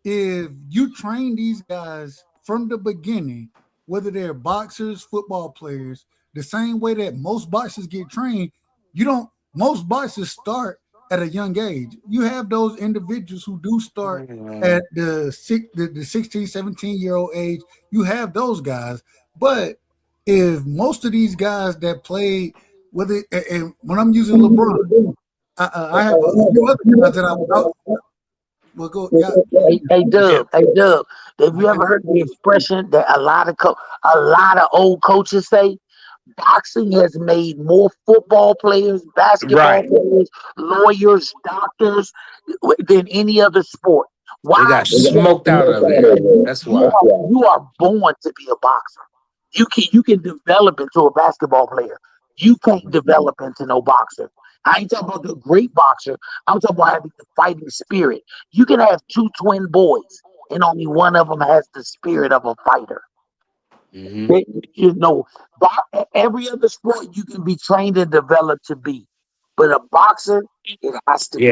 If you train these guys from the beginning, whether they're boxers, football players, the same way that most boxers get trained, most boxers start at a young age. You have those individuals who do start at the 16, 17-year-old age. You have those guys. But if most of these guys that play, and when I'm using LeBron, I have a few other guys that I will go. Yeah. Hey, Dub. Have you ever heard the expression that a lot of old coaches say? Boxing has made more football players, basketball players, lawyers, doctors than any other sport. Why? They got smoked out of there. That's why. You are born to be a boxer. You can develop into a basketball player. You can't develop into no boxer. I ain't talking about the great boxer. I'm talking about having the fighting spirit. You can have two twin boys, and only one of them has the spirit of a fighter. Every other sport you can be trained and developed to be, but a boxer, it has to be.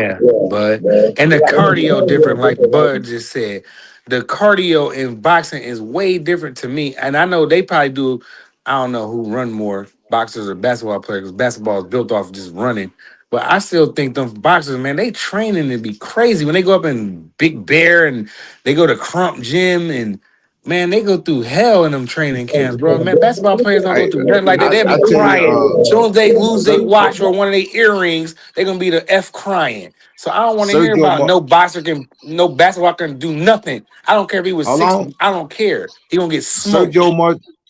Bud. And the cardio different, like Bud just said. The cardio in boxing is way different to me. And I know they probably do, I don't know who run more, boxers or basketball players, because basketball is built off just running. But I still think them boxers, man, they training to be crazy. When they go up in Big Bear and they go to Crump Gym and man, they go through hell in them training camps, bro. Man, basketball players don't go through nothing like that. They'll be crying. As soon as they lose their watch or one of their earrings, they're gonna be the F crying. So I don't want to hear about no basketball can do nothing. I don't care if he was 6. I don't care. He gonna get smoked.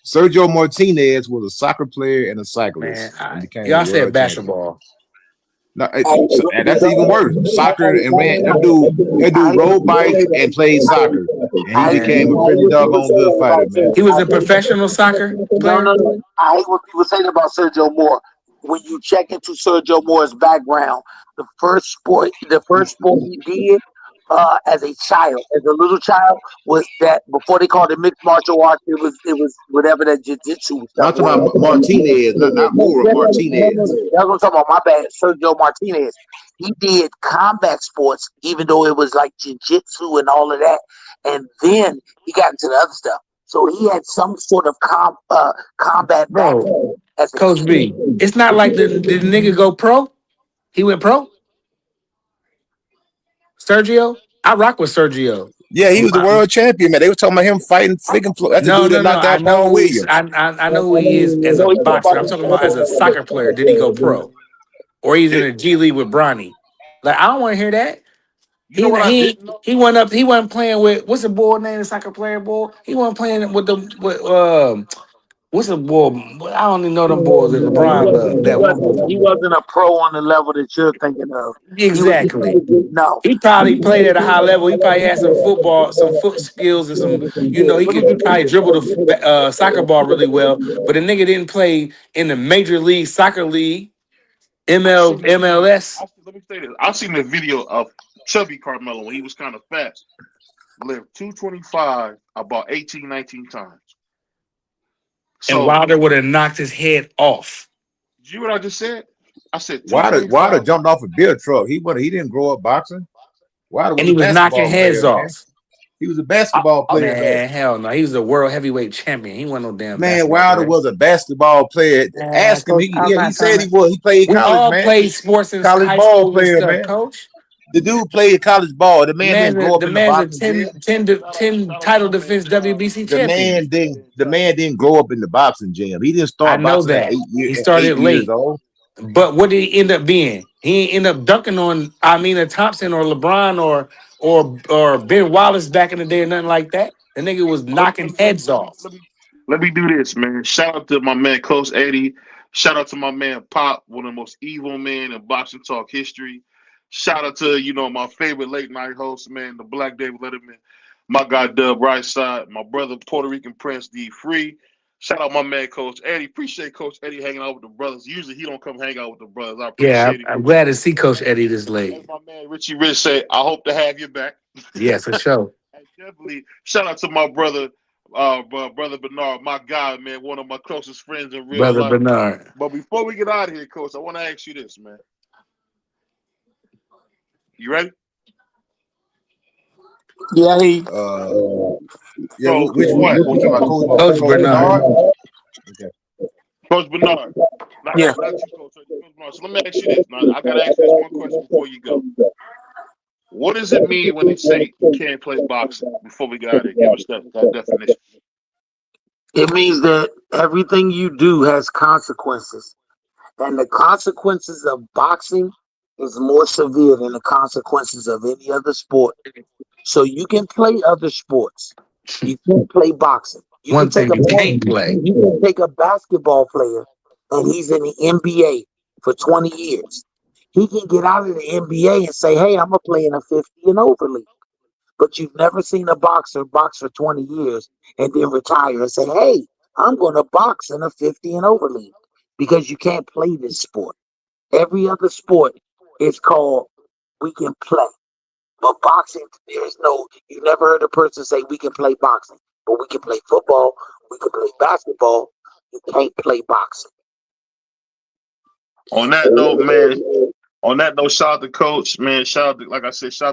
Sergio Martinez was a soccer player and a cyclist. Man, y'all said basketball. No, that's even worse. Soccer and ran. That dude rode bikes and played soccer, and he became a pretty doggone good fighter, man. He was a professional soccer player. No. I hate what people say about Sergio Moore. When you check into Sergio Moore's background, the first sport he did as a little child, was that before they called it mixed martial arts, it was whatever that jiu-jitsu was. I'm talking about Martinez, not Moore. Martinez. That's what I'm talking about. My bad, Sergio Martinez. He did combat sports, even though it was like jiu-jitsu and all of that, and then he got into the other stuff. So he had some sort of combat background. Coach B, it's not like did the nigga go pro? He went pro? Sergio? I rock with Sergio. Yeah, he was the world champion, man. They were talking about him fighting freaking Floyd. That's the dude that knocked out Paul Williams. I know who he is as a boxer. I'm talking about as a soccer player. Did he go pro? Or he's in a G League with Bronny? Like, I don't want to hear that. He went up. He wasn't playing with what's the boy name? The soccer player boy. He wasn't playing with what's the boy? I don't even know them boys that LeBron loved. He wasn't a pro on the level that you're thinking of. Exactly. No. He probably played at a high level. He probably had some foot skills and some, he could probably dribble the soccer ball really well. But the nigga didn't play in the Major League Soccer League, MLS. Let me say this. I've seen the video of Chubby Carmelo when he was kind of fat. lived 225 about 18, 19 times. And So Wilder would have knocked his head off. did you hear what I just said? I said Wilder 225. jumped off a beer truck. He didn't grow up boxing. Wilder And was he a was knocking basketball heads player, off. man. He was a basketball player, Man, hell no. He was the world heavyweight champion. He wasn't no damn Man, basketball Wilder player. was a basketball player. Ask him. Coach, I'm He not said trying he was. He played We college, all man. played sports in College high ball school and player, stuff, man. Coach. The dude played college ball. The man didn't grow up The in the man's a boxing gym. 10 title defense WBC The champion. man didn't grow up in the boxing gym. He didn't I start know boxing at that. He 8 started years late. old. But what did he end up being? He didn't end up dunking on Amina Thompson or LeBron or Ben Wallace back in the day or nothing like that. The nigga was knocking heads off. Let me do this, man. Shout out to my man Coach Eddie. Shout out to my man Pop, one of the most evil men in boxing talk history. Shout out to, my favorite late night host, man, the Black David Letterman. My guy Dub Right Side, my brother Puerto Rican Prince D Free. Shout out my man Coach Eddie. Appreciate Coach Eddie hanging out with the brothers. Usually he don't come hang out with the brothers. I appreciate it. I'm glad to see Coach Eddie this late. As my man Richie Rich say, I hope to have you back. Yeah, for sure. And definitely shout out to my brother Bernard, my guy, man, one of my closest friends in real Brother life. Bernard. But before we get out of here, Coach, I want to ask you this, man. You ready? Yeah, which one? You talking about Coach Bernard. Okay. Coach Bernard. Not you, Coach Bernard. So let me ask you this. Now, I got to ask you this one question before you go. What does it mean when they say you can't play boxing? Before we get out of here, give us that definition. It means that everything you do has consequences. And the consequences of boxing is more severe than the consequences of any other sport. So you can play other sports. You can't play boxing. You can take a basketball player and he's in the NBA for 20 years. He can get out of the NBA and say, hey, I'm going to play in a 50 and over league. But you've never seen a boxer box for 20 years and then retire and say, hey, I'm going to box in a 50 and over league, because you can't play this sport. Every other sport is called we can play. But boxing, you never heard a person say we can play boxing, but we can play football, we can play basketball, you can't play boxing. On that note, man, shout out to Coach, man. Shout out to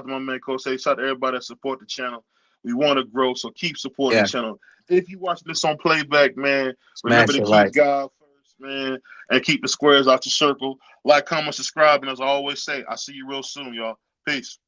my man Coach. Shout out to everybody that support the channel. We want to grow, so keep supporting the channel. If you watch this on playback, man, remember to keep God first, man, and keep the squares out your circle. Like, comment, subscribe, and as I always say, I'll see you real soon, y'all. Peace.